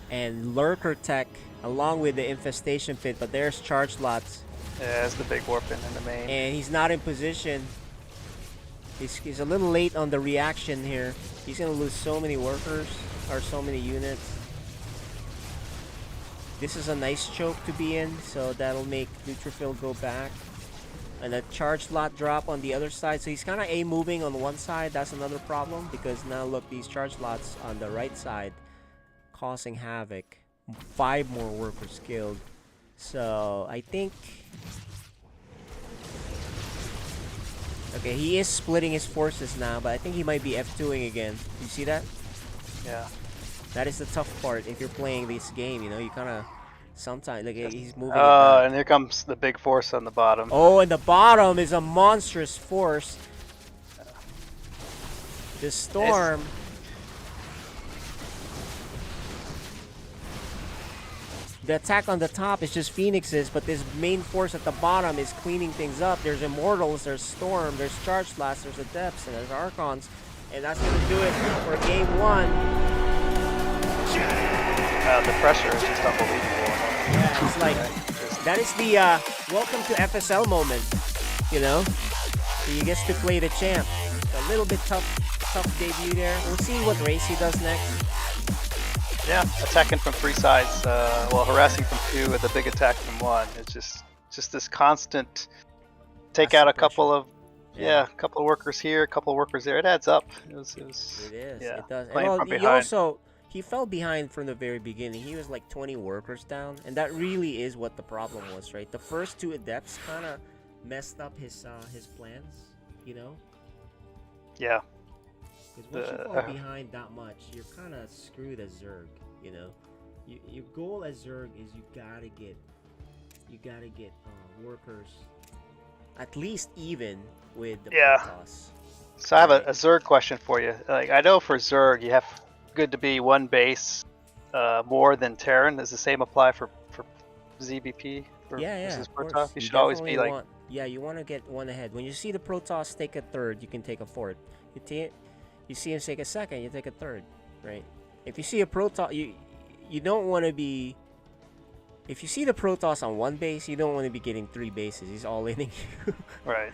And Lurker Tech along with the Infestation Pit, but there's Charge Lots. Yeah, it's the big warping in the main. And he's not in position. He's a little late on the reaction here. He's going to lose so many workers, or so many units. This is a nice choke to be in, so that'll make Neutrophil go back. And a charge lot drop on the other side. So he's kind of A-moving on one side. That's another problem, because now look, these charge lots on the right side causing havoc. 5 more workers killed. So I think... Okay, he is splitting his forces now, but I think he might be F2ing again. You see that? Yeah. That is the tough part if you're playing this game, you know, you kind of... Sometimes, like, he's moving. And here comes the big force on the bottom. Oh, and the bottom is a monstrous force. The storm. The attack on the top is just Phoenixes, but this main force at the bottom is cleaning things up. There's Immortals, there's Storm, there's Charge Blast, there's Adepts, and there's Archons. And that's going to do it for game 1. The pressure is just unbelievable. Yeah, it's like, that is the welcome to FSL moment. you know? So he gets to play the champ. A little bit tough debut there. We'll see what race he does next. Yeah, attacking from 3 sides, well, harassing from 2 with a big attack from 1. It's just this constant take out a couple of a couple of workers here, a couple of workers there. It adds up. It is. Yeah, it does. Playing And from he behind. he fell behind from the very beginning. He was like 20 workers down, and that really is what the problem was, right? The first 2 adepts kind of messed up his plans, you know? Yeah. Because once you fall behind that much, you're kind of screwed as Zurg, you know? Your goal as Zurg is you gotta get workers at least even with the Protoss. So I have a Zurg question for you. Like, I know for Zurg, you have good to be 1 base more than Terran. Does the same apply for ZBP? Yeah, of course. Protoss? You should always be like... you want to get 1 ahead. When you see the Protoss take a 3rd, you can take a 4th. You see him take a 2nd, you take a 3rd, right? If you see a Protoss, you don't want to be... If you see the Protoss on 1 base, you don't want to be getting 3 bases. He's all inning you. Right.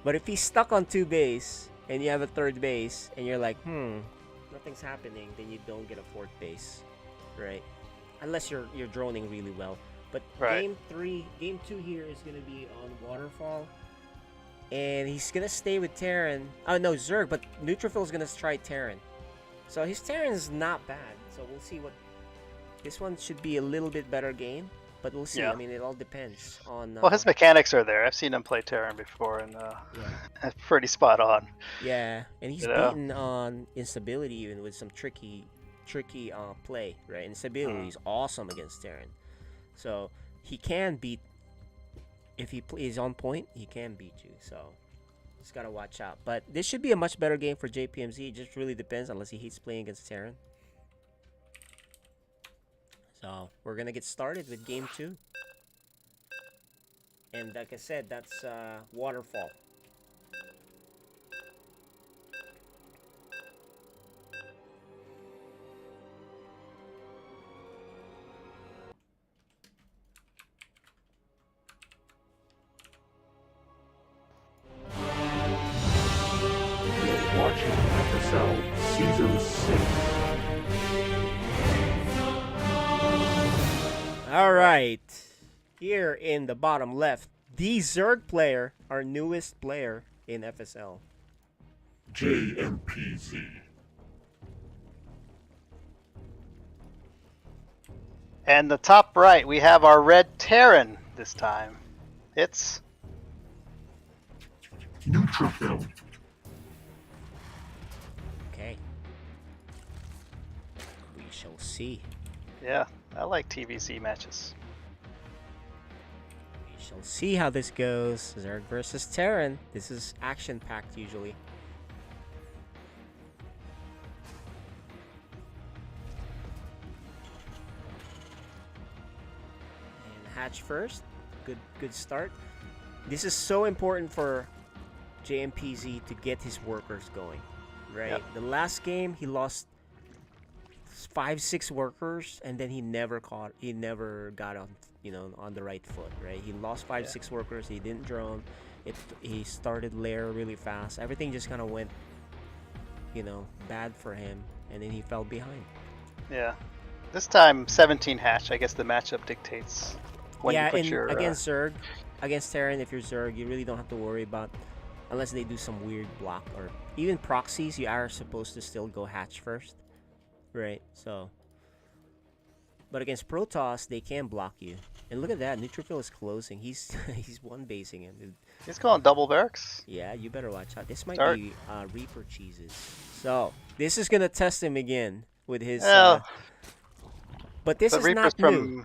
But if he's stuck on 2 base, and you have a 3rd base, and you're like, nothing's happening, then you don't get a 4th base, right? Unless you're droning really well. But game 2 here is going to be on Waterfall. And he's going to stay with Terran. Oh, no, Zurg, but Neutrophil's going to try Terran. So his Terran is not bad. So we'll see what... This one should be a little bit better game. But we'll see. Yeah. I mean, it all depends on... well, his mechanics are there. I've seen him play Terran before, and that's pretty spot on. Yeah, and he's beaten on instability even with some tricky play, right? Instability is awesome against Terran. So he can beat... If he is on point, he can beat you. So just gotta watch out. But this should be a much better game for JPMZ. It just really depends, unless he hates playing against Terran. So we're gonna get started with game 2. And like I said, that's Waterfall. Watching FSL Season 6. Alright. Here in the bottom left, the Zurg player, our newest player in FSL. JMPZ. And the top right, we have our red Terran this time. It's... Neutrophil. Okay. We shall see. Yeah, I like TVZ matches. We shall see how this goes. Zurg versus Terran. This is action-packed usually. And hatch first. Good start. This is so important for JMPZ to get his workers going, right? Yep. The last game he lost 5-6 workers, and then he never got on, on the right foot, right? He lost 5-6 workers. He didn't drone. He started lair really fast. Everything just kind of went, bad for him, and then he fell behind. Yeah. This time 17 hatch. I guess the matchup dictates when you put your... against Zurg, against Terran, if you're Zurg, you really don't have to worry about, unless they do some weird block, or even proxies, you are supposed to still go hatch first. Right, so... But against Protoss, they can block you. And look at that, Neutrophil is closing. He's one-basing him. Dude. He's going double barracks. Yeah, you better watch out. This might be Reaper cheeses. So, this is gonna test him again with his... but this is not new.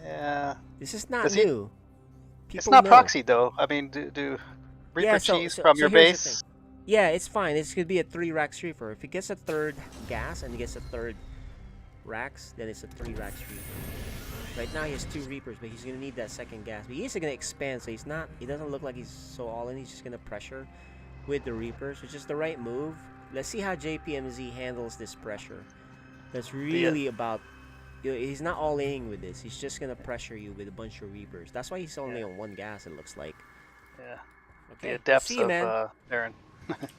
Yeah. This is not new. It's not proxy, though. I mean, do Reaper cheese from your base... Yeah, it's fine. It's gonna be a 3-rack Reaper. If it gets a 3rd gas and it gets a 3rd racks, then it's a 3-rack Reaper. Right now he has 2 Reapers, but he's gonna need that 2nd gas. But he's gonna expand, so he doesn't look like he's so all in. He's just gonna pressure with the Reapers, which is the right move. Let's see how JPMZ handles this pressure. That's really about... he's not all in with this. He's just gonna pressure you with a bunch of Reapers. That's why he's only on 1 gas, it looks like. Yeah. Okay, The let's depths see, of man. Terran.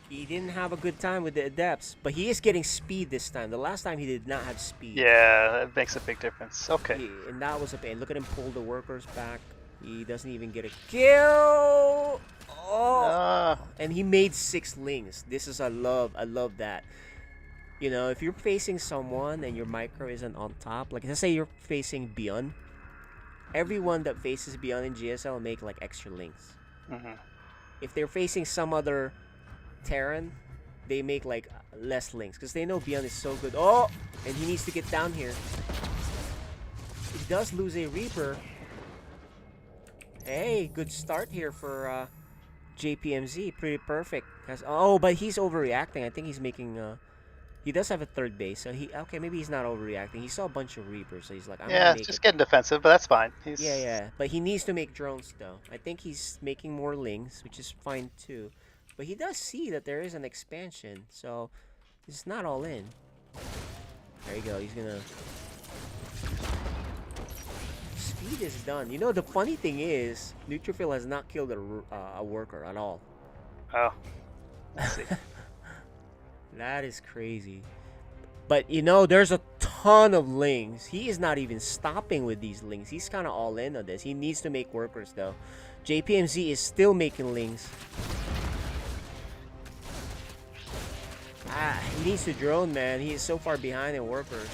He didn't have a good time with the adepts, but he is getting speed this time. The last time he did not have speed. Yeah, it makes a big difference. Okay. And that was a pain. Look at him pull the workers back. He doesn't even get a kill. Oh, and he made 6 lings. This is I love that. You know, if you're facing someone and your micro isn't on top, like let's say you're facing Beyond, everyone that faces Beyond in GSL make like extra lings. If they're facing some other Terran, they make like less links because they know Beyond is so good. Oh, and he needs to get down here. He does lose a Reaper. Hey, good start here for JPMZ. Pretty perfect. But he's overreacting. I think he's making. He does have a third base, so maybe he's not overreacting. He saw a bunch of Reapers, so he's like, I'm gonna make just it. getting defensive, but that's fine. Yeah. But he needs to make drones though. I think he's making more lings, which is fine too. But he does see that there is an expansion, so it's not all in. There you go. He's gonna. Speed is done. You know, the funny thing is, Neutrophil has not killed a worker at all. Oh. Let's see. That is crazy. But, you know, there's a ton of lings. He is not even stopping with these lings. He's kind of all in on this. He needs to make workers, though. JPMZ is still making lings. He needs to drone, man. He is so far behind in workers.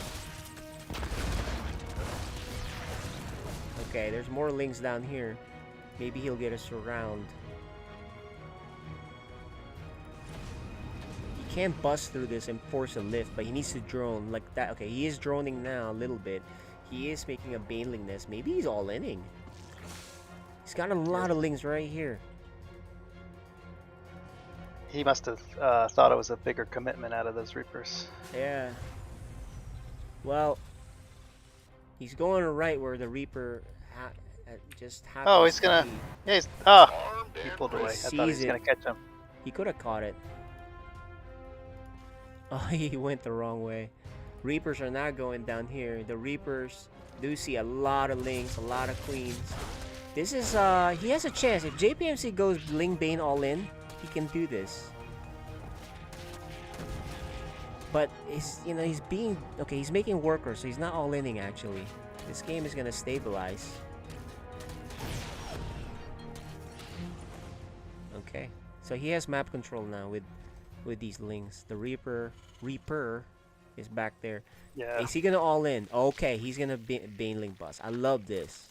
Okay, there's more lings down here. Maybe he'll get us around. He can't bust through this and force a lift, but he needs to drone like that. Okay, he is droning now a little bit. He is making a baneling nest. Maybe he's all inning. He's got a lot of lings right here. He must have thought it was a bigger commitment out of those Reapers. Yeah. Well, he's going right where the Reaper just happens. Oh, he's gonna. Yeah, he pulled away. I thought he was gonna catch him. He could have caught it. Oh, he went the wrong way. Reapers are not going down here. The Reapers do see a lot of lings, a lot of queens. This is he has a chance. If JPMC goes Ling Bane all in, he can do this. But he's he's making workers, so he's not all inning actually. This game is gonna stabilize. Okay, so he has map control now with these lings. The Reaper is back there. Yeah. Is he gonna all in? Okay, he's gonna Baneling bust. I love this.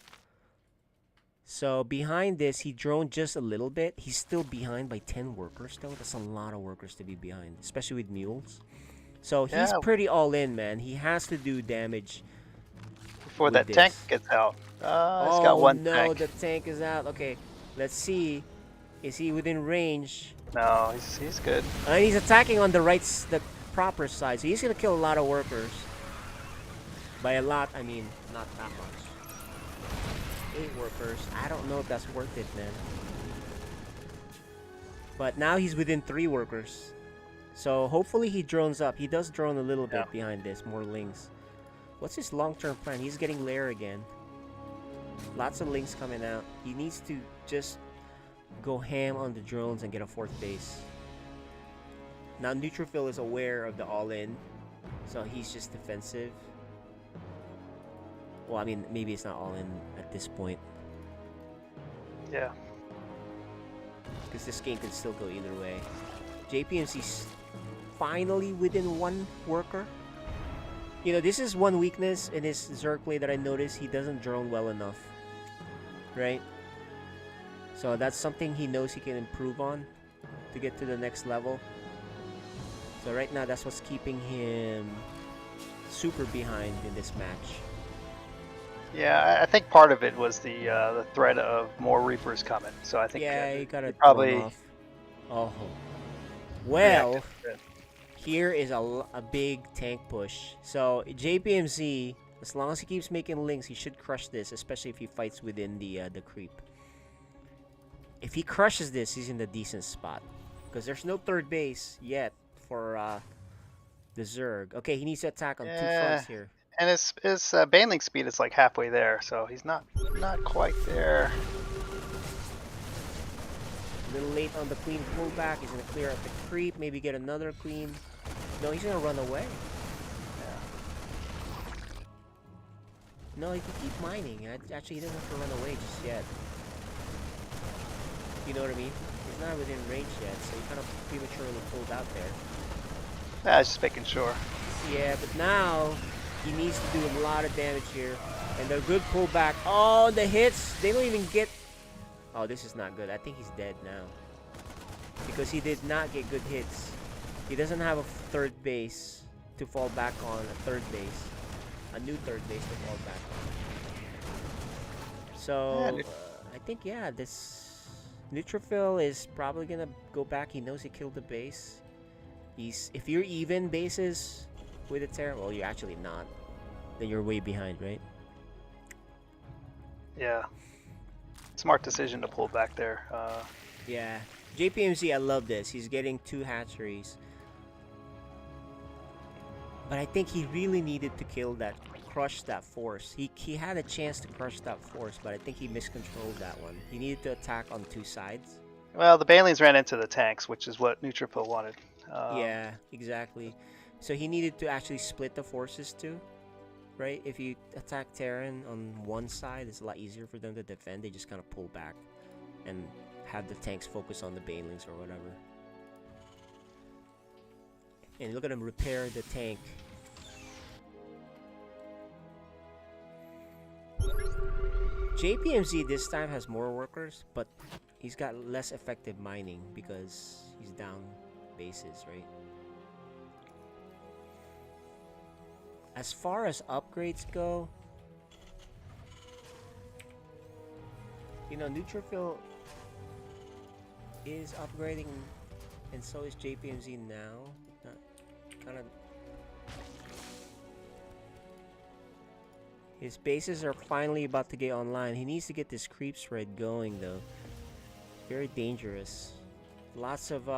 So behind this, he droned just a little bit. He's still behind by 10 workers though. That's a lot of workers to be behind, especially with mules. So he's pretty all in, man. He has to do damage before that tank gets out. He's got one tank. The tank is out. Okay, let's see. Is he within range? No, he's good. And he's attacking on the proper side, so he's gonna kill a lot of workers. By a lot, I mean not that much. 8 workers. I don't know if that's worth it, man. But now he's within 3 workers. So hopefully he drones up. He does drone a little bit behind this. More lings. What's his long-term plan? He's getting lair again. Lots of lings coming out. He needs to just go ham on the drones and get a 4th base. Now Neutrophil is aware of the all-in, so he's just defensive. Well, I mean, maybe it's not all-in at this point. Yeah. Because this game can still go either way. JPMC's finally within 1 worker. You know, this is one weakness in his Zurg play that I noticed. He doesn't drone well enough. Right? So that's something he knows he can improve on to get to the next level. So right now, that's what's keeping him super behind in this match. Yeah, I think part of it was the threat of more Reapers coming. So I think he got it probably off. Oh, well, here is a big tank push. So JPMZ, as long as he keeps making links, he should crush this, especially if he fights within the creep. If he crushes this, he's in a decent spot because there's no 3rd base yet for the Zurg. Okay, he needs to attack on 2 fronts here. And his baneling speed is like halfway there, so he's not quite there. A little late on the clean pullback. He's gonna clear out the creep, maybe get another clean. No, he's gonna run away. No, he can keep mining. Actually, he doesn't have to run away just yet. You know what I mean? He's not within range yet, so he kind of prematurely pulled out there. I was just making sure. Yeah, but now he needs to do a lot of damage here. And a good pullback. Oh, the hits! They don't even get... Oh, this is not good. I think he's dead now. Because he did not get good hits. He doesn't have a third base to fall back on. A third base. A new third base to fall back on. So, I think, yeah, this... Neutrophil is probably gonna go back. He knows he killed the base. If you're even bases with a Terran, well, you're actually not. Then you're way behind, right? Yeah. Smart decision to pull back there. Yeah. JPMZ, I love this. He's getting 2 hatcheries. But I think he really needed to kill that, crush that force. He had a chance to crush that force, but I think he miscontrolled that one. He needed to attack on 2 sides. Well, the Banelings ran into the tanks, which is what Neutrophil wanted. Yeah, exactly. So he needed to actually split the forces too, right? If you attack Terran on one side, it's a lot easier for them to defend. They just kind of pull back and have the tanks focus on the Banelings or whatever. And look at him repair the tank. JPMZ this time has more workers, but he's got less effective mining because he's down bases, right? As far as upgrades go, you know, Neutrophil is upgrading, and so is JPMZ now. Kind of. His bases are finally about to get online. He needs to get this creep spread going, though. Very dangerous. Lots of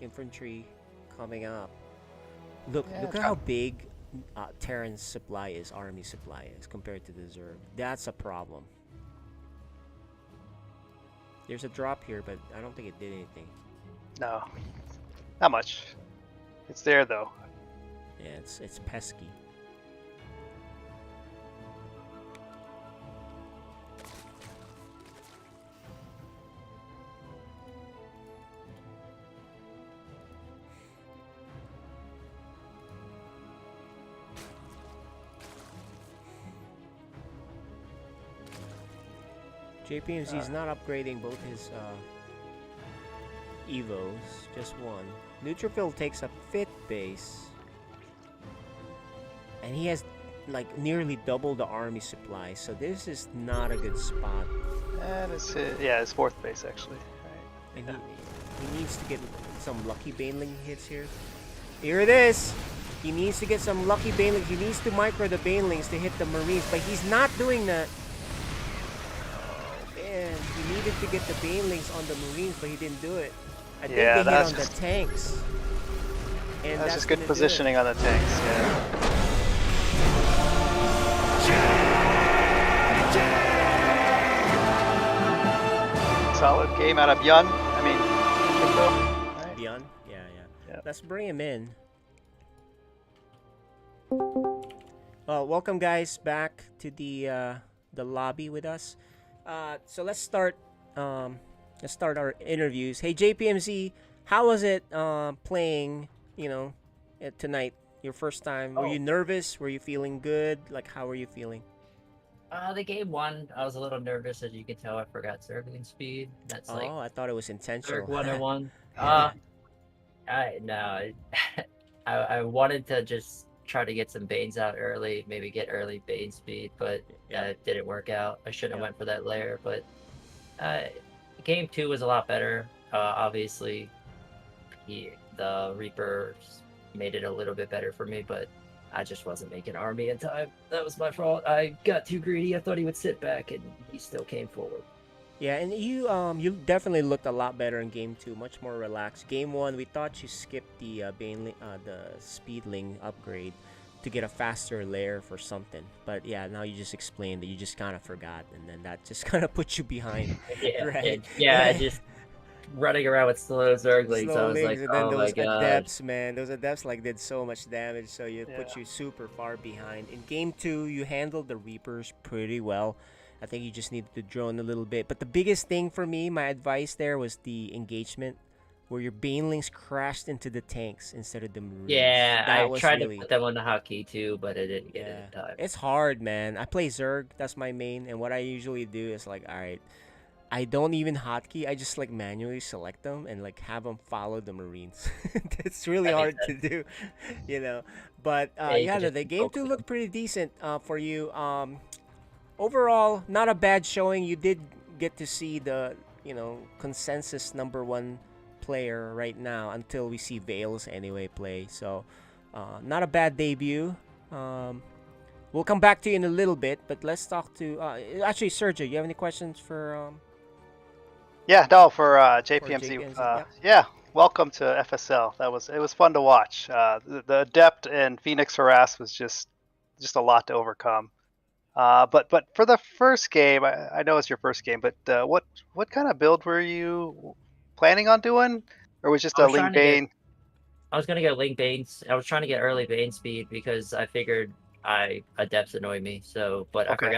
infantry coming up. Look at how big Terran's supply is, army supply is, compared to the Zurg. That's a problem. There's a drop here, but I don't think it did anything. No, not much. It's there though. Yeah, it's pesky. JPMZ is not upgrading both his Evos, just one. Neutrophil takes up 5th base. And he has like nearly double the army supply, so this is not a good spot. And it's his 4th base actually. Right. And he needs to get some lucky Baneling hits here. Here it is! He needs to get some lucky Banelings. He needs to micro the Banelings to hit the Marines, but he's not doing that. Man, he needed to get the Banelings on the Marines, but he didn't do it. I think they hit on the tanks. And that's just good positioning on the tanks, yeah. Solid game out of Yun. Yun? Yeah. Let's bring him in. Well, welcome guys back to the lobby with us. So let's start our interviews. Hey JPMZ, how was it playing, you know, tonight? Your first time. Were you nervous? Were you feeling good? Like, how were you feeling? The game 1, I was a little nervous. As you can tell, I forgot circling speed. That's like, I thought it was intentional. Zurg 101. I wanted to just try to get some Banes out early, maybe get early Bane speed, but it didn't work out. I shouldn't have went for that layer, but game 2 was a lot better. Obviously, the Reapers made it a little bit better for me, but I just wasn't making army in time. That was my fault. I got too greedy. I thought he would sit back, and he still came forward. Yeah, and you definitely looked a lot better in game 2, much more relaxed. Game 1, we thought you skipped the the Speedling upgrade to get a faster layer for something. But yeah, now you just explained that you just kind of forgot, and then that just kind of put you behind. Yeah, right? I just running around with slow Zerglings. Slow I was like, links, and then oh my those god. adepts, man. Those adepts like did so much damage, so you Yeah. put you super far behind. In game 2, you handled the Reapers pretty well. I think you just needed to drone a little bit. But the biggest thing for me, my advice there was the engagement, where your Banelings crashed into the tanks instead of the Marines. Yeah, that I was tried really... to put them on the hotkey too, but I didn't get it in time. It's hard, man. I play Zurg. That's my main. And what I usually do is like, all right, I don't even hotkey. I just like manually select them and like have them follow the Marines. It's really That hard makes to do, you know. But you yeah, can the just game 2 focus looked pretty decent for you. Overall, not a bad showing. You did get to see the, consensus #1 player right now until we see Vales anyway play. So, not a bad debut. We'll come back to you in a little bit, but let's talk to actually Sergio. You have any questions for? Yeah, no, for JPMZ. JPMZ, yep. Yeah, welcome to FSL. It was fun to watch. The Adept and Phoenix Harass was just a lot to overcome. But for the first game, I know it's your first game, but what kind of build were you planning on doing, or was just I a was Ling trying to get- Bane? I was gonna get Link Banes. I was trying to get early Bane speed because I figured adepts annoy me. So, but Okay.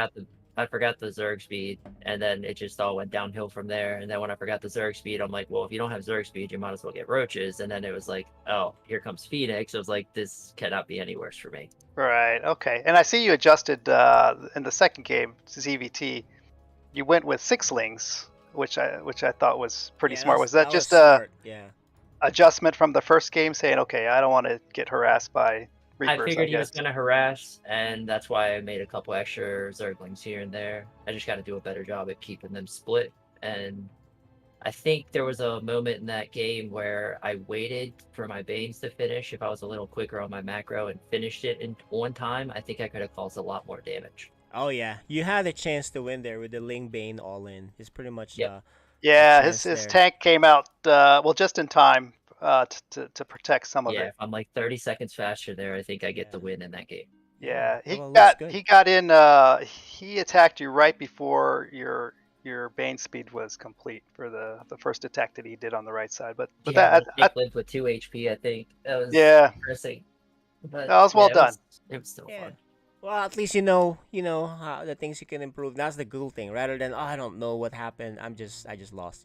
I forgot the Zurg speed, and then it just all went downhill from there. And then when I forgot the Zurg speed, I'm like, well, if you don't have Zurg speed, you might as well get roaches. And then it was like, oh, here comes Phoenix. I was like, this cannot be any worse for me. Right. Okay. And I see you adjusted in the second game, ZVT. You went with 6 Lings, which I thought was pretty smart. Was that just smart. Yeah. adjustment from the first game, saying, okay, I don't want to get harassed by Reapers? I figured he was guess. gonna harass, and that's why I made a couple extra Zerglings here and there. I just got to do a better job at keeping them split. And I think there was a moment in that game where I waited for my Banes to finish. If I was a little quicker on my macro and finished it in one time, I think I could have caused a lot more damage. Oh yeah, you had a chance to win there with the Ling Bane all in. It's pretty much Yeah, chance his there. tank came out just in time to protect some of Yeah, it. if I'm like 30 seconds faster there, I think I get the win in that game. Yeah, Well, it looks good. he got in. He attacked you right before your Bane speed was complete for the first attack that he did on the right side. But Yeah, Dick lived with 2 HP, I think. That was Yeah. depressing. But That was well yeah, done. It was still fun. Well, at least you know how the things you can improve. That's the good thing, rather than I don't know what happened. I just lost,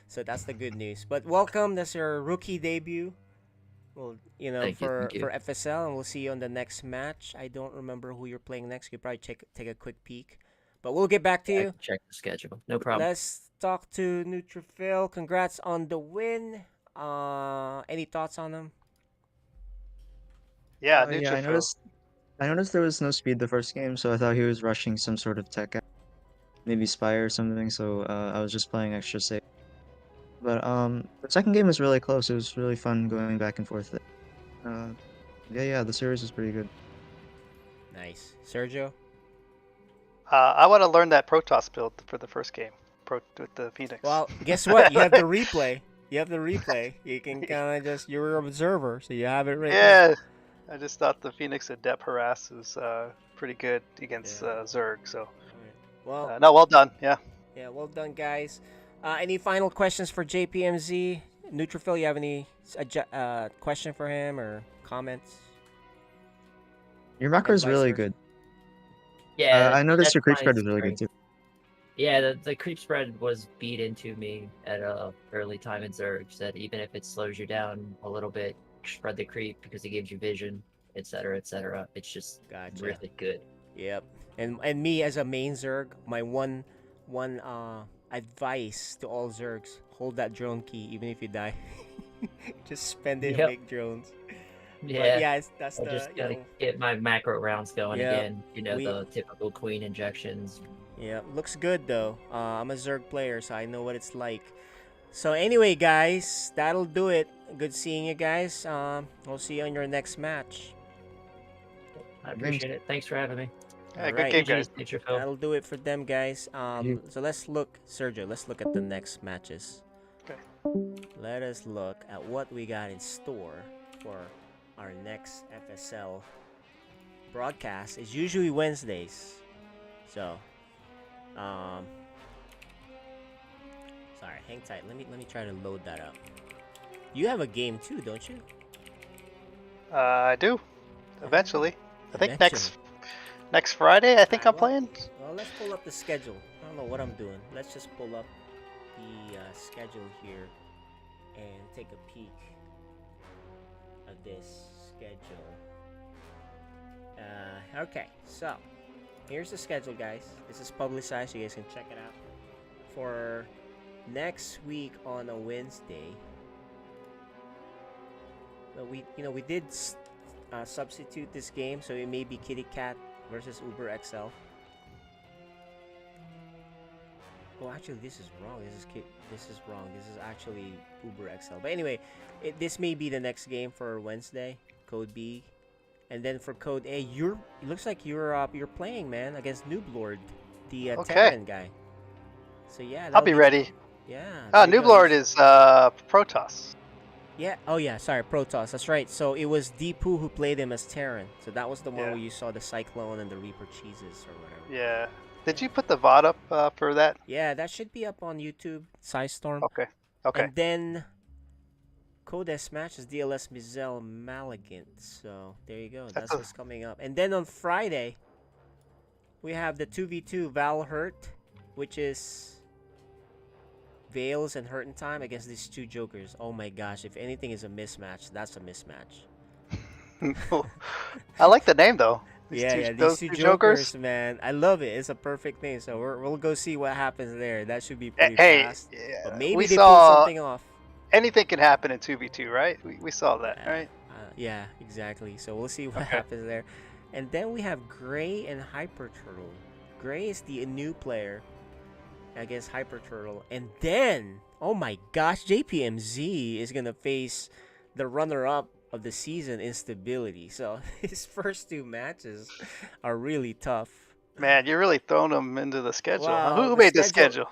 So that's the good news. But welcome, that's your rookie debut. Well, Thank you, for thank you. for FSL, and we'll see you on the next match. I don't remember who you're playing next. You probably take a quick peek, but we'll get back to I you. can check the schedule. No problem. Let's talk to Neutrophil. Congrats on the win. Any thoughts on them? Yeah, Yeah, I noticed there was no speed the first game, so I thought he was rushing some sort of tech, maybe Spire or something. So I was just playing extra safe. But the second game was really close. It was really fun going back and forth. Yeah, the series was pretty good. Nice, Sergio. I want to learn that Protoss build for the first game, with the Phoenix. Well, guess what? You have the replay. You can kind of just, you're an observer, so you have it right there. Yeah, I just thought the Phoenix Adept Harass was pretty good against Zurg. So, Well, no, well done. Yeah. Yeah, well done, guys. Any final questions for JPMZ? Neutrophil, you have any question for him or comments? Your macro is And vice really versa. good. Yeah, I noticed that's your creep my spread is really good strength. too. Yeah, the creep spread was beat into me at a early time in Zurg. That even if it slows you down a little bit, spread the creep because it gives you vision, etc., etc. It's just really good. Yep. And me as a main Zurg, my one advice to all Zurgs: hold that drone key even if you die. Just spend it Yep. and make drones. Yeah, But yeah, that's I the just gotta get my macro rounds going Yeah, again. The typical queen injections. Yeah, looks good though. I'm a Zerg player, so I know what it's like. So anyway, guys, that'll do it. Good seeing you guys. We'll see you on your next match. I appreciate it. Thanks for having me. Yeah, good game, guys. That'll do it for them, guys. So let's look, Sergio. Let's look at the next matches. Okay. Let us look at what we got in store for our next FSL broadcast. It's usually Wednesdays, so Alright, hang tight. Let me try to load that up. You have a game too, don't you? I do. Eventually. I think Eventually. next Friday. I think I'm playing. Well, let's pull up the schedule. I don't know what I'm doing. Let's just pull up the schedule here and take a peek of this schedule. Okay, so here's the schedule, guys. This is publicized. You guys can check it out. For next week on a Wednesday, we did substitute this game, so it may be Kitty Cat versus Uber XL. Oh, actually, this is wrong. This is wrong. This is actually Uber XL. But anyway, this may be the next game for Wednesday. Code B, and then for Code A, it looks like you're playing, man, against Nooblord, the Terran guy. So yeah, I'll be ready. Yeah. Nooblord is Protoss. Yeah. Oh yeah. Sorry, Protoss. That's right. So it was Deepu who played him as Terran. So that was the one where you saw the Cyclone and the Reaper cheeses or whatever. Yeah. Did you put the VOD up for that? Yeah, that should be up on YouTube. Psystorm. Okay. Okay. And then Code S match is DLS Mizel Maligant. So there you go. That's what's coming up. And then on Friday, we have the 2v2 Val Hurt, which is Veils and Hurt in Time against these two jokers. Oh my gosh, if anything is a mismatch, that's a mismatch. I like the name though. These two jokers, man. I love it. It's a perfect name. So we'll go see what happens there. That should be pretty fast. Yeah. But maybe they pull something off. Anything can happen in 2v2, right? We saw that, right? Yeah, exactly. So we'll see what happens there. And then we have Gray and Hyper Turtle. Gray is the new player against Hyper Turtle. And then, oh my gosh, JPMZ is going to face the runner-up of the season, Instability. So his first two matches are really tough. Man, you're really throwing them into the schedule. Wow, Who made the schedule?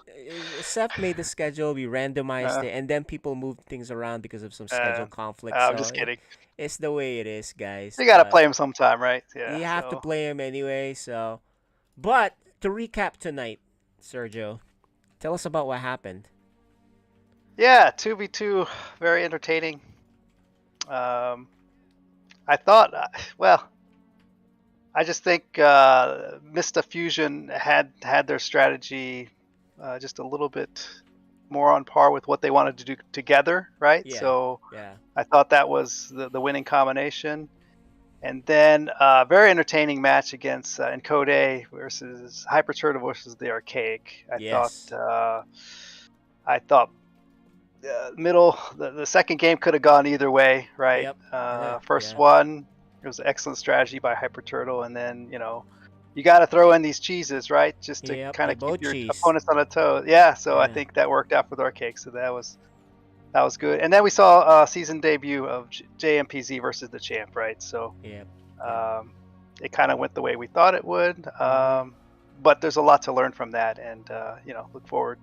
Seth made the schedule. We randomized it, and then people moved things around because of some schedule conflict. I'm just kidding. It's the way it is, guys. You gotta play him sometime, right? Yeah. You have to play him anyway. So, but to recap tonight, Sergio, tell us about what happened. Yeah, 2v2, very entertaining. I thought, I just think Mista Fusion had their strategy just a little bit more on par with what they wanted to do together, right? Yeah. So I thought that was the winning combination. And then very entertaining match against in Code A versus Hyper Turtle versus the Archaic. I thought the second game could have gone either way, right? Yep. First one, it was an excellent strategy by Hyper Turtle, and then you got to throw in these cheeses, right? Just to kind of keep your opponents on a toe. Yeah, so I think that worked out for the Archaic, so that was good. And then we saw a season debut of JMPZ versus the Champ, right? So it kind of went the way we thought it would, but there's a lot to learn from that, and look forward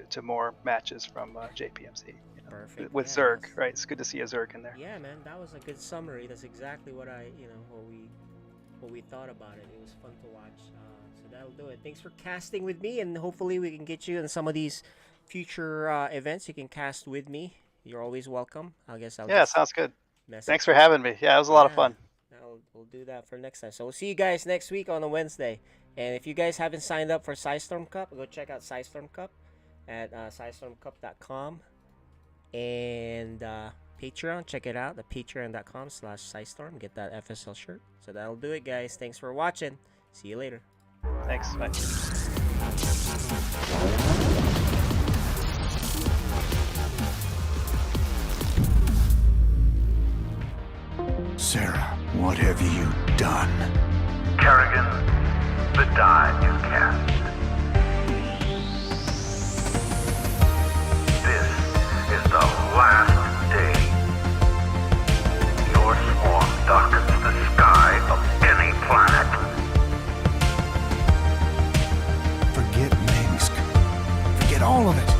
to more matches from JPMC. Perfect. With Zurg, right? It's good to see a Zurg in there. Yeah, man, that was a good summary. That's exactly what what we thought about it. It was fun to watch. So that'll do it. Thanks for casting with me, and hopefully we can get you in some of these future events. You can cast with me. You're always welcome. I guess sounds good. Thanks for having me. Yeah, it was a lot of fun. We'll do that for next time. So we'll see you guys next week on a Wednesday. And if you guys haven't signed up for Psystorm Cup, go check out Psystorm Cup at psystormcup.com. And Patreon, check it out at patreon.com/Psystorm. Get that FSL shirt. So that'll do it, guys. Thanks for watching. See you later. Thanks. Bye. Sarah, what have you done? Kerrigan, the die is cast. This is the last day. Your swarm darkens the sky of any planet. Forget Minsk. Forget all of it.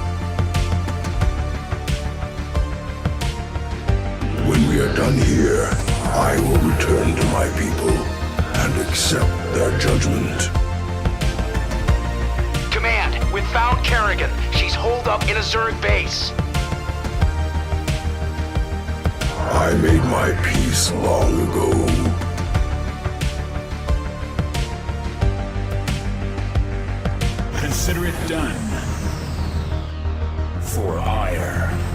When we are done here, I will return to my people and accept their judgment. Command, we've found Kerrigan. She's holed up in a Zurg base. I made my peace long ago. Consider it done. For ire.